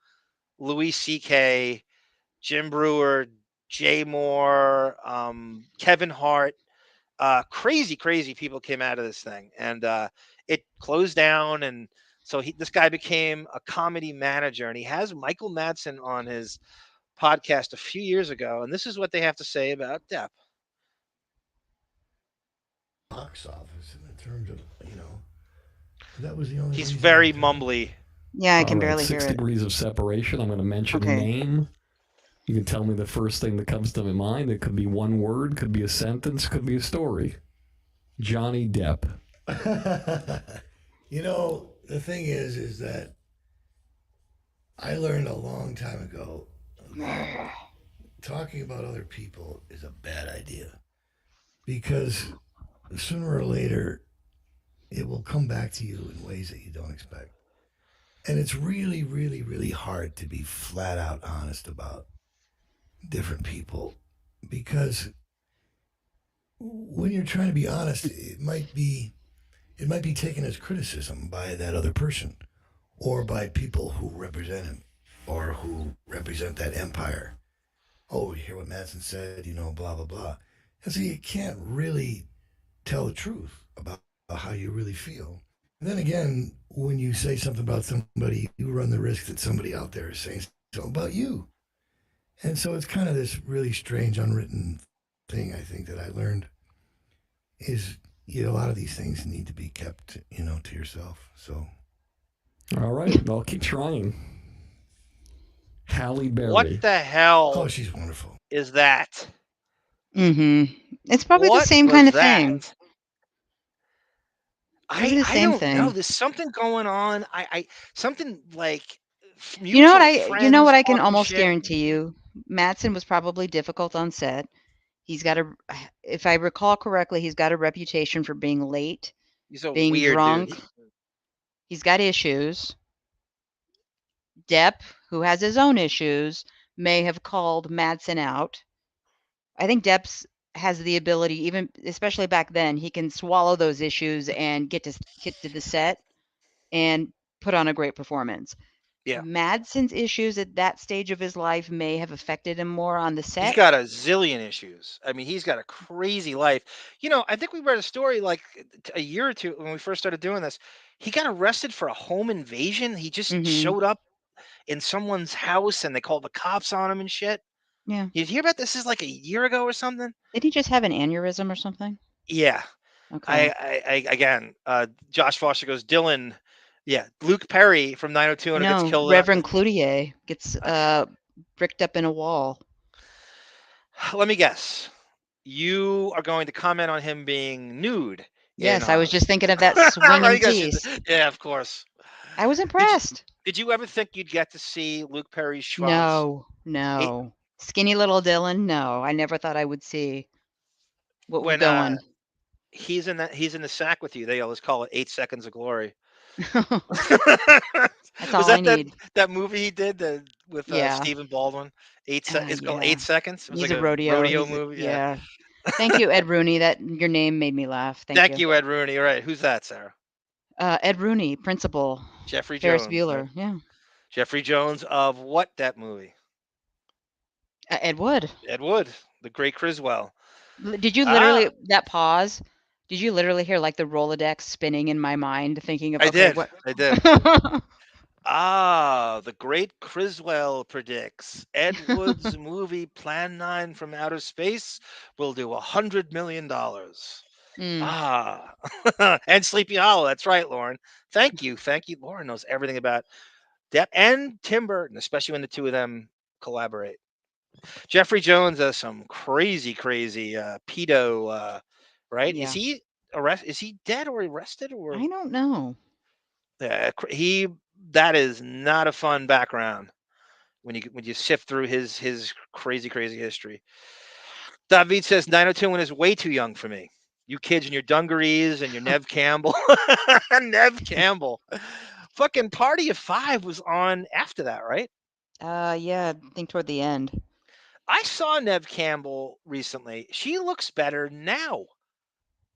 Louis C.K., Jim Brewer, Jay Moore, Kevin Hart. Crazy people came out of this thing, and it closed down. And so this guy became a comedy manager, and he has Michael Madsen on his podcast a few years ago. And this is what they have to say about Depp. Box office in terms of, that was the only. He's very mumbly. Yeah, I can barely hear 6 it. degrees of separation. I'm going to mention a name. You can tell me the first thing that comes to my mind. It could be one word, could be a sentence, could be a story. Johnny Depp. The thing is that I learned a long time ago that talking about other people is a bad idea, because sooner or later it will come back to you in ways that you don't expect. And it's really, really, really hard to be flat out honest about different people, because when you're trying to be honest, it might be taken as criticism by that other person, or by people who represent him, or who represent that empire. Oh, you hear what Madsen said, blah, blah, blah. And so you can't really tell the truth about how you really feel And then again, when you say something about somebody, you run the risk that somebody out there is saying something about you. And so it's kind of this really strange unwritten thing, I think, that I learned is, a lot of these things need to be kept, to yourself. So. All right. I'll keep trying. Halle Berry. What the hell? Oh, she's wonderful. Is that? It's probably What the same was kind of that? thing. Maybe the I same don't thing. know. There's something going on. Something like You know what mutual I can friends almost talking shit. guarantee you? Madsen was probably difficult on set. He's got if I recall correctly, he's got a reputation for being late, He's a being weird drunk. dude. He's got issues. Depp, who has his own issues, may have called Madsen out. I think Depp has the ability, even especially back then, he can swallow those issues and get to the set and put on a great performance. Yeah. Madsen's issues at that stage of his life may have affected him more on the set. He's got a zillion issues. I mean, he's got a crazy life. I think we read a story like a year or two when we first started doing this. He got arrested for a home invasion. He just showed up in someone's house and they called the cops on him and shit. Yeah. You hear about this? Is like a year ago or something? Did he just have an aneurysm or something? Yeah. Okay. I again, Josh Foster goes, Dylan. Yeah, Luke Perry from 902 and gets killed. Reverend Cloutier gets bricked up in a wall. Let me guess. You are going to comment on him being nude. Yes, I was just thinking of that swinging piece. Yeah, of course. I was impressed. Did you ever think you'd get to see Luke Perry's schwanz? No. Skinny little Dylan, no. I never thought I would see what was going. He's in the sack with you. They always call it 8 Seconds of Glory. That's all I need. That movie he did with Stephen Baldwin? It's called 8 Seconds. It was He's like a rodeo movie. Yeah. Thank you, Ed Rooney. That your name made me laugh. Thank you, Ed Rooney. All right, who's that, Sarah? Ed Rooney, principal. Jeffrey Ferris Jones. Bueller. Yeah. Jeffrey Jones of what that movie? Ed Wood. Ed Wood, the great Criswell. Did you literally that pause? Did you literally hear like the Rolodex spinning in my mind, thinking of? I did. The great Criswell predicts Ed Wood's movie Plan 9 from Outer Space will do $100 million. And Sleepy Hollow. That's right, Lauren. Thank you. Lauren knows everything about Depp and Tim Burton, especially when the two of them collaborate. Jeffrey Jones does some crazy pedo. Right? Yeah. Is he dead or arrested or? I don't know. Yeah, that is not a fun background when you sift through his crazy history. David says 902 is way too young for me. You kids and your dungarees and your Nev Campbell. Nev Campbell. Fucking Party of Five was on after that, right? Yeah, I think toward the end. I saw Nev Campbell recently. She looks better now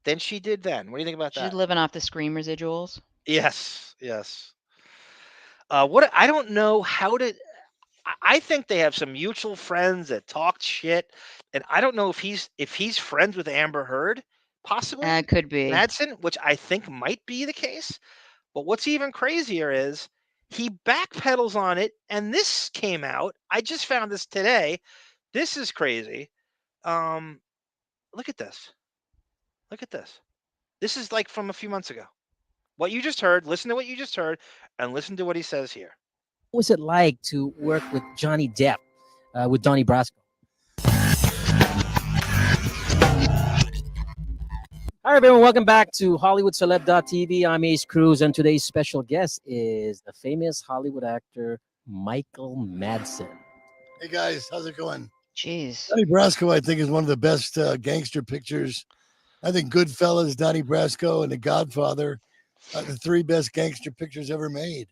than she did then. What do you think about that? She's living off the Scream residuals. Yes. What I don't know how to. I think they have some mutual friends that talked shit, and I don't know if he's friends with Amber Heard, possibly. Could be Madsen, which I think might be the case. But what's even crazier is he backpedals on it, and this came out. I just found this today. This is crazy. Look at this. This is like from a few months ago. What you just heard, listen to what you just heard, and listen to what he says here. What was it like to work with Johnny Depp, with Donnie Brasco? Hi, everyone. Welcome back to HollywoodCeleb.tv. I'm Ace Cruz, and today's special guest is the famous Hollywood actor Michael Madsen. Hey, guys. How's it going? Jeez. Donnie Brasco, I think, is one of the best gangster pictures. I think Goodfellas, Donnie Brasco, and The Godfather are the three best gangster pictures ever made.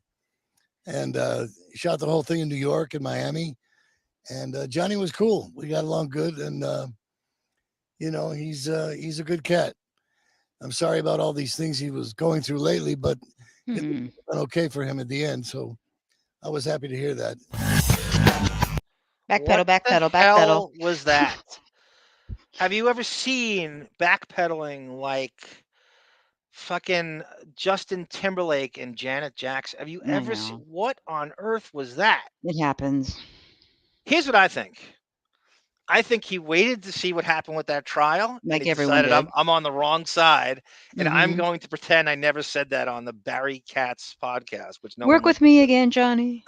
And shot the whole thing in New York and Miami. And Johnny was cool. We got along good. And, he's a good cat. I'm sorry about all these things he was going through lately, but it went okay for him at the end. So I was happy to hear that. Backpedal. What the hell was that? Have you ever seen backpedaling like fucking Justin Timberlake and Janet Jackson. Have you ever seen? What on earth was that? It happens. Here's what I think. I think he waited to see what happened with that trial. Like and he everyone decided did. I'm on the wrong side, and I'm Mhm. going to pretend I never said that on the Barry Katz podcast, which no Work one with me again, Johnny.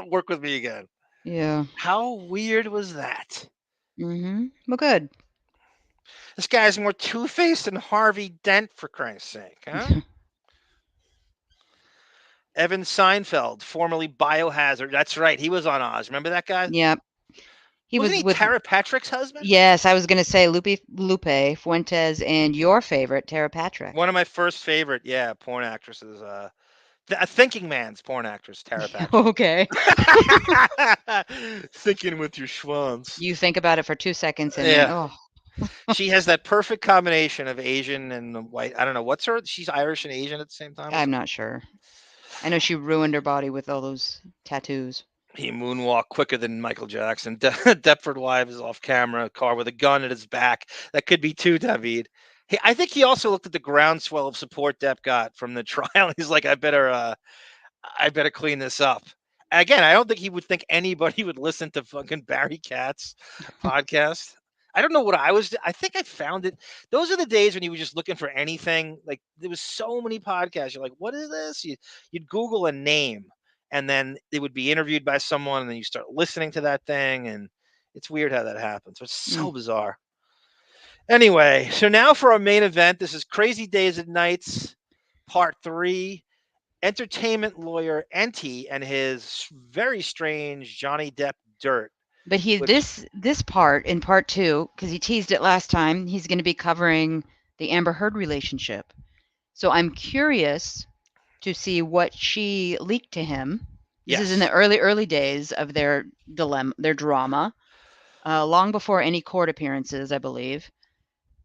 work with me again. Yeah. How weird was that? Mhm. Well, good. This guy's more two-faced than Harvey Dent, for Christ's sake, huh? Evan Seinfeld, formerly Biohazard. That's right. He was on Oz. Remember that guy? Yep. He Wasn't was he with Tara Patrick's husband? Yes, I was going to say Lupe Fuentes and your favorite, Tara Patrick. One of my first favorite, porn actresses. A thinking man's porn actress, Tara Patrick. Okay. Thinking with your schwanz. You think about it for 2 seconds and Yeah. then, oh. She has that perfect combination of Asian and white. I don't know. What's her? She's Irish and Asian at the same time? I'm not sure. I know she ruined her body with all those tattoos. He moonwalked quicker than Michael Jackson. Deptford Wives is off camera, car with a gun at his back. That could be too, David. I think he also looked at the groundswell of support Depp got from the trial. He's like, I better clean this up. Again, I don't think he would think anybody would listen to fucking Barry Katz podcast. I don't know what I think I found it. Those are the days when you were just looking for anything. Like there was so many podcasts. You're like, what is this? You'd Google a name and then it would be interviewed by someone and then you start listening to that thing. And it's weird how that happens. It's so bizarre. Anyway, so now for our main event. This is Crazy Days and Nights, Part 3. Entertainment lawyer Enty and his very strange Johnny Depp dirt. But this part in part 2, because he teased it last time, he's going to be covering the Amber Heard relationship. So I'm curious to see what she leaked to him. This is in the early days of their drama, long before any court appearances, I believe.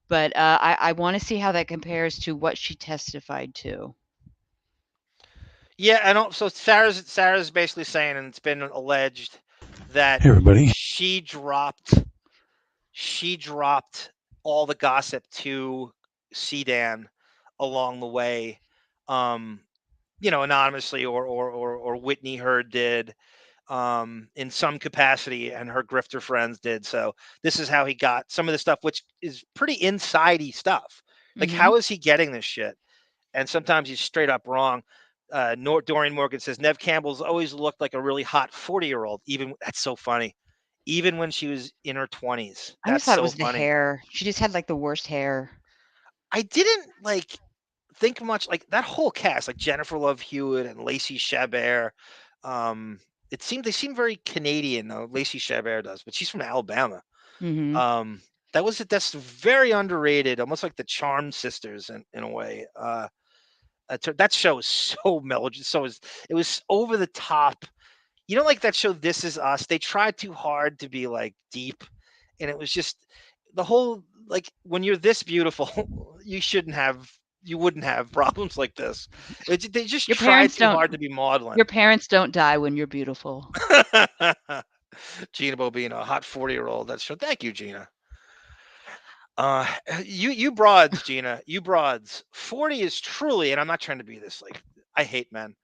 But I want to see how that compares to what she testified to. Yeah, and so Sara's basically saying, and it's been alleged that she dropped all the gossip to CDAN along the way, anonymously or Whitney Heard did in some capacity, and her grifter friends did. So this is how he got some of the stuff, which is pretty insidey stuff. Like, how is he getting this shit? And sometimes he's straight up wrong. Dorian Morgan says Nev Campbell's always looked like a really hot 40-year-old. That's so funny. Even when she was in her 20s. I just thought it was the hair. She just had like the worst hair. I didn't think much like that whole cast, like Jennifer Love Hewitt and Lacey Chabert. They seem very Canadian though. Lacey Chabert does, but she's from Alabama. Mm-hmm. That's very underrated, almost like the Charm sisters in a way. That show is so melodramatic. It was over the top. Like that show This Is Us. They tried too hard to be like deep, and it was just the whole like when you're this beautiful, you wouldn't have problems like this. They just tried too hard to be maudlin. Your parents don't die when you're beautiful. Gina Bobino, a hot 40-year-old. That show. Thank you, Gina. You broads, Gina, you broads, 40 is truly, and I'm not trying to be this, like, I hate men,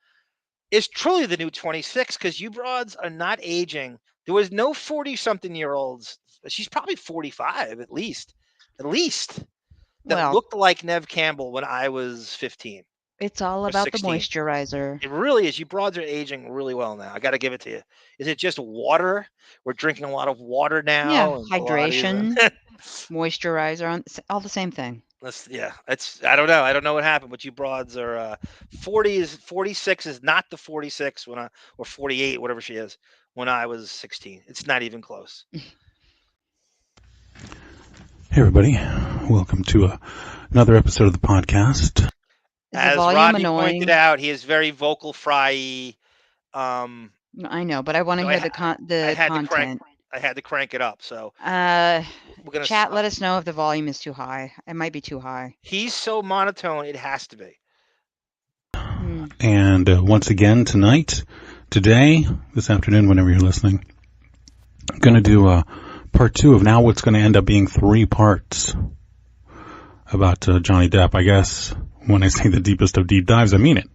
is truly the new 26, because you broads are not aging. There was no 40-something-year-olds. She's probably 45, at least, that looked like Nev Campbell when I was 15. It's all about 16. The moisturizer. It really is. You broads are aging really well now. I got to give it to you. Is it just water? We're drinking a lot of water now. Yeah, hydration, moisturizer, all the same thing. I don't know. I don't know what happened, but you broads are 46 is not the 46 or 48, whatever she is, when I was 16. It's not even close. Hey everybody, welcome to another episode of the podcast. As Rodney pointed out, he is very vocal fry. I know, but I want to hear the content. I had to crank it up. So chat, let us know if the volume is too high. It might be too high. He's so monotone, it has to be. And once again today, this afternoon, whenever you're listening, I'm going to do part 2 of now what's going to end up being 3 parts about Johnny Depp. I guess when I say the deepest of deep dives, I mean it.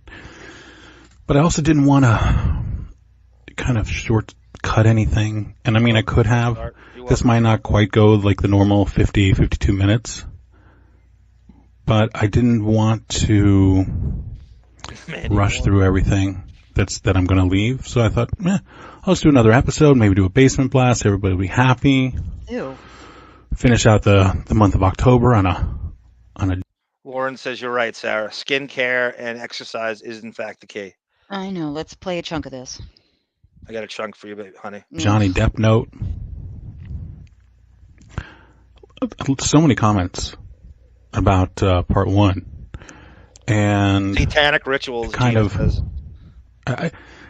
But I also didn't want to kind of shortcut anything. And I mean, I could have. This might not quite go like the normal 50, 52 minutes. But I didn't want to rush through everything that I'm going to leave. So I thought, I'll just do another episode, maybe do a basement blast. Everybody will be happy. Ew. Finish out the month of October on a. Lauren says you're right, Sarah. Skincare and exercise is in fact the key. I know. Let's play a chunk of this. I got a chunk for you, baby, honey. Johnny Depp note. So many comments about part 1. And satanic rituals. Kind of.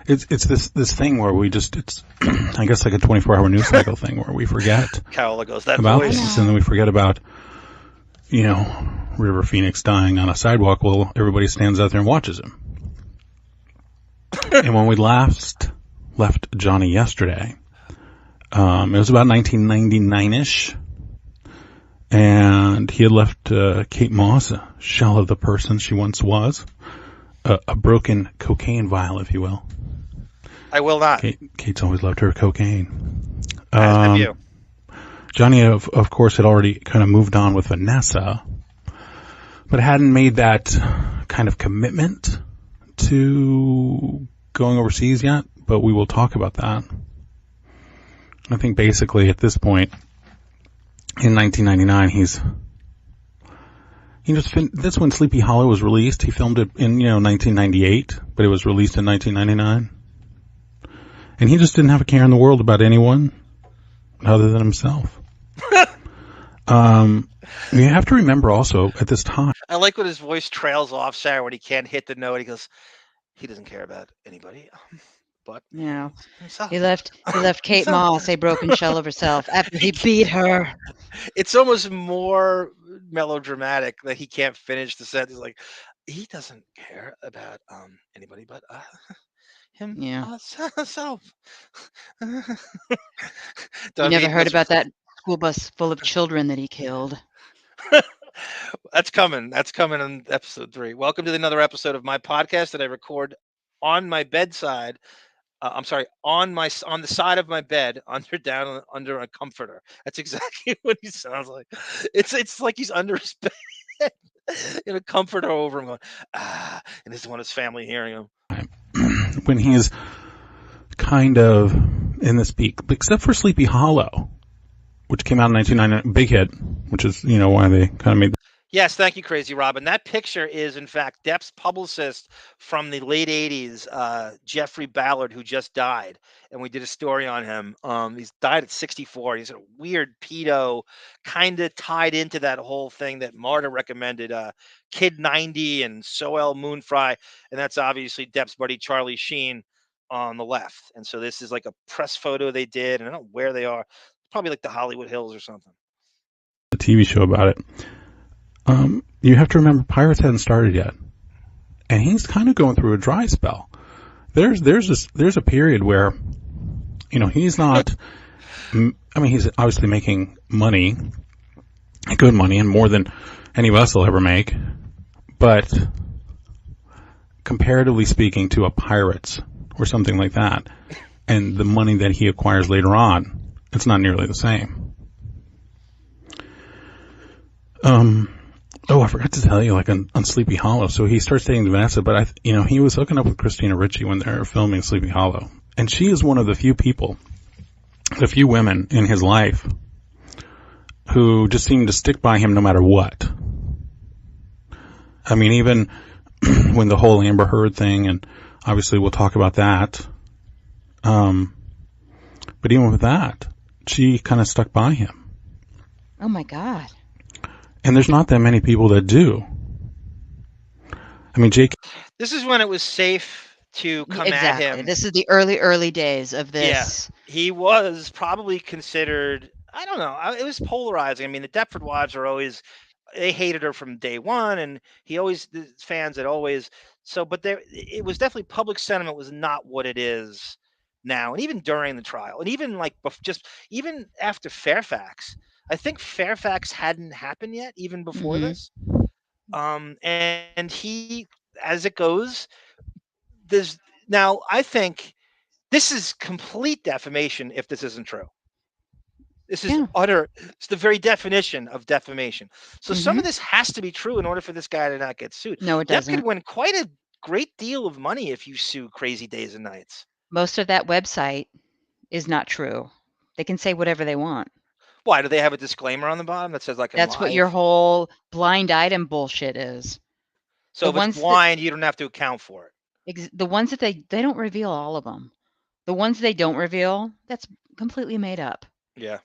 It's this thing where we just, it's, I guess like a 24-hour news cycle thing where we forget Kaola goes, that about voice. this, and then we forget about, River Phoenix dying on a sidewalk while everybody stands out there and watches him. And when we last left Johnny yesterday, it was about 1999-ish, and he had left Kate Moss, a shell of the person she once was, a broken cocaine vial, if you will. I will not. Kate's always loved her cocaine. As have you. Johnny, of course, had already kind of moved on with Vanessa, but hadn't made that kind of commitment to going overseas yet, but we will talk about that. I think basically at this point, in 1999, that's when Sleepy Hollow was released. He filmed it in, 1998, but it was released in 1999. And he just didn't have a care in the world about anyone other than himself. You have to remember also at this time. I like when his voice trails off, Sarah, when he can't hit the note. He goes, he doesn't care about anybody. But yeah, himself. He left Kate Moss, a broken shell of herself, after he beat her. It's almost more melodramatic that he can't finish the sentence. Like, he doesn't care about anybody but him. Yeah. Self. You never heard about that school bus full of children that he killed. That's coming. That's coming in episode 3. Welcome to another episode of my podcast that I record on my bedside. I'm sorry, on the side of my bed, under a comforter. That's exactly what he sounds like. It's like he's under his bed in a comforter over him, going, and this is when his family hearing him. When he's kind of in this peak, except for Sleepy Hollow, which came out in 1999, big hit, which is why they kind of made. Yes, thank you, Crazy Robin. That picture is, in fact, Depp's publicist from the late 80s, Jeffrey Ballard, who just died. And we did a story on him. He's died at 64. He's a weird pedo, kind of tied into that whole thing that Marta recommended, Kid 90 and Soel Moonfry. And that's obviously Depp's buddy, Charlie Sheen, on the left. And so this is like a press photo they did. And I don't know where they are. Probably like the Hollywood Hills or something. A TV show about it. You have to remember Pirates hadn't started yet, and he's kind of going through a dry spell. There's a period where, he's not. I mean, he's obviously making money, good money, and more than any of us will ever make. But comparatively speaking to a Pirates or something like that, and the money that he acquires later on, it's not nearly the same. Oh, I forgot to tell you, like on Sleepy Hollow. So he starts dating Vanessa, but he was hooking up with Christina Ricci when they were filming Sleepy Hollow, and she is one of the few women in his life who just seemed to stick by him no matter what. I mean, even when the whole Amber Heard thing, and obviously we'll talk about that. But even with that, she kind of stuck by him. Oh my God. And there's not that many people that do. I mean, Jake. This is when it was safe to come exactly. at him. This is the early days of this. Yeah, he was probably considered, I don't know, it was polarizing. I mean, the Deptford wives they hated her from day one, and the fans had always, but it was definitely, public sentiment was not what it is now. And even during the trial, and even even after Fairfax, I think Fairfax hadn't happened yet, even before this. And he, as it goes, there's now I think this is complete defamation if this isn't true. This is it's the very definition of defamation. So some of this has to be true in order for this guy to not get sued. No, it Depp doesn't. could win quite a great deal of money if you sue Crazy Days and Nights. Most of that website is not true. They can say whatever they want. Why? Do they have a disclaimer on the bottom that says like That's what your whole blind item bullshit is. So if it's blind, you don't have to account for it. The ones that they don't reveal all of them. The ones they don't reveal, that's completely made up. Yeah.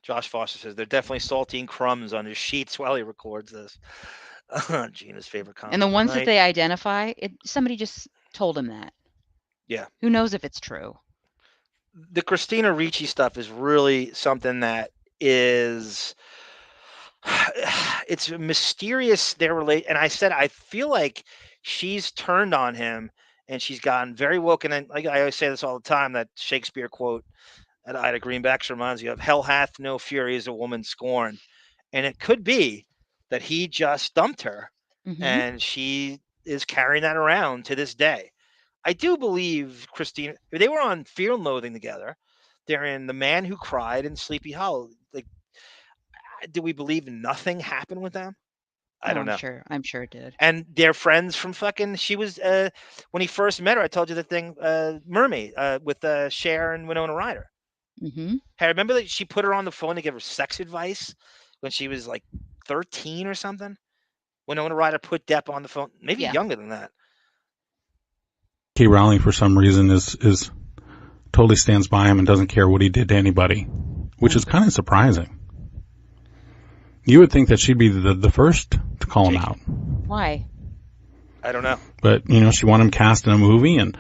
Josh Foster says they're definitely salting crumbs on his sheets while he records this. Gina's favorite comment. And the ones that they identify, somebody just told him that. Yeah. Who knows if it's true? The Christina Ricci stuff is really something that is it's mysterious. And I said I feel like she's turned on him and she's gotten very woken. And like I always say this all the time, that Shakespeare quote that Ida Greenback reminds you of, hell hath no fury as a woman scorned. And it could be that he just dumped her and she is carrying that around to this day. I do believe Christina, they were on Fear and Loathing together. They're in The Man Who Cried and Sleepy Hollow. Like, do we believe nothing happened with them? I don't know. I'm sure it did. And they're friends from fucking, she was, when he first met her, I told you the thing, Mermaid, with Cher and Winona Ryder. Hey, remember that she put her on the phone to give her sex advice when she was like 13 or something? Winona Ryder put Depp on the phone, maybe younger than that. K. Rowling, for some reason, is totally stands by him and doesn't care what he did to anybody, which is kind of surprising. You would think that she'd be the first to call him out. Why? I don't know. But, she wanted him cast in a movie, and,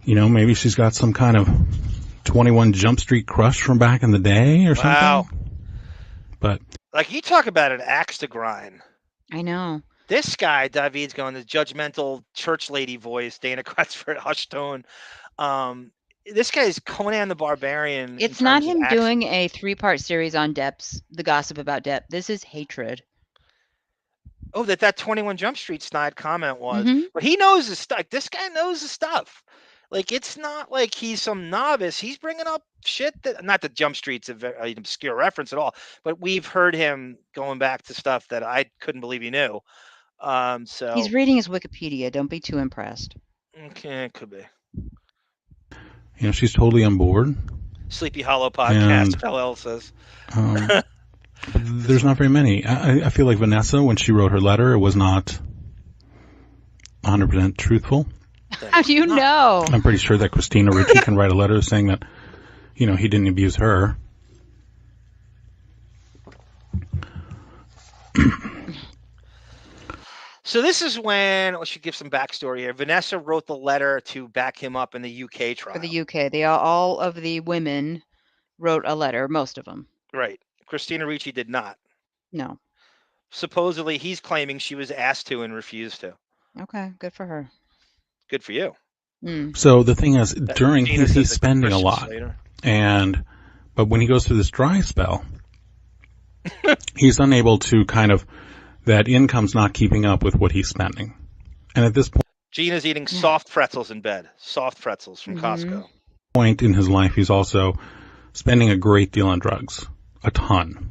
maybe she's got some kind of 21 Jump Street crush from back in the day or something. Wow. But, like, you talk about an axe to grind. I know. This guy, David's going the judgmental church lady voice, Dana Cratsford, hushed tone. This guy's Conan the Barbarian. It's not him doing a 3-part series on Depp's, the gossip about Depp. This is hatred. Oh, that 21 Jump Street snide comment was. But he knows his stuff. This guy knows his stuff. Like, it's not like he's some novice. He's bringing up shit that, not that Jump Street's an obscure reference at all, but we've heard him going back to stuff that I couldn't believe he knew. So he's reading his Wikipedia. Don't be too impressed. Okay, it could be. she's totally on board. Sleepy Hollow podcast, LL says. There's not very many. I feel like Vanessa, when she wrote her letter, it was not 100% truthful. How do you know? I'm pretty sure that Christina Ricci can write a letter saying that, he didn't abuse her. So this is when, I should give some backstory here. Vanessa wrote the letter to back him up in the UK trial. For the UK. All of the women wrote a letter, most of them. Right. Christina Ricci did not. No. Supposedly, he's claiming she was asked to and refused to. Okay, good for her. Good for you. So the thing is, during he's spending a lot. But when he goes through this dry spell, he's unable to that income's not keeping up with what he's spending. And at this point, Gina's eating soft pretzels in bed. Soft pretzels from Costco. Point in his life, he's also spending a great deal on drugs. A ton.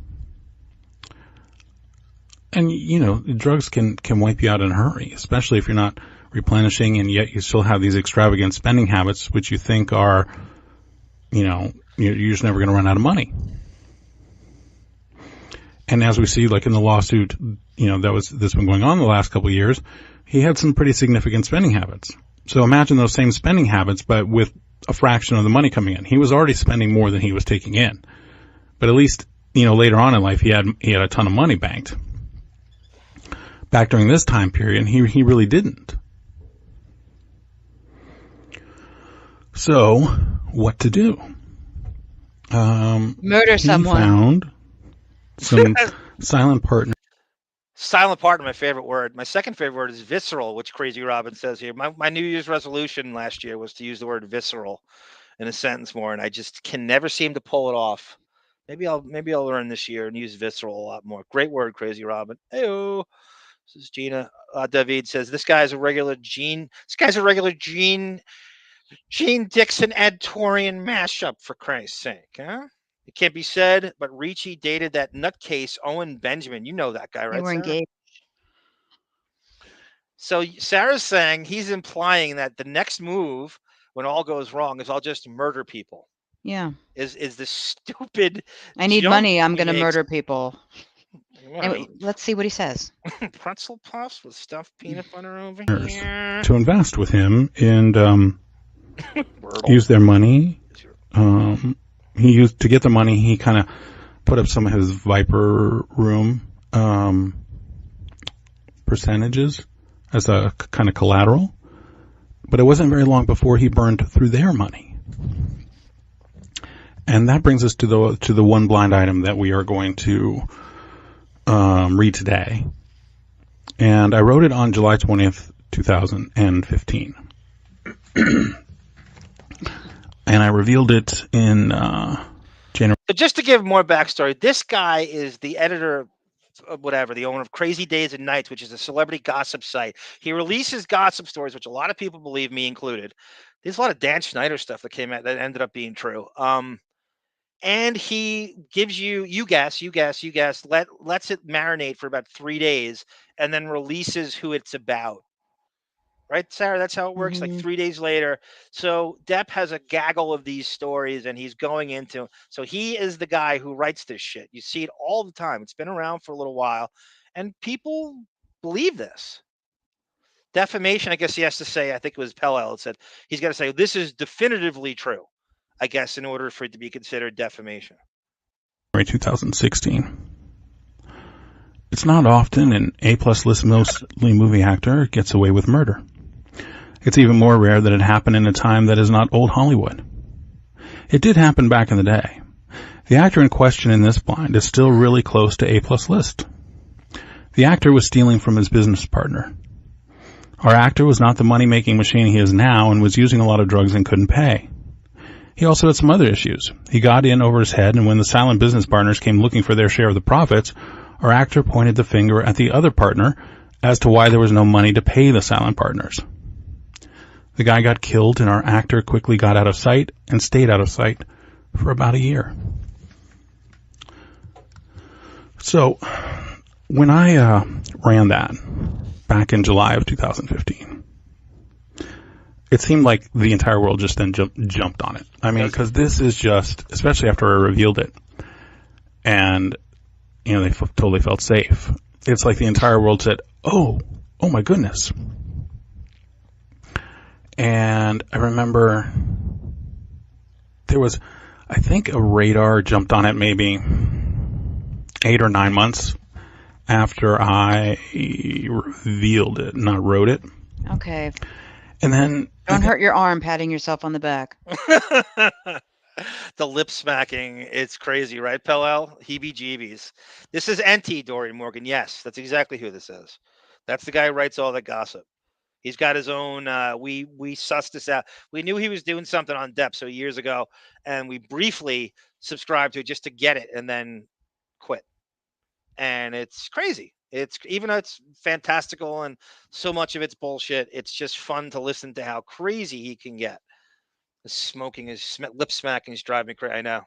And, drugs can wipe you out in a hurry, especially if you're not replenishing and yet you still have these extravagant spending habits, which you think are, you're just never going to run out of money. And as we see, like in the lawsuit, that's been going on the last couple of years, he had some pretty significant spending habits. So imagine those same spending habits, but with a fraction of the money coming in. He was already spending more than he was taking in. But at least, later on in life, he had a ton of money banked. Back during this time period, he really didn't. So, what to do? Murder someone. He found some silent partner. Silent partner, my favorite word. My second favorite word is visceral, which Crazy Robin says here. My New Year's resolution last year was to use the word visceral in a sentence more, and I just can never seem to pull it off. Maybe I'll learn this year and use visceral a lot more. Great word, Crazy Robin. Heyo. This is Gina. David says this guy's a regular Gene Dixon Ed Torian mashup, for Christ's sake, huh? It can't be said, but Ricci dated that nutcase Owen Benjamin. You know that guy, right? They were Sarah? engaged. So Sarah's saying he's implying that the next move, when all goes wrong, is I'll just murder people. Yeah. Is the stupid. I need jump money. I'm he going to makes. murder people. Well, Anyway, let's see what he says. pretzel puffs with stuffed peanut butter over Partners here. to invest with him and use their money. He used to get the money. He kind of put up some of his Viper Room percentages as a kind of collateral, but it wasn't very long before he burned through their money. And that brings us to the one blind item that we are going to read today. And I wrote it on July 20th, 2015. And I revealed it in January. So just to give more backstory, this guy is the editor of the owner of Crazy Days and Nights, which is a celebrity gossip site. He releases gossip stories, which a lot of people believe, me included. There's a lot of Dan Schneider stuff that came out that ended up being true. And he gives you guess, lets it marinate for about 3 days and then releases who it's about. Right, Sarah? That's how it works. Like 3 days later. So Depp has a gaggle of these stories and he's going into. So he is the guy who writes this shit. You see it all the time. It's been around for a little while and people believe this. Defamation, I guess he has to say, I think it was Pellel said, he's got to say, this is definitively true, I guess, in order for it to be considered defamation. 2016. It's not often an A-plus list mostly movie actor gets away with murder. It's even more rare that it happened in a time that is not old Hollywood. It did happen back in the day. The actor in question in this blind is still really close to A-plus list. The actor was stealing from his business partner. Our actor was not the money-making machine he is now and was using a lot of drugs and couldn't pay. He also had some other issues. He got in over his head, and when the silent business partners came looking for their share of the profits, our actor pointed the finger at the other partner as to why there was no money to pay the silent partners. The guy got killed, and our actor quickly got out of sight and stayed out of sight for about a year. So, when I ran that back in July of 2015, it seemed like the entire world just then jumped on it. I mean, because this is just, especially after I revealed it, and they totally felt safe. It's like the entire world said, oh my goodness. And I remember there was, I think a radar jumped on it maybe 8 or 9 months after I revealed it, not wrote it. Okay. And then... Don't hurt your arm patting yourself on the back. The lip smacking, it's crazy, right, Pellel? Heebie-jeebies. This is Enty, Dorian Morgan. Yes, that's exactly who this is. That's the guy who writes all that gossip. He's got his own, we sussed this out. We knew he was doing something on Depp so years ago, and we briefly subscribed to it just to get it and then quit. And it's crazy. It's, even though it's fantastical and so much of it's bullshit, it's just fun to listen to how crazy he can get. Smoking, his lip smacking is driving me crazy. I know.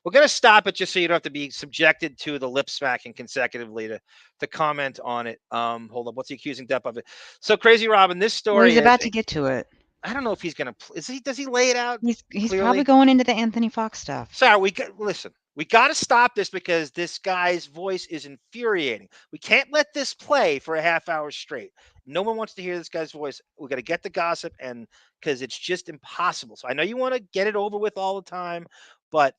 We're going to stop it just so you don't have to be subjected to the lip smacking consecutively to comment on it. Hold up. What's he accusing Depp of it? So, Crazy Robin, this story. Well, he's about to get to it. I don't know if he's going to. Does he lay it out? He's probably going into the Anthony Fox stuff. Sarah, listen. We got to stop this because this guy's voice is infuriating. We can't let this play for a half hour straight. No one wants to hear this guy's voice. We got to get the gossip, and because it's just impossible. So I know you want to get it over with all the time, but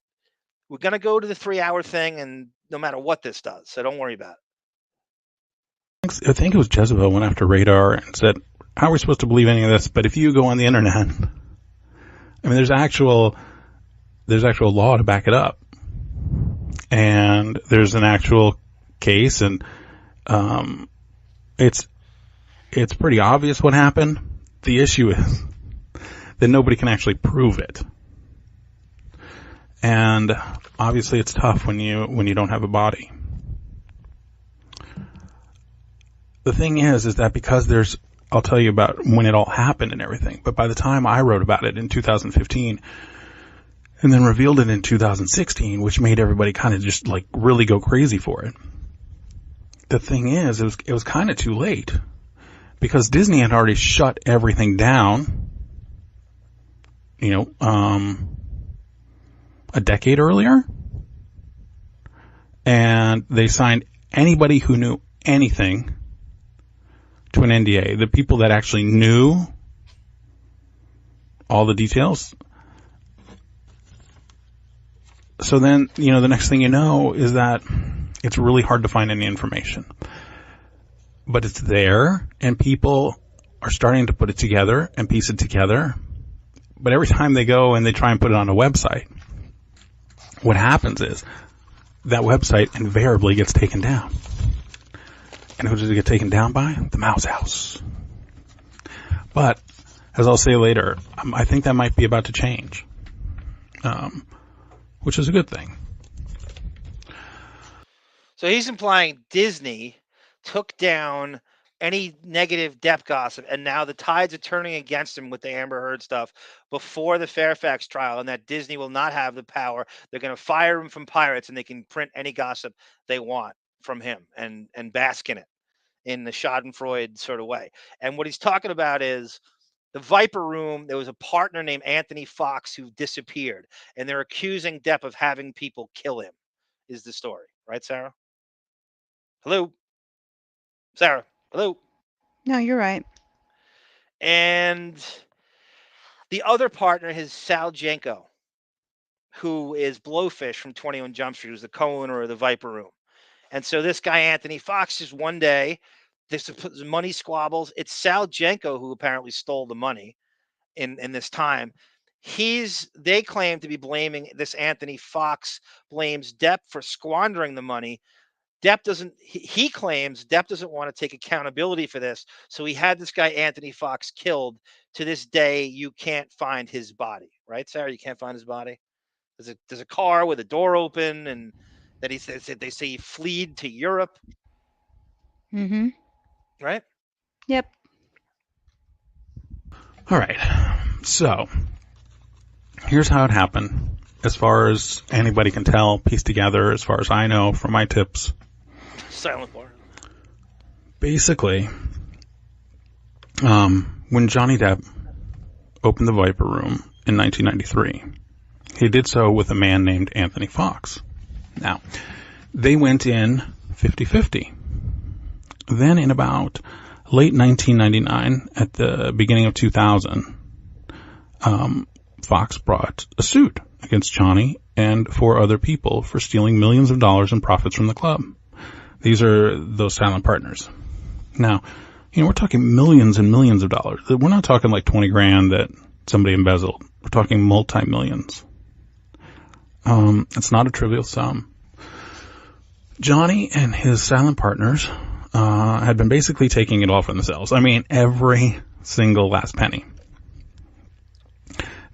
we're going to go to the 3-hour thing, and no matter what this does, so don't worry about it. I think it was Jezebel went after Radar and said, how are we supposed to believe any of this? But if you go on the internet, I mean, there's actual law to back it up. And there's an actual case, and it's pretty obvious what happened. The issue is that nobody can actually prove it. And obviously it's tough when you don't have a body. The thing is that because I'll tell you about when it all happened and everything, but by the time I wrote about it in 2015 and then revealed it in 2016, which made everybody kind of just like really go crazy for it. The thing is, it was kind of too late because Disney had already shut everything down, a decade earlier, and they signed anybody who knew anything to an NDA. The people that actually knew all the details. So then, the next thing you know is that it's really hard to find any information. But it's there, and people are starting to put it together and piece it together. But every time they go and they try and put it on a website, what happens is that website invariably gets taken down. And who does it get taken down by? The Mouse House. But, as I'll say later, I think that might be about to change. Which is a good thing. So he's implying Disney took down any negative Depp gossip, and now the tides are turning against him with the Amber Heard stuff before the Fairfax trial, and that Disney will not have the power. They're going to fire him from Pirates, and they can print any gossip they want from him and bask in it in the Schadenfreude sort of way. And what he's talking about is the Viper Room. There was a partner named Anthony Fox who disappeared, and they're accusing Depp of having people kill him, is the story. Right, Sarah? Hello? Sarah? Hello? No, you're right. And the other partner is Sal Jenco, who is Blowfish from 21 Jump Street, who's the co-owner of the Viper Room. And so this guy, Anthony Fox, just one day, this money squabbles. It's Sal Jenco who apparently stole the money in this time. They claim to be blaming this. Anthony Fox blames Depp for squandering the money. Depp doesn't. He claims Depp doesn't want to take accountability for this, so he had this guy Anthony Fox killed. To this day, you can't find his body. Right, Sarah? You can't find his body. There's a car with a door open, and that they say he fled to Europe. Mm-hmm. Right. Yep. All right. So here's how it happened, as far as anybody can tell, piece together, as far as I know from my tips. Silent bar. Basically, when Johnny Depp opened the Viper Room in 1993, he did so with a man named Anthony Fox. Now, they went in 50-50. Then in about late 1999, at the beginning of 2000, Fox brought a suit against Johnny and 4 other people for stealing millions of dollars in profits from the club. These are those silent partners. Now, we're talking millions and millions of dollars. We're not talking like 20 grand that somebody embezzled. We're talking multi-millions. It's not a trivial sum. Johnny and his silent partners had been basically taking it all for themselves. I mean, every single last penny.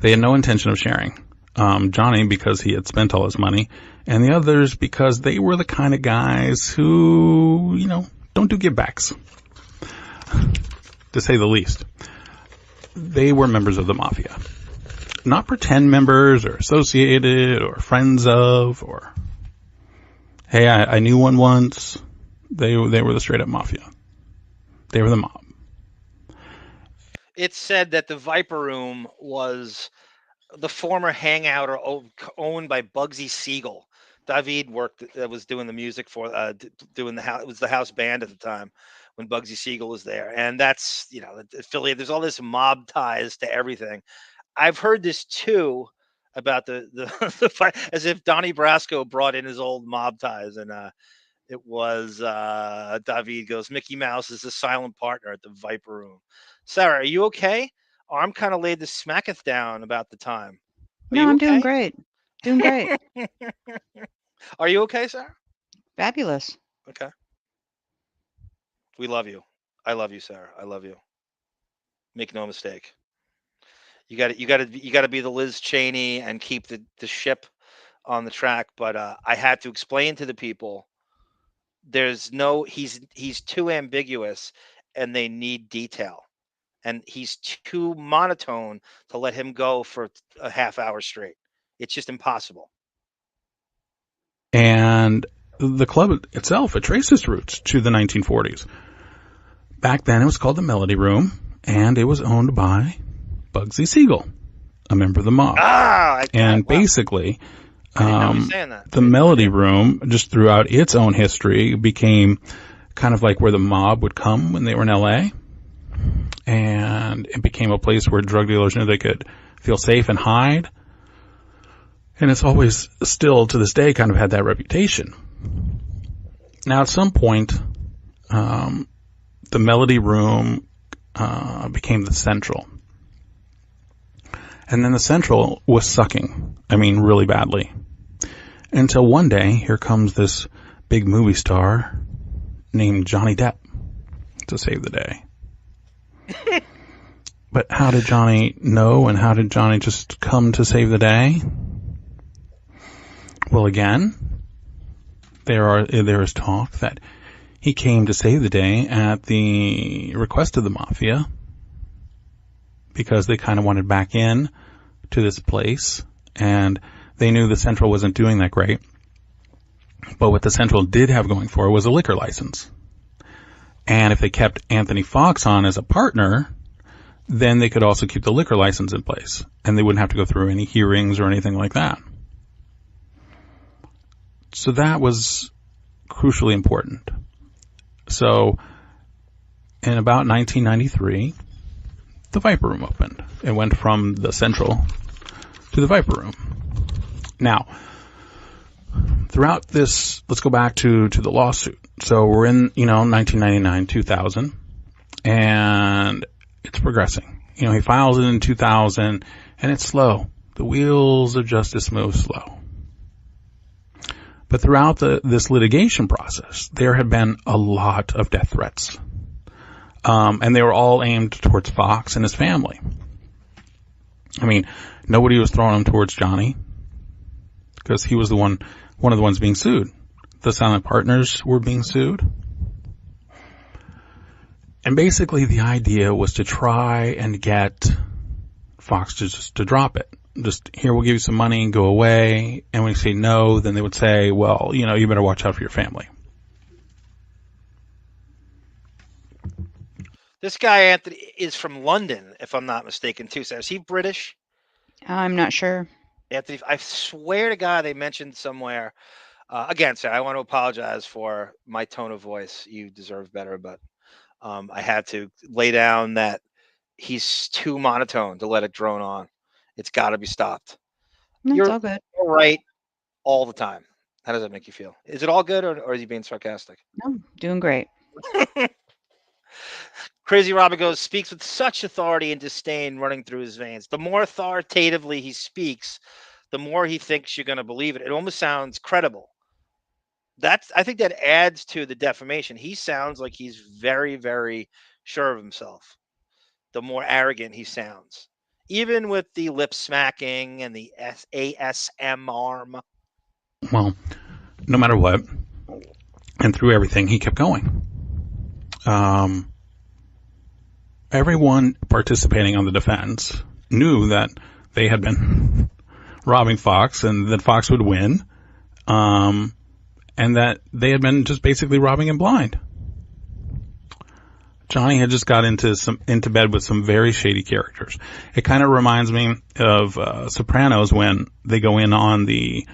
They had no intention of sharing. Johnny, because he had spent all his money, and the others because they were the kind of guys who, don't do givebacks, to say the least. They were members of the mafia. Not pretend members or associated or friends of or, hey, I knew one once. They were the straight up mafia. They were the mob. It's said that the Viper Room was the former hangout or owned by Bugsy Siegel. David was doing the music for doing the house. It was the house band at the time when Bugsy Siegel was there, and that's affiliate. There's all this mob ties to everything. I've heard this too about the fight, as if Donnie Brasco brought in his old mob ties, and it was David goes, Mickey Mouse is the silent partner at the Viper Room. Sarah, are you okay? Arm kind of laid the smacketh down about the time. No, I'm doing great. Doing great. Are you okay, Sarah? Fabulous. Okay. We love you. I love you, Sarah. I love you. Make no mistake. You got to be the Liz Cheney and keep the ship on the track, but I had to explain to the people he's too ambiguous and they need detail. And he's too monotone to let him go for a half hour straight. It's just impossible. And the club itself, it traces roots to the 1940s. Back then, it was called the Melody Room, and it was owned by Bugsy Siegel, a member of the mob. Basically, the Melody Room, just throughout its own history, became kind of like where the mob would come when they were in L.A., and it became a place where drug dealers knew they could feel safe and hide. And it's always, still to this day, kind of had that reputation. Now, at some point, the Melody Room became the Central. And then the Central was sucking. I mean, really badly. Until one day, here comes this big movie star named Johnny Depp to save the day. But how did Johnny know, and how did Johnny just come to save the day? Well, again, there is talk that he came to save the day at the request of the mafia, because they kind of wanted back in to this place, and they knew the Central wasn't doing that great. But what the Central did have going for it was a liquor license. And if they kept Anthony Fox on as a partner, then they could also keep the liquor license in place, and they wouldn't have to go through any hearings or anything like that. So that was crucially important. So in about 1993, the Viper Room opened. It went from the Central to the Viper Room. Now, throughout this, let's go back to the lawsuit. So we're in, 1999, 2000, and it's progressing. He files it in 2000, and it's slow. The wheels of justice move slow. But throughout this litigation process, there had been a lot of death threats. And they were all aimed towards Fox and his family. I mean, nobody was throwing them towards Johnny, because he was one of the ones being sued. The silent partners were being sued. And basically the idea was to try and get Fox to drop it. Just, here, we'll give you some money and go away. And when you say no, then they would say, well, you better watch out for your family. This guy, Anthony, is from London, if I'm not mistaken, too. So is he British? I'm not sure. Anthony, I swear to God, they mentioned somewhere. Again, sir, I want to apologize for my tone of voice. You deserve better, but I had to lay down that he's too monotone to let it drone on. It's got to be stopped. It's all good. You're right all the time. How does that make you feel? Is it all good, or is he being sarcastic? No, doing great. Crazy Robin goes, speaks with such authority and disdain running through his veins. The more authoritatively he speaks, the more he thinks you're going to believe it. It almost sounds credible. I think that adds to the defamation. He sounds like he's very, very sure of himself. The more arrogant he sounds. Even with the lip smacking and the ASMR. Well, no matter what, and through everything, he kept going. Everyone participating on the defense knew that they had been robbing Fox, and that Fox would win, and that they had been just basically robbing him blind. Johnny had just got into bed with some very shady characters. It kind of reminds me of Sopranos, when they go in on the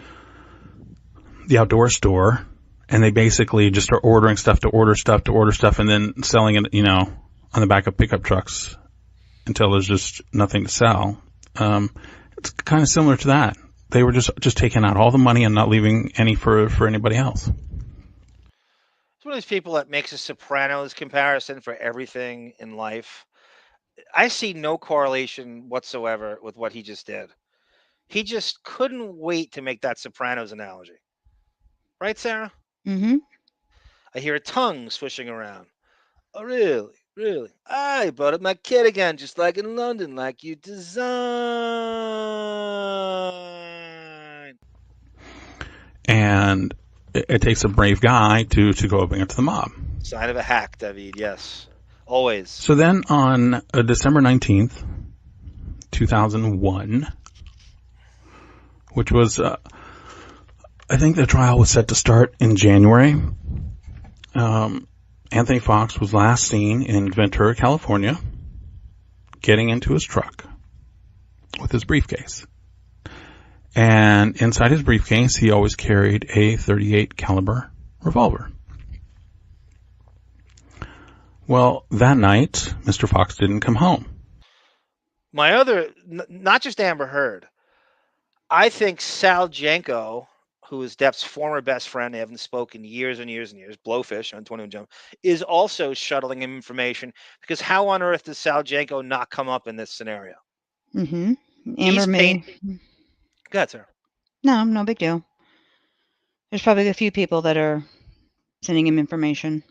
outdoor store, and they basically just are ordering stuff to order stuff, and then selling it, on the back of pickup trucks until there's just nothing to sell. It's kind of similar to that. They were just taking out all the money and not leaving any for anybody else. It's one of those people that makes a Sopranos comparison for everything in life. I see no correlation whatsoever with what he just did. He just couldn't wait to make that Sopranos analogy. Right, Sarah? Mm-hmm. I hear a tongue swishing around. Oh, really? Really? I brought up my kid again, just like in London, like you designed. And it takes a brave guy to go up against the mob. Sign of a hack, David. Yes, always. So then on December 19th, 2001, which was, I think the trial was set to start in January. Anthony Fox was last seen in Ventura, California, getting into his truck with his briefcase. And inside his briefcase, he always carried a .38 caliber revolver. Well, that night, Mr. Fox didn't come home. My other, not just Amber Heard, I think Sal Jenco, who is Depp's former best friend, they haven't spoken years and years and years, Blowfish on 21 Jump, is also shuttling him information, because how on earth does Sal Jenco not come up in this scenario? Mm-hmm. Amber may... Go ahead, sir. No big deal. There's probably a few people that are sending him information.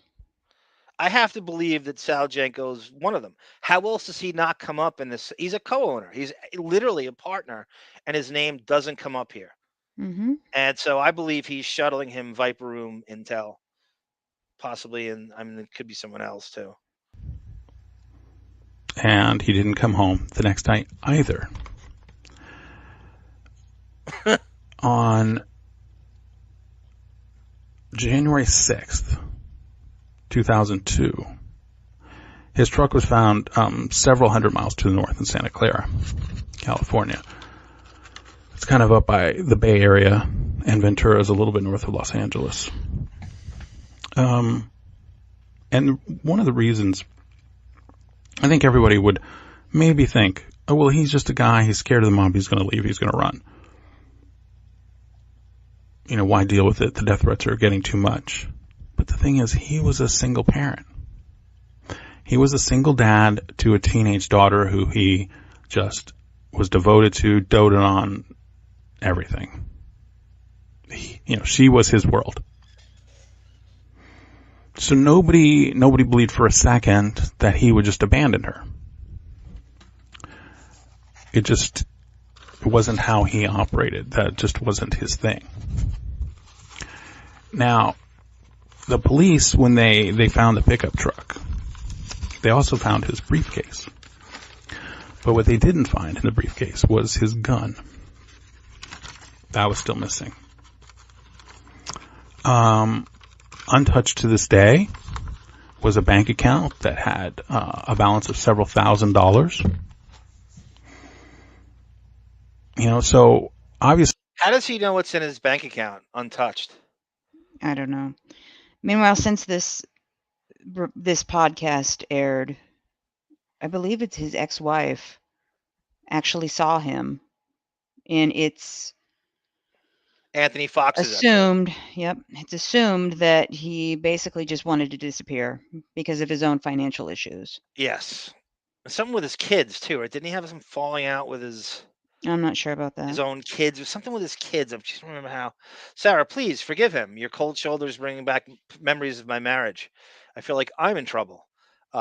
I have to believe that Sal Jenco's one of them. How else does he not come up in this? He's a co-owner. He's literally a partner, and his name doesn't come up here. Mm-hmm. And so I believe he's shuttling him Viper Room intel, possibly, and I mean it could be someone else too. And he didn't come home the next night either. On January 6th, 2002, his truck was found several hundred miles to the north in Santa Clara, California. It's kind of up by the Bay Area, and Ventura is a little bit north of Los Angeles. And one of the reasons I think everybody would maybe think, oh, well, he's just a guy, he's scared of the mob, he's going to leave, he's going to run. You know, why deal with it? The death threats are getting too much. But the thing is, he was a single parent. He was a single dad to a teenage daughter who he just was devoted to, doted on, everything. She was his world. So nobody believed for a second that he would just abandon her. It wasn't how he operated. That just wasn't his thing. Now, the police, when they found the pickup truck, they also found his briefcase. But what they didn't find in the briefcase was his gun. That was still missing. Untouched to this day was a bank account that had a balance of several $1,000s. So obviously. How does he know what's in his bank account untouched? I don't know. Meanwhile, since this podcast aired, I believe it's his ex-wife actually saw him, and it's Anthony Fox assumed. Yep, it's assumed that he basically just wanted to disappear because of his own financial issues. Yes, something with his kids too, right? Didn't he have some falling out with his? I'm not sure about that. His own kids, or something with his kids. I just remember how. Sarah, please forgive him. Your cold shoulders bringing back memories of my marriage. I feel like I'm in trouble.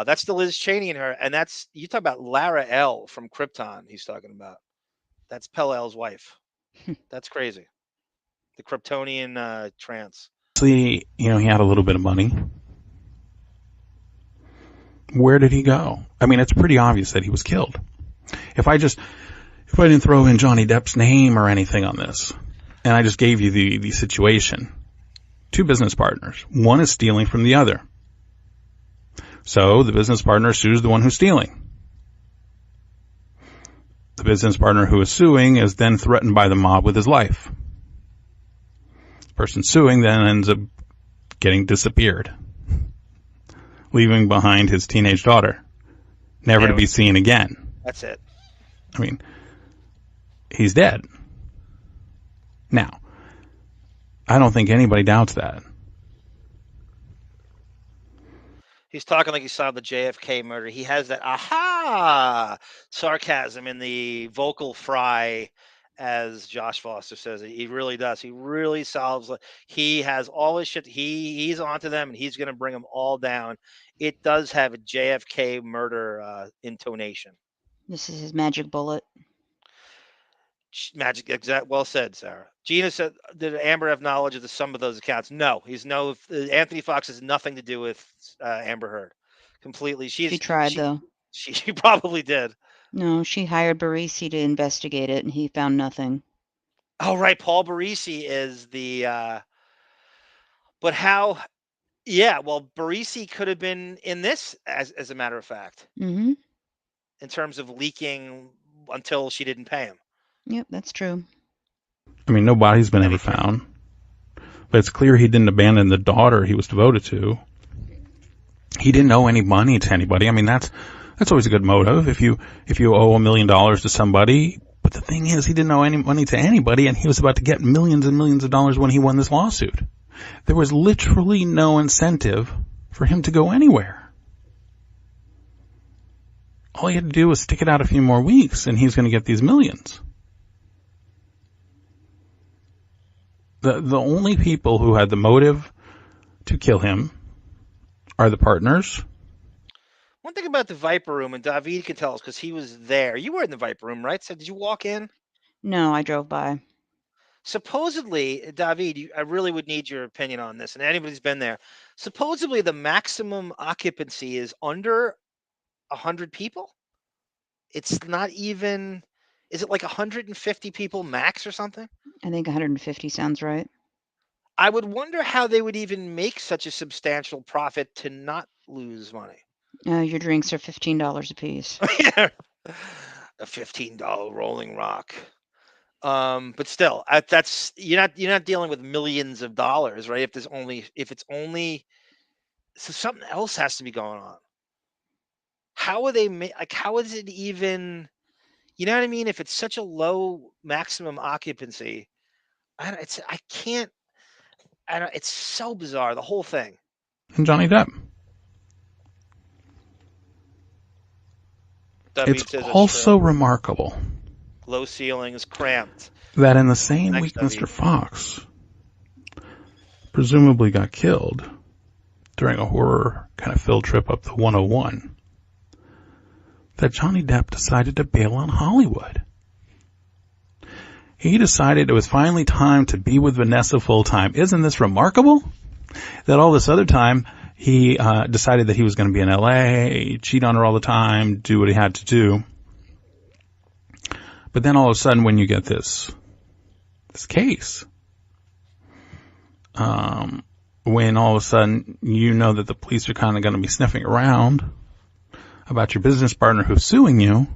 That's the Liz Cheney and her, and that's you talk about Lara L from Krypton. He's talking about. That's Pell-L's wife. That's crazy. The Kryptonian trance. He had a little bit of money. Where did he go? I mean, it's pretty obvious that he was killed. If I didn't throw in Johnny Depp's name or anything on this, and I just gave you the situation, two business partners. One is stealing from the other. So the business partner sues the one who's stealing. The business partner who is suing is then threatened by the mob with his life. The person suing then ends up getting disappeared, leaving behind his teenage daughter, never to be seen again. That's it. I mean, he's dead. Now, I don't think anybody doubts that. He's talking like he saw the JFK murder. He has that aha sarcasm in the vocal fry, as Josh Foster says. He really does. He really solves. He has all his shit. He's onto them, and he's going to bring them all down. It does have a JFK murder intonation. This is his magic bullet. Magic, exact. Well said, Sarah. Gina said, "Did Amber have knowledge of the sum of those accounts?" No, Anthony Fox has nothing to do with Amber Heard. Completely. She tried though. She probably did. No, she hired Barresi to investigate it, and he found nothing. Oh, right. Paul Barresi is the. But how? Yeah, well, Barresi could have been in this, as a matter of fact, Mm-hmm. in terms of leaking until she didn't pay him. Yep, that's true. I mean, no body's been ever found, but it's clear he didn't abandon the daughter he was devoted to. He didn't owe any money to anybody. I mean, that's always a good motive if you owe $1 million to somebody. But the thing is, he didn't owe any money to anybody, and he was about to get millions and millions of dollars when he won this lawsuit. There was literally no incentive for him to go anywhere. All he had to do was stick it out a few more weeks, and he was going to get these millions. The only people who had the motive to kill him are the partners. One thing about the Viper Room, and David can tell us because he was there. You were in the Viper Room, right? So did you walk in? No, I drove by. Supposedly, David, I really would need your opinion on this, and anybody's been there. Supposedly, the maximum occupancy is under 100 people. It's not even. Is it like 150 people max or something? I think 150 sounds right. I would wonder how they would even make such a substantial profit to not lose money. Your drinks are $15 a piece. Yeah. A $15 Rolling Rock. But still, that's you're not dealing with millions of dollars, right? If it's only so something else has to be going on. How are they how is it even, you know what I mean? If it's such a low maximum occupancy, it's so bizarre, the whole thing. And Johnny Depp. It's also remarkable. Low ceilings, cramped. That in the same week Mr. Fox presumably got killed during a horror kind of field trip up the 101, that Johnny Depp decided to bail on Hollywood. He decided it was finally time to be with Vanessa full time. Isn't this remarkable? That all this other time he decided that he was going to be in LA, cheat on her all the time, do what he had to do. But then all of a sudden, when you get this case, when all of a sudden you know that the police are kind of going to be sniffing around about your business partner who's suing you,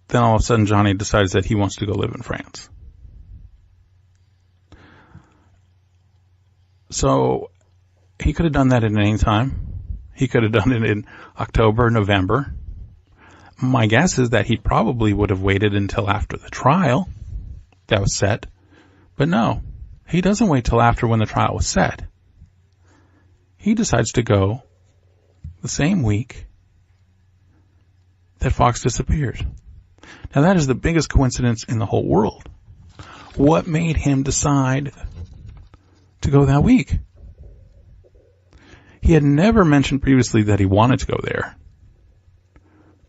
then all of a sudden Johnny decides that he wants to go live in France. So he could have done that at any time. He could have done it in October, November. My guess is that he probably would have waited until after the trial that was set. But no, he doesn't wait till after when the trial was set. He decides to go the same week that Fox disappeared. Now that is the biggest coincidence in the whole world. What made him decide to go that week? He had never mentioned previously that he wanted to go there,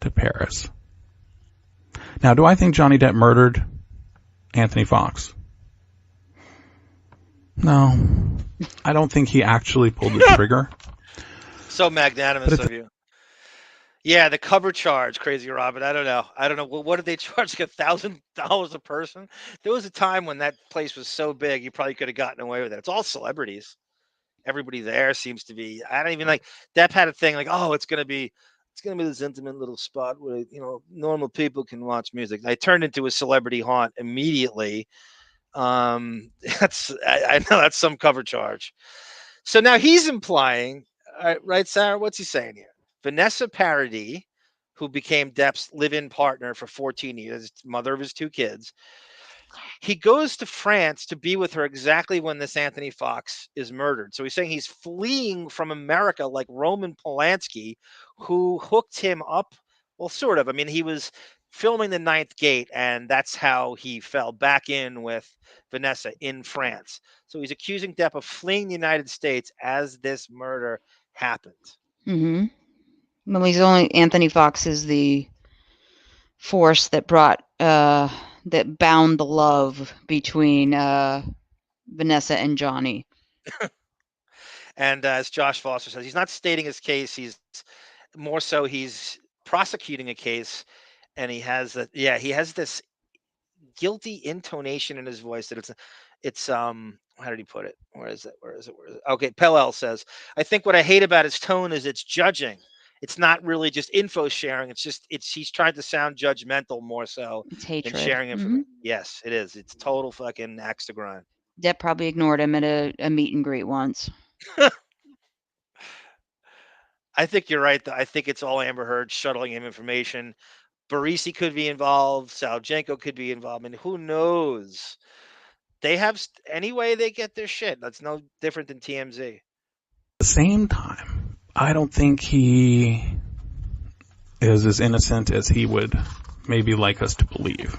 to Paris. Now, do I think Johnny Depp murdered Anthony Fox? No. I don't think he actually pulled the trigger. So magnanimous of you. Yeah, the cover charge, Crazy Robin. I don't know. Well, what did they charge? Like $1,000 a person? There was a time when that place was so big, you probably could have gotten away with it. It's all celebrities. Everybody there seems to be. I don't even like. Depp had a thing like, oh, it's gonna be this intimate little spot where normal people can watch music. I turned into a celebrity haunt immediately. I know that's some cover charge. So now he's implying, right, Sarah? What's he saying here? Vanessa Paradis, who became Depp's live-in partner for 14 years, mother of his 2 kids, he goes to France to be with her exactly when this Anthony Fox is murdered. So he's saying he's fleeing from America like Roman Polanski, who hooked him up. Well, sort of. I mean, he was filming The Ninth Gate, and that's how he fell back in with Vanessa in France. So he's accusing Depp of fleeing the United States as this murder happened. Mm-hmm. Well, Anthony Fox is the force that brought that bound the love between Vanessa and Johnny. And as Josh Foster says, he's not stating his case. He's more so he's prosecuting a case, and he has this guilty intonation in his voice that it's how did he put it? Where is it? Okay, Pellel says, I think what I hate about his tone is it's judging. It's not really just info sharing. He's trying to sound judgmental more so than sharing information. Yes, it is. It's total fucking axe to grind. Depp probably ignored him at a meet and greet once. I think you're right, though. I think it's all Amber Heard shuttling him information. Barresi could be involved. Sal Jenco could be involved. I mean, who knows? They have any way they get their shit. That's no different than TMZ. At the same time, I don't think he is as innocent as he would maybe like us to believe.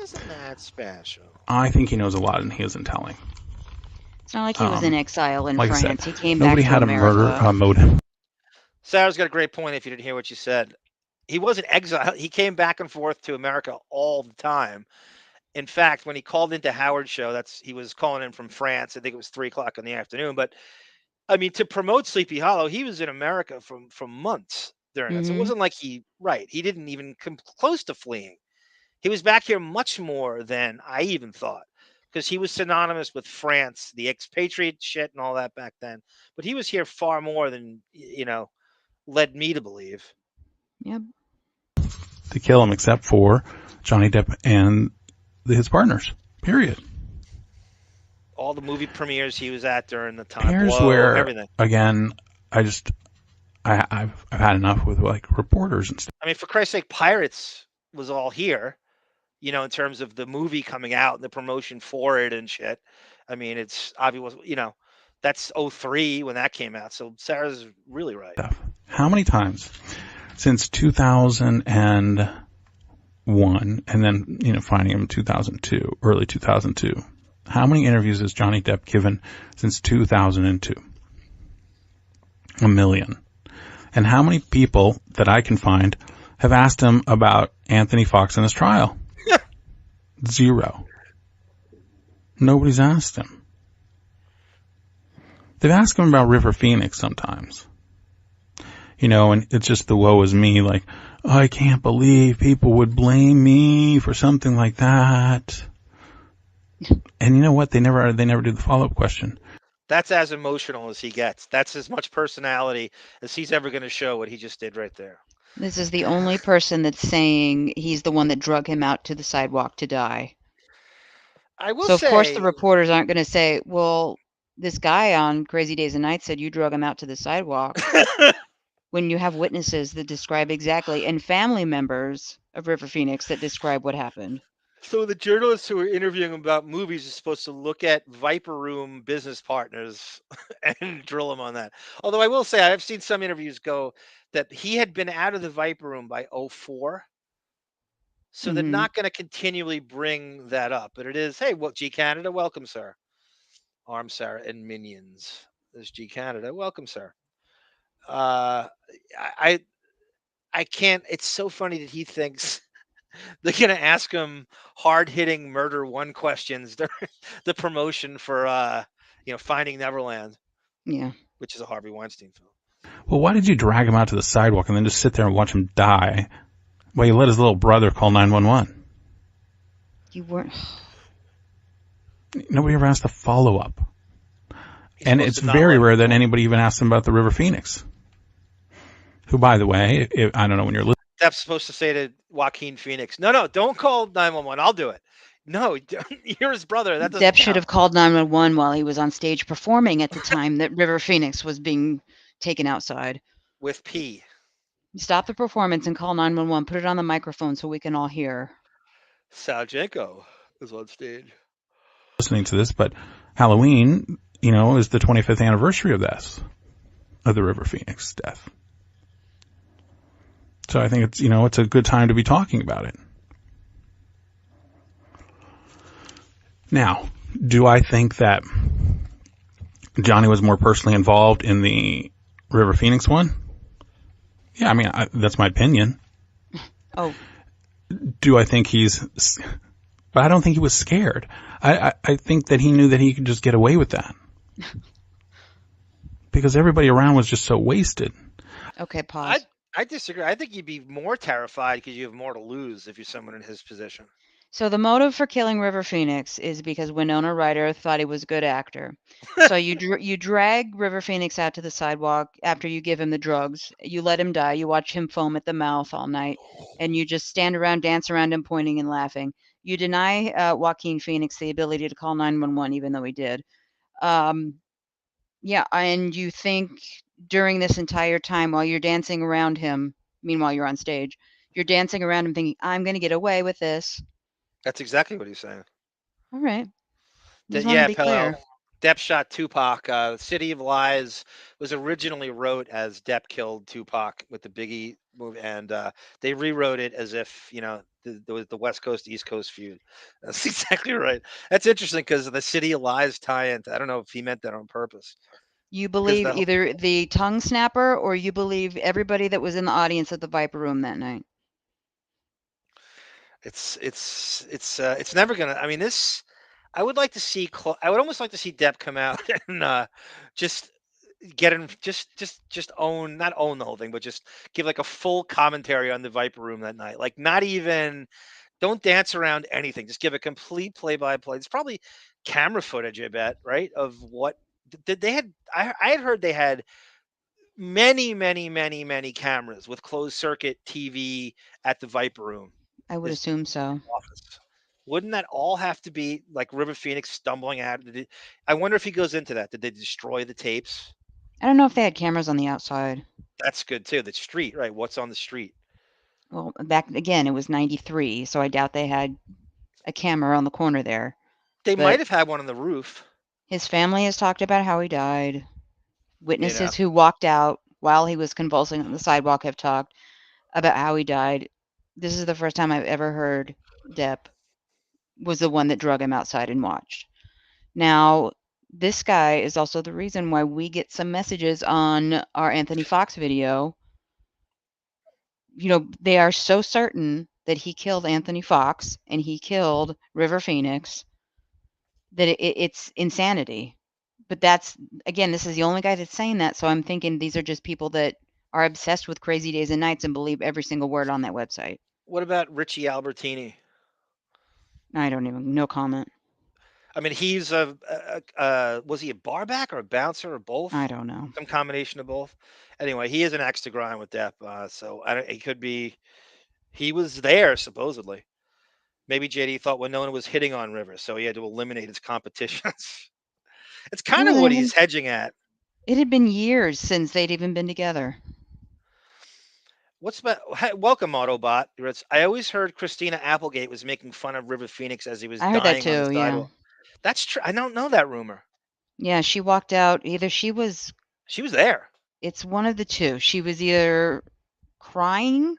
Isn't that special? I think he knows a lot and he isn't telling. It's not like he was in exile in like I France. said, He came nobody back to had America. a murder motive. Sarah's got a great point if you didn't hear what you said. He was in exile. He came back and forth to America all the time. In fact, when he called into Howard's show, he was calling in from France. I think it was 3:00 in the afternoon. But I mean, to promote Sleepy Hollow, he was in America from months during that. So it wasn't like he didn't even come close to fleeing. He was back here much more than I even thought, because he was synonymous with France, the expatriate shit and all that back then. But he was here far more than, led me to believe. Yep. To kill him, except for Johnny Depp and his partners. Period. All the movie premieres he was at during the time. Here's where, everything. Again, I've had enough with like reporters and stuff. I mean, for Christ's sake, Pirates was all here, in terms of the movie coming out and the promotion for it and shit. I mean, it's obvious, that's 2003 when that came out. So Sarah's really right. How many times since 2001 and then, finding him in 2002, early 2002, how many interviews has Johnny Depp given since 2002? 1 million. And how many people that I can find have asked him about Anthony Fox and his trial? 0. Nobody's asked him. They've asked him about River Phoenix sometimes. And it's just the woe is me, like, oh, I can't believe people would blame me for something like that. And you know what? They never do the follow-up question. That's as emotional as he gets. That's as much personality as he's ever going to show, what he just did right there. This is the only person that's saying he's the one that drug him out to the sidewalk to die. I will say, so of course, the reporters aren't going to say, well, this guy on Crazy Days and Nights said you drug him out to the sidewalk. When you have witnesses that describe exactly, and family members of River Phoenix that describe what happened. So the journalists who are interviewing him about movies are supposed to look at Viper Room business partners and drill them on that. Although I will say, I've seen some interviews go that he had been out of the Viper Room by 2004. So they're not going to continually bring that up. But it is, hey, well, G Canada, welcome, sir. Arm Sarah and minions. There's G Canada, welcome, sir. I can't. It's so funny that he thinks they're going to ask him hard-hitting Murder One questions during the promotion for Finding Neverland. Yeah, which is a Harvey Weinstein film. Well, why did you drag him out to the sidewalk and then just sit there and watch him die while you let his little brother call 911? You weren't. Nobody ever asked a follow-up. And it's very rare that anybody even asks him about the River Phoenix. Who, by the way, I don't know when you're listening. Depp's supposed to say to Joaquin Phoenix, no, don't call 911. I'll do it. No, you're his brother. That doesn't Depp should have called 911 while he was on stage performing at the time that River Phoenix was being taken outside. With P. Stop the performance and call 911. Put it on the microphone so we can all hear. Sal Jenco is on stage. Listening to this, but Halloween, is the 25th anniversary of the River Phoenix death. So I think it's, it's a good time to be talking about it. Now, do I think that Johnny was more personally involved in the River Phoenix one? Yeah, I mean, that's my opinion. Oh. do I think but I don't think he was scared. I think that he knew that he could just get away with that. Because everybody around was just so wasted. Okay, pause. I disagree. I think you'd be more terrified because you have more to lose if you're someone in his position. So the motive for killing River Phoenix is because Winona Ryder thought he was a good actor. So you drag River Phoenix out to the sidewalk after you give him the drugs. You let him die. You watch him foam at the mouth all night, and you just stand around, dance around him, pointing and laughing. You deny Joaquin Phoenix the ability to call 911, even though he did. Yeah, and you think during this entire time while you're dancing around him, meanwhile you're on stage, you're dancing around him thinking, I'm going to get away with this. That's exactly what he's saying. All right. Yeah, Pello. Depp shot Tupac. City of Lies was originally wrote as Depp killed Tupac with the Biggie movie, and they rewrote it as if, you know, the West Coast East Coast feud. That's exactly right. That's interesting because the City of Lies tie-in. I don't know if he meant that on purpose. You believe either the tongue snapper or you believe everybody that was in the audience at the Viper Room that night. It's never gonna. I mean, this. I would like to see. I would almost like to see Depp come out and just get him. Just own, not own the whole thing, but just give like a full commentary on the Viper Room that night. Like, not even. Don't dance around anything. Just give a complete play-by-play. It's probably camera footage, I bet, right? Of what they had. I had heard they had many cameras with closed circuit TV at the Viper Room. I would assume so. Office. Wouldn't that all have to be like River Phoenix stumbling out? I wonder if he goes into that. Did they destroy the tapes? I don't know if they had cameras on the outside. That's good too. The street, right? What's on the street? Well, back again, it was 93, so I doubt they had a camera on the corner there. They might have had one on the roof. His family has talked about how he died. Witnesses who walked out while he was convulsing on the sidewalk have talked about how he died. This is the first time I've ever heard Depp was the one that drug him outside and watched. Now, this guy is also the reason why we get some messages on our Anthony Fox video. You know, they are so certain that he killed Anthony Fox and he killed River Phoenix that it's insanity. But that's, again, this is the only guy that's saying that. So I'm thinking these are just people that are obsessed with Crazy Days and Nights and believe every single word on that website. What about Richie Albertini? I don't even, no comment. I mean, he's was he a barback or a bouncer or both? I don't know. Some combination of both. Anyway, he is an axe to grind with Depp. So it could be, he was there supposedly. Maybe JD thought Winona was hitting on Rivers, so he had to eliminate his competitions. It's kind of what he's hedging at. It had been years since they'd even been together. Welcome, Autobot. I always heard Christina Applegate was making fun of River Phoenix as he was dying. I heard that too, yeah. That's true. I don't know that rumor. Yeah, she walked out. Either she was there. It's one of the two. She was either crying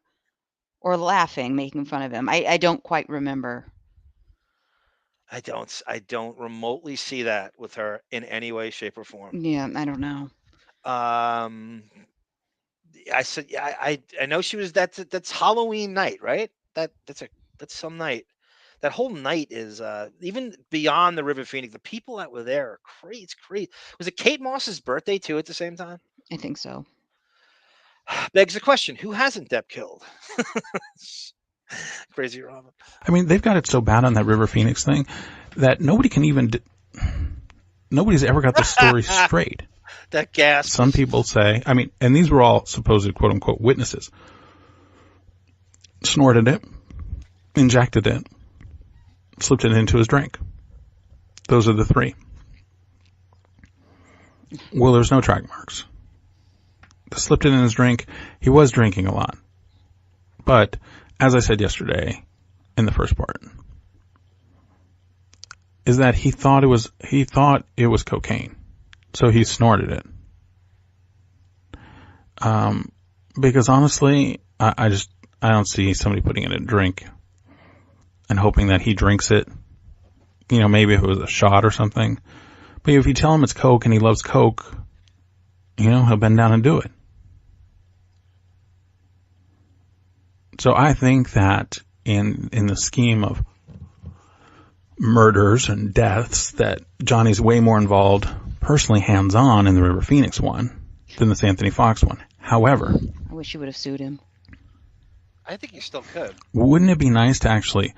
or laughing, making fun of him. I don't quite remember. I don't remotely see that with her in any way, shape, or form. Yeah, I don't know. I said, yeah, I know she was. That's Halloween night, right? That's some night. That whole night is even beyond the River Phoenix. The people that were there are crazy. It's crazy. Was it Kate Moss's birthday too at the same time? I think so. Begs the question: who hasn't Depp killed? Crazy Robin. I mean, they've got it so bad on that River Phoenix thing that nobody can even. Nobody's ever got the story straight. That gas. Some people say, I mean, and these were all supposed quote unquote witnesses. Snorted it, injected it, slipped it into his drink. Those are the three. Well, there's no track marks. Slipped it in his drink. He was drinking a lot. But, as I said yesterday in the first part, is that he thought it was cocaine. So he snorted it. Because honestly, I don't see somebody putting it in a drink and hoping that he drinks it. You know, maybe if it was a shot or something. But if you tell him it's Coke and he loves Coke, you know, he'll bend down and do it. So I think that in the scheme of murders and deaths that Johnny's way more involved, personally hands-on in the River Phoenix one than this Anthony Fox one. However, I wish you would have sued him. I think you still could. Wouldn't it be nice to actually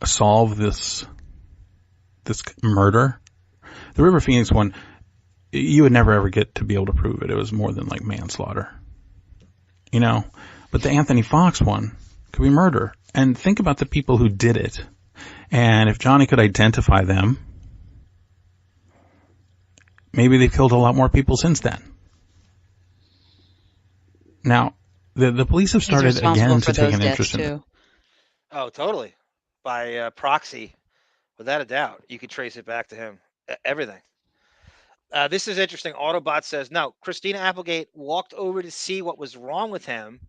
solve this murder? The River Phoenix one, you would never ever get to be able to prove it. It was more than like manslaughter, you know. But the Anthony Fox one could be murder. And think about the people who did it. And if Johnny could identify them, maybe they've killed a lot more people since then. Now, the police have started again to take an interest in it. Oh, totally. By proxy, without a doubt. You could trace it back to him. Everything. This is interesting. Autobot says, no, Christina Applegate walked over to see what was wrong with him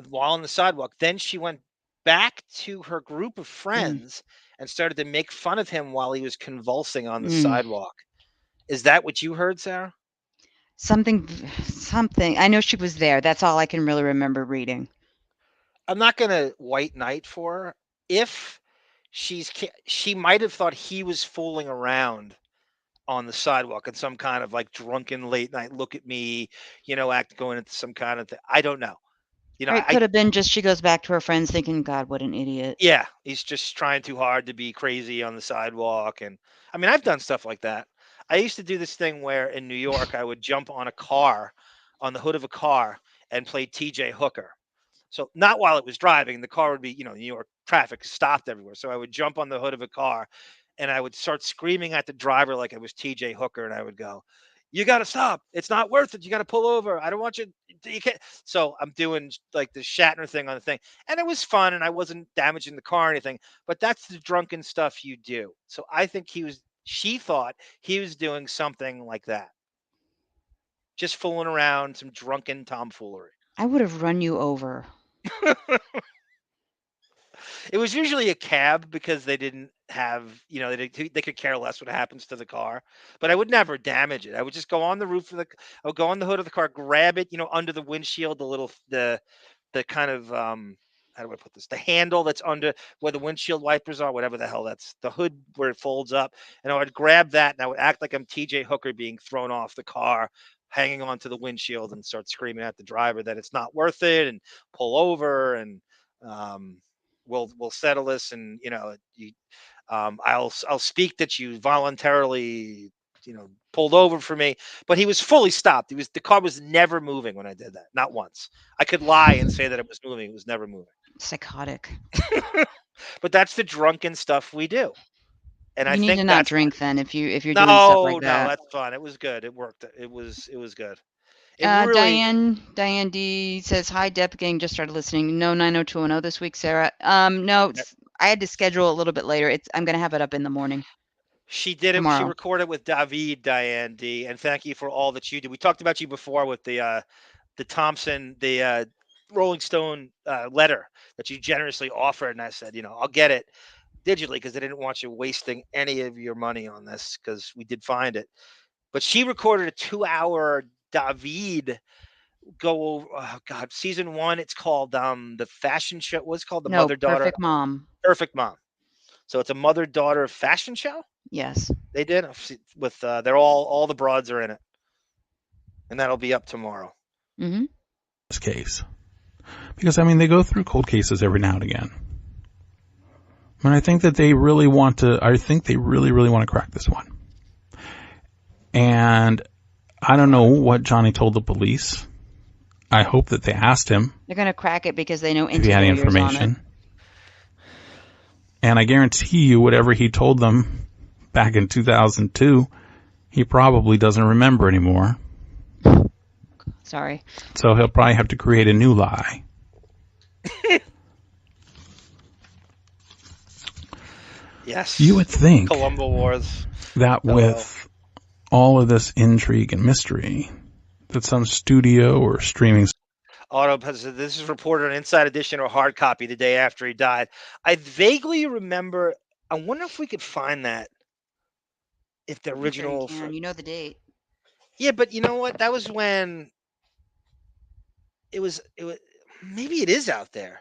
while on the sidewalk. Then she went back to her group of friends and started to make fun of him while he was convulsing on the sidewalk. Is that what you heard, Sarah? Something. I know she was there. That's all I can really remember reading. I'm not going to white knight for her. If she might have thought he was fooling around on the sidewalk in some kind of like drunken late night look at me, you know, act going into some kind of thing. I don't know. You know, it could have been just she goes back to her friends thinking, God, what an idiot. Yeah, he's just trying too hard to be crazy on the sidewalk. And I mean, I've done stuff like that. I used to do this thing where in New York, I would jump on the hood of a car and play TJ Hooker. So not while it was driving, the car would be, you know, New York traffic stopped everywhere. So I would jump on the hood of a car and I would start screaming at the driver like I was TJ Hooker. And I would go, you got to stop. It's not worth it. You got to pull over. I don't want you. You can't. So I'm doing like the Shatner thing on the thing. And it was fun and I wasn't damaging the car or anything. But that's the drunken stuff you do. So I think she thought he was doing something like that. Just fooling around, some drunken tomfoolery. I would have run you over. It was usually a cab because they didn't have, you know, they could care less what happens to the car. But I would never damage it. I would just go on the roof of I would go on the hood of the car, grab it, you know, under the windshield, the kind of how do I put this? The handle that's under where the windshield wipers are, whatever the hell that's the hood where it folds up. And I would grab that and I would act like I'm TJ Hooker being thrown off the car, hanging onto the windshield and start screaming at the driver that it's not worth it and pull over and we'll settle this. And, you know, I'll speak that you voluntarily, you know, pulled over for me, but he was fully stopped. The car was never moving when I did that. Not once. I could lie and say that it was moving. It was never moving. Psychotic. But that's the drunken stuff we do. And you I need think to not drink then if you're doing stuff like that. No, that's fine. It was good. It worked. It was good. Really... Diane D says, hi, Depp gang, just started listening. No 90210 this week, Sarah. No, I had to schedule a little bit later. I'm going to have it up in the morning. She did it. Tomorrow. She recorded with David, Diane D. And thank you for all that you did. We talked about you before with the Thompson, the Rolling Stone letter that you generously offered. And I said, you know, I'll get it digitally because I didn't want you wasting any of your money on this because we did find it. But she recorded a 2-hour David go over. Oh God, season 1. It's called the fashion show. What's called the mother-daughter? Perfect Mom. Perfect Mom. So it's a mother-daughter fashion show. Yes, they did with they're all the broads are in it, and that'll be up tomorrow. Mm-hmm. This case, because I mean they go through cold cases every now and again, and I think that they really want to. I think they really want to crack this one, and I don't know what Johnny told the police. I hope that they asked him. They're going to crack it because they know if he had any information. And I guarantee you, whatever he told them back in 2002, he probably doesn't remember anymore. Sorry. So he'll probably have to create a new lie. Yes. You would think Columbo Wars. That with all of this intrigue and mystery, that some studio or streaming. This is reported on Inside Edition or hard copy the day after he died. I vaguely remember. I wonder if we could find that. If the original, sure you know the date. Yeah, but you know what? That was when it was. Maybe it is out there.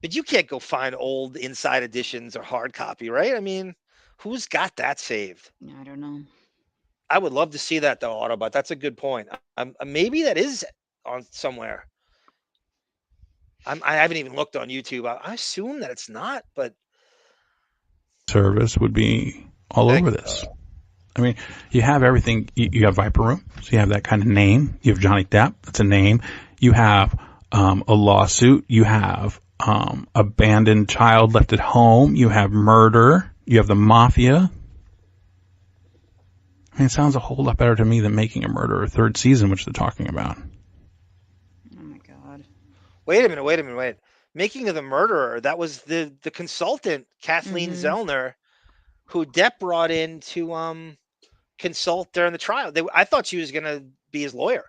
But you can't go find old inside editions or hard copy, right? I mean, who's got that saved? I don't know. I would love to see that though, Autobot. That's a good point. Maybe that is on somewhere. I haven't even looked on YouTube. I assume that it's not, but service would be all over this. I mean, you have everything. You have Viper Room, so you have that kind of name. You have Johnny Depp, that's a name. You have a lawsuit. You have abandoned child left at home. You have murder. You have the mafia. I mean, it sounds a whole lot better to me than Making a Murderer third season, which they're talking about. Oh my God. Wait a minute. Making of the Murderer, that was the consultant, Kathleen Zellner, who Depp brought in to consult during the trial. I thought she was going to be his lawyer.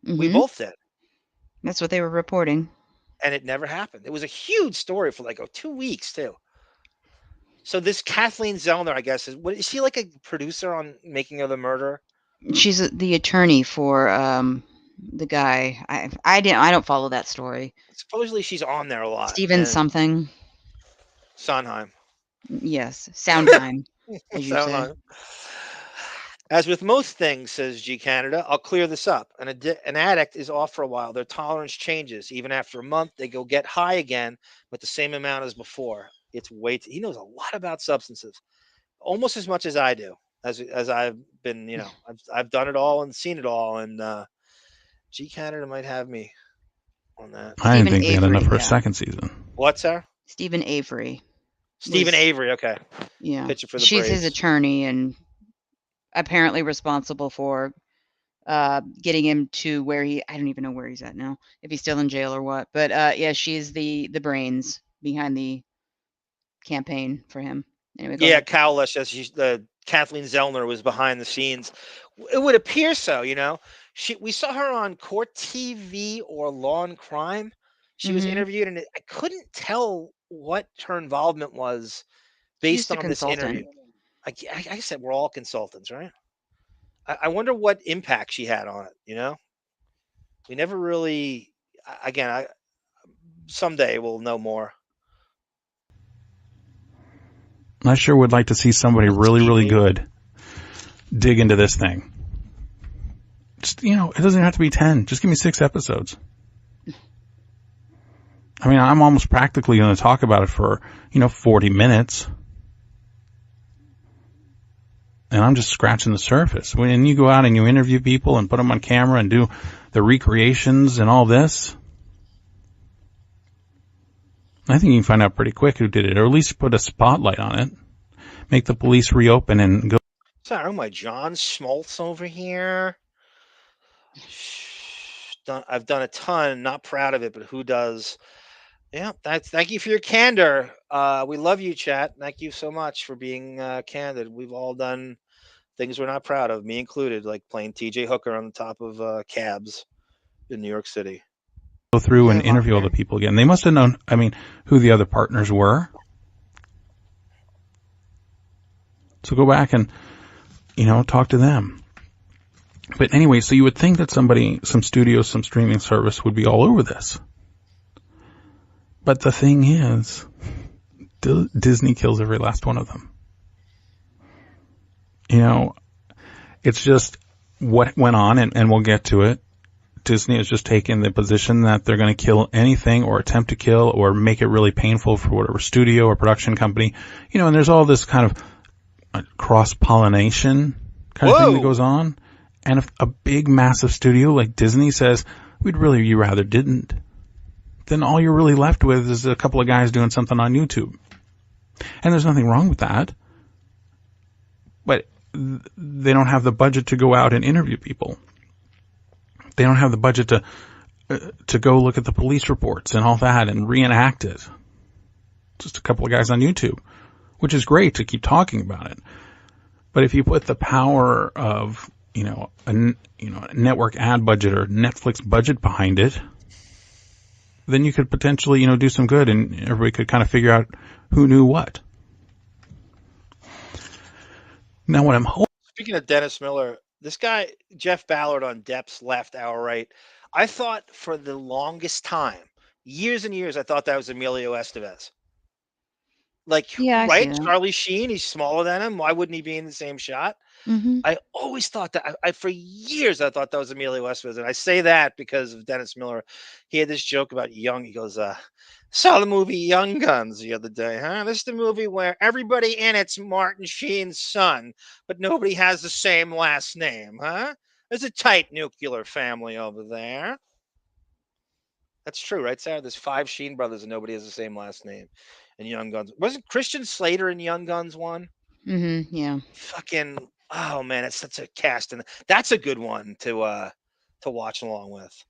We both did. That's what they were reporting. And it never happened. It was a huge story for like 2 weeks too. So this Kathleen Zellner, I guess, is she like a producer on Making of the Murderer? She's the attorney for the guy. I don't follow that story. Supposedly she's on there a lot. Stephen something. Sondheim. Yes, Soundheim. As you say. As with most things, says G Canada, I'll clear this up. An addict is off for a while. Their tolerance changes. Even after a month, they go get high again with the same amount as before. It's he knows a lot about substances, almost as much as I do. As I've been, I've done it all and seen it all. And G Canada might have me on that. I didn't think they had enough for a second season. What, Sarah? Stephen Avery. Avery, okay. Yeah. Pitcher for the She's Braves. his attorney and apparently responsible for getting him to where I don't even know where he's at now, if he's still in jail or what. But yeah, she's the brains behind the campaign for him. Anyway, yeah, Cowlish, says the Kathleen Zellner was behind the scenes. It would appear so, we saw her on Court TV or Law and Crime. She was interviewed, and I couldn't tell what her involvement was based on this interview. I said we're all consultants, right? I wonder what impact she had on it. We never really. Again, someday we'll know more. I sure would like to see somebody really, really good dig into this thing. Just, it doesn't even have to be 10. Just give me 6 episodes. I mean, I'm almost practically going to talk about it for, 40 minutes. And I'm just scratching the surface. When you go out and you interview people and put them on camera and do the recreations and all this, I think you can find out pretty quick who did it, or at least put a spotlight on it. Make the police reopen and go. Sorry, my John Schmaltz over here. I've done a ton, not proud of it, but who does? Yeah, thank you for your candor. We love you, chat. Thank you so much for being candid. We've all done things we're not proud of, me included, like playing TJ Hooker on the top of cabs in New York City. Go through and interview all the people again. They must have known, who the other partners were. So go back and, talk to them. But anyway, so you would think that some studio, some streaming service would be all over this. But the thing is, Disney kills every last one of them. It's just what went on, and we'll get to it. Disney has just taken the position that they're going to kill anything or attempt to kill or make it really painful for whatever studio or production company. And there's all this kind of cross-pollination kind of thing that goes on. And if a big, massive studio like Disney says, we'd really you rather didn't, then all you're really left with is a couple of guys doing something on YouTube. And there's nothing wrong with that. But they don't have the budget to go out and interview people. They don't have the budget to go look at the police reports and all that and reenact it. Just a couple of guys on YouTube, which is great to keep talking about it. But if you put the power of, a network ad budget or Netflix budget behind it, then you could potentially, do some good and everybody could kind of figure out who knew what. Now what I'm hoping. Speaking of Dennis Miller, this guy, Jeff Ballard on Depp's left, our right, I thought for the longest time years and years, I thought that was Emilio Estevez. Like, Yeah, I see right? that. Charlie Sheen, he's smaller than him. Why wouldn't he be in the same shot? Mm-hmm. I always thought that. For years, I thought that was Emilio Estevez, and I say that because of Dennis Miller. He had this joke about Young. He goes, "Saw the movie Young Guns the other day, huh? This is the movie where everybody in it's Martin Sheen's son, but nobody has the same last name, huh? There's a tight nuclear family over there." That's true, right, Sarah? There's 5 Sheen brothers, and nobody has the same last name in Young Guns. Wasn't Christian Slater in Young Guns 1? Mm-hmm. Yeah. Fucking, oh man, it's such a cast, and that's a good one to watch along with.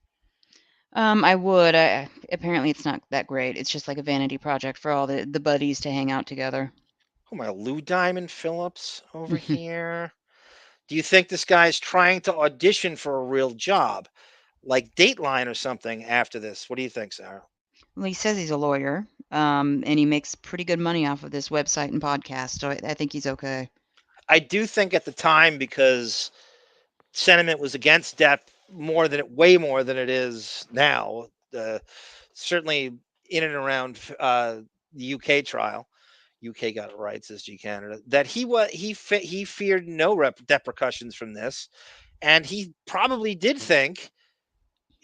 I would. Apparently it's not that great. It's just like a vanity project for all the buddies to hang out together. Oh my, Lou Diamond Phillips over here. Do you think this guy's trying to audition for a real job, like Dateline or something after this? What do you think, Sarah? Well, he says he's a lawyer, and he makes pretty good money off of this website and podcast, so I think he's okay. I do think at the time, because sentiment was against Depp way more than it is now. Certainly in and around the UK trial, UK got it right, says G Canada, that he feared no repercussions from this, and he probably did think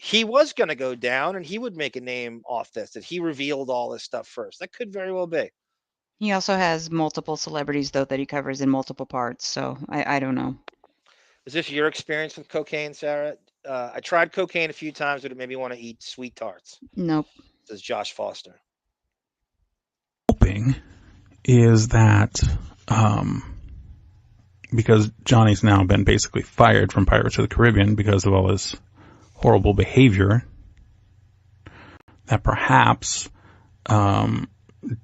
he was going to go down and he would make a name off this. That he revealed all this stuff first. That could very well be. He also has multiple celebrities, though, that he covers in multiple parts, so I don't know. Is this your experience with cocaine, Sarah? I tried cocaine a few times, but it made me want to eat sweet tarts. Nope. Says Josh Foster. Hoping is that because Johnny's now been basically fired from Pirates of the Caribbean because of all his horrible behavior, that perhaps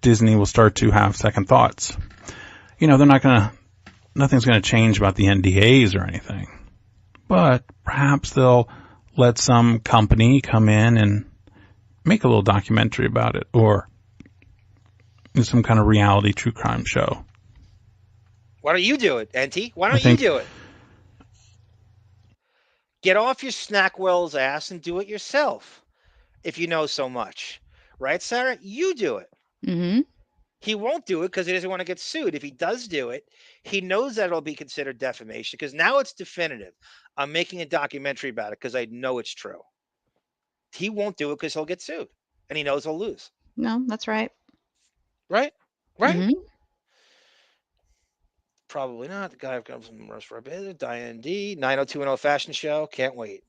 Disney will start to have second thoughts. You know, nothing's going to change about the NDAs or anything, but perhaps they'll let some company come in and make a little documentary about it, or some kind of reality true crime show. Why don't you do it, Enty? Why don't you do it? Get off your Snackwell's ass and do it yourself. If you know so much, right, Sarah? You do it. Mm-hmm. He won't do it because he doesn't want to get sued. If he does do it, he knows that it'll be considered defamation because now it's definitive. I'm making a documentary about it because I know it's true. He won't do it because he'll get sued, and he knows he'll lose. No, that's right. Right? Right? Mm-hmm. Probably not. The guy who comes from Merce for a bit. Diane D. 90210 Fashion Show. Can't wait.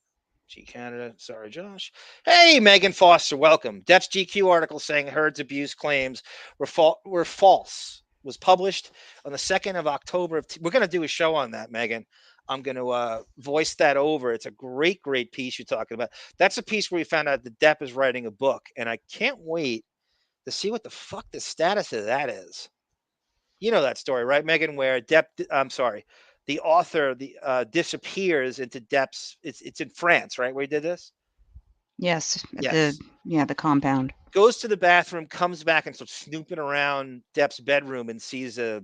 G Canada. Sorry, Josh. Hey, Megan Foster. Welcome. Depp's GQ article saying Heard's abuse claims were false was published on the 2nd of October. We're going to do a show on that, Megan. I'm going to voice that over. It's a great, great piece you're talking about. That's a piece where we found out that Depp is writing a book, and I can't wait to see what the fuck the status of that is. You know that story, right, Megan? Where the author disappears into Depp's. It's in France, right? Where he did this. Yes. Yes. The compound. Goes to the bathroom, comes back, and starts snooping around Depp's bedroom and sees a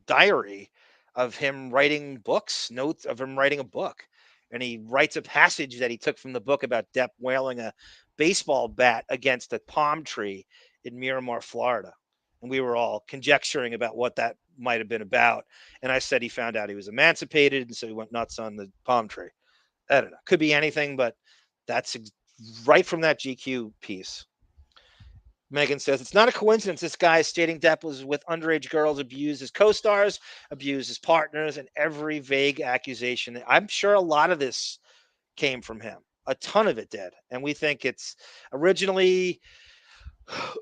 diary of him writing books, notes of him writing a book, and he writes a passage that he took from the book about Depp wielding a baseball bat against a palm tree in Miramar, Florida. And we were all conjecturing about what that might have been about. And I said he found out he was emancipated, and so he went nuts on the palm tree. I don't know. Could be anything, but that's right from that GQ piece. Megan says, it's not a coincidence this guy is stating Depp was with underage girls, abused his co-stars, abused his partners, and every vague accusation. I'm sure a lot of this came from him. A ton of it did. And we think it's originally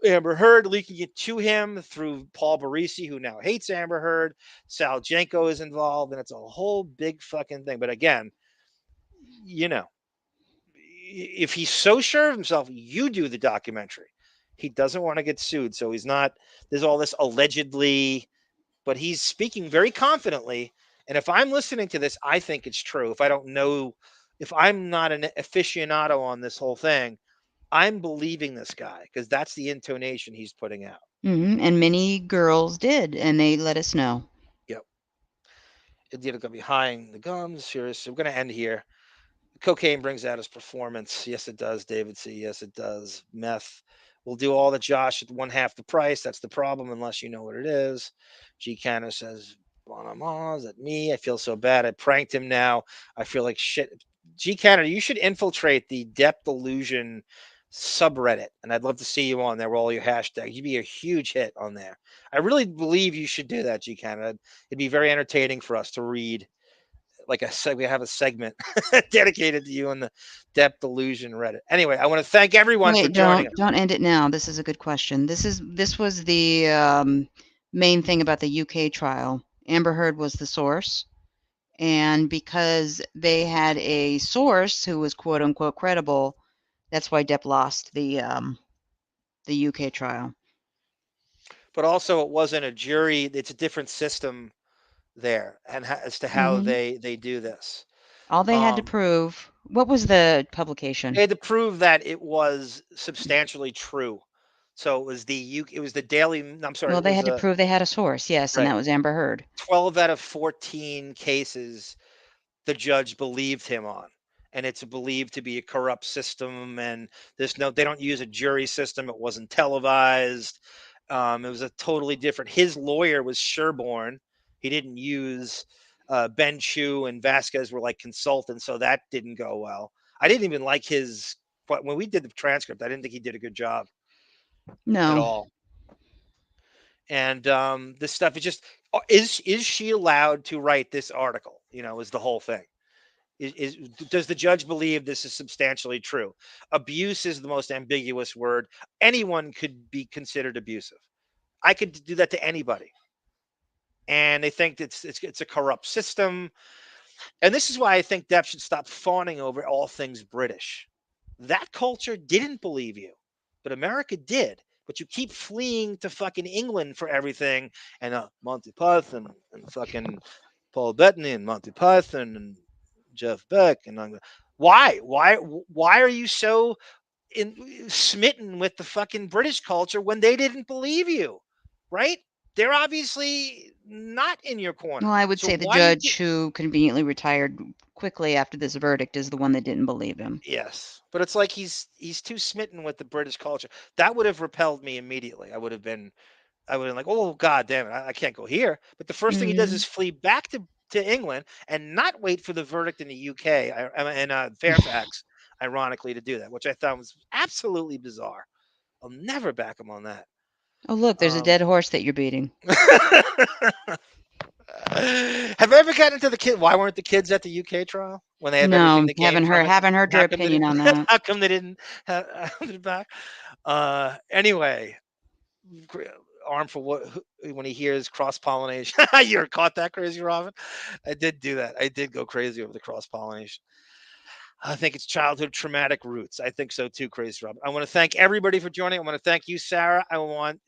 Amber Heard leaking it to him through Paul Barresi, who now hates Amber Heard. Sal Jenco is involved, and it's a whole big fucking thing. But again, you know, if he's so sure of himself, you do the documentary. He doesn't want to get sued, so he's not. There's all this allegedly, but he's speaking very confidently. And if I'm listening to this, I think it's true. If I don't know, if I'm not an aficionado on this whole thing, I'm believing this guy because that's the intonation he's putting out. Mm-hmm. And many girls did, and they let us know. Yep. It's going to be high in the gums. Seriously, we're going to end here. Cocaine brings out his performance. Yes, it does, David C. Yes, it does. Meth will do all the Josh at 1/2 the price. That's the problem, unless you know what it is. G. Canner says, is that me? I feel so bad. I pranked him now. I feel like shit. G. Canner, you should infiltrate the Depp Delusion subreddit, and I'd love to see you on there with all your hashtags. You'd be a huge hit on there. I really believe you should do that, G. Canner. It'd be very entertaining for us to read. Like we have a segment dedicated to you on the Depp Delusion Reddit. Anyway, I want to thank everyone for joining us. Don't end it now. This is a good question. This was the main thing about the UK trial. Amber Heard was the source, and because they had a source who was quote unquote credible, that's why Depp lost the UK trial. But also, it wasn't a jury. It's a different system there, and as to how they do this. All they had to prove, what was the publication? They had to prove that it was substantially true. So it was the Daily. I'm sorry. Well, they had to prove they had a source, yes, right. And that was Amber Heard. 12 out of 14 cases, the judge believed him on, and it's believed to be a corrupt system. And they don't use a jury system. It wasn't televised. It was a totally different. His lawyer was Sherborne. He didn't use Ben Chu and Vasquez were like consultants, so that didn't go well. I didn't even like but when we did the transcript, I didn't think he did a good job. No. At all. And this stuff is just, is she allowed to write this article? Is the whole thing. Does the judge believe this is substantially true? Abuse is the most ambiguous word. Anyone could be considered abusive. I could do that to anybody. And they think it's a corrupt system. And this is why I think Depp should stop fawning over all things British. That culture didn't believe you, but America did. But you keep fleeing to fucking England for everything. And Monty Python and fucking Paul Bettany and Monty Python and Jeff Beck. And why are you so smitten with the fucking British culture when they didn't believe you, right? They're obviously not in your corner. Well, I would say the judge who conveniently retired quickly after this verdict is the one that didn't believe him. Yes, but it's like he's too smitten with the British culture. That would have repelled me immediately. I would have been like, oh, God damn it, I can't go here. But the first thing he does is flee back to England and not wait for the verdict in the UK and Fairfax, ironically, to do that, which I thought was absolutely bizarre. I'll never back him on that. Oh, look, there's a dead horse that you're beating. Have I ever gotten into the kid? Why weren't the kids at the UK trial when they had everything that haven't heard your opinion on that. How come they didn't have it back? Anyway, arm for what? When he hears cross pollination, you're caught that crazy, Robin. I did do that. I did go crazy over the cross pollination. I think it's childhood traumatic roots. I think so too, Crazy Robin. I want to thank everybody for joining. I want to thank you, Sara. I want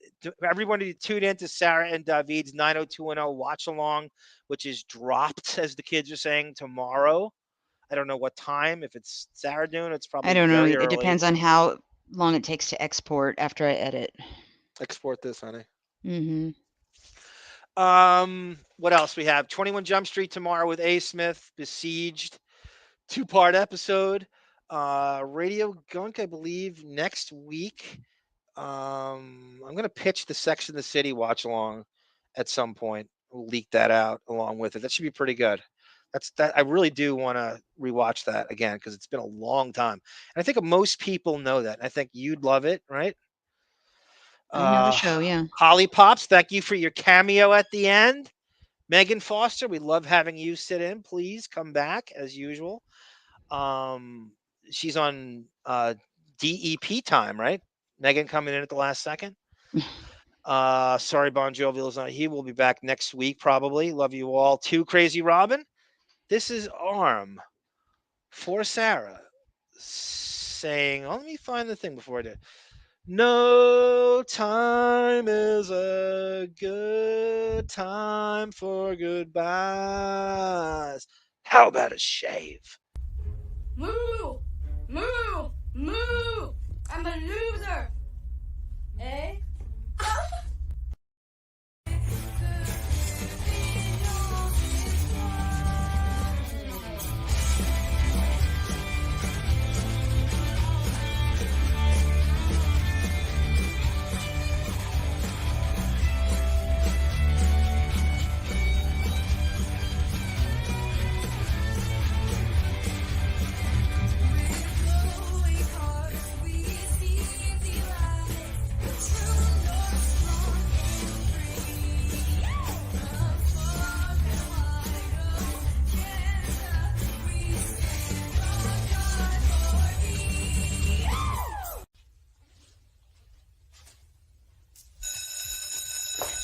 everybody to tune in to Sara and David's 90210 watch along, which is dropped, as the kids are saying, tomorrow. I don't know what time. If it's Sara doing, it's probably I don't know. very It early. depends on how long it takes to export after I edit. Export this, honey. Mm-hmm. What else we have? 21 Jump Street tomorrow with A. Smith, Besieged. 2-part episode. Radio Gunk, I believe, next week. I'm going to pitch the Sex and the City watch along at some point. We'll leak that out along with it. That should be pretty good. I really do want to rewatch that again because it's been a long time. And I think most people know that. I think you'd love it, right? I know the show, yeah. Holly Pops, thank you for your cameo at the end. Megan Foster, we love having you sit in. Please come back as usual. She's on DEP time, right? Megan coming in at the last second. Sorry, Bon Jovial's not here. We'll be back next week, probably. Love you all. Too Crazy Robin. This is Arm for Sara saying, let me find the thing before I do. No time is a good time for goodbyes. How about a shave? Moo! Moo! Moo! I'm a loser! Eh?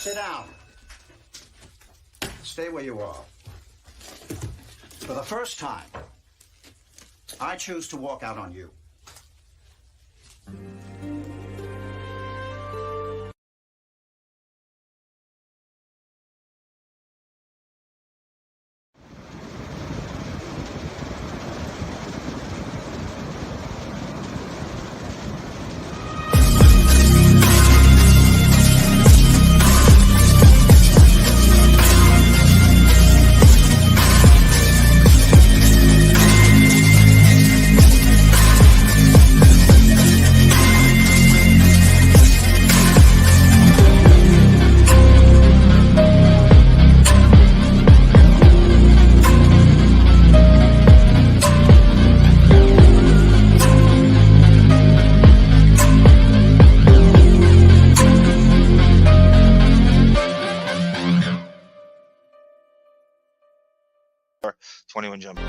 Sit down. Stay where you are. For the first time, I choose to walk out on you. Or 21 Jump.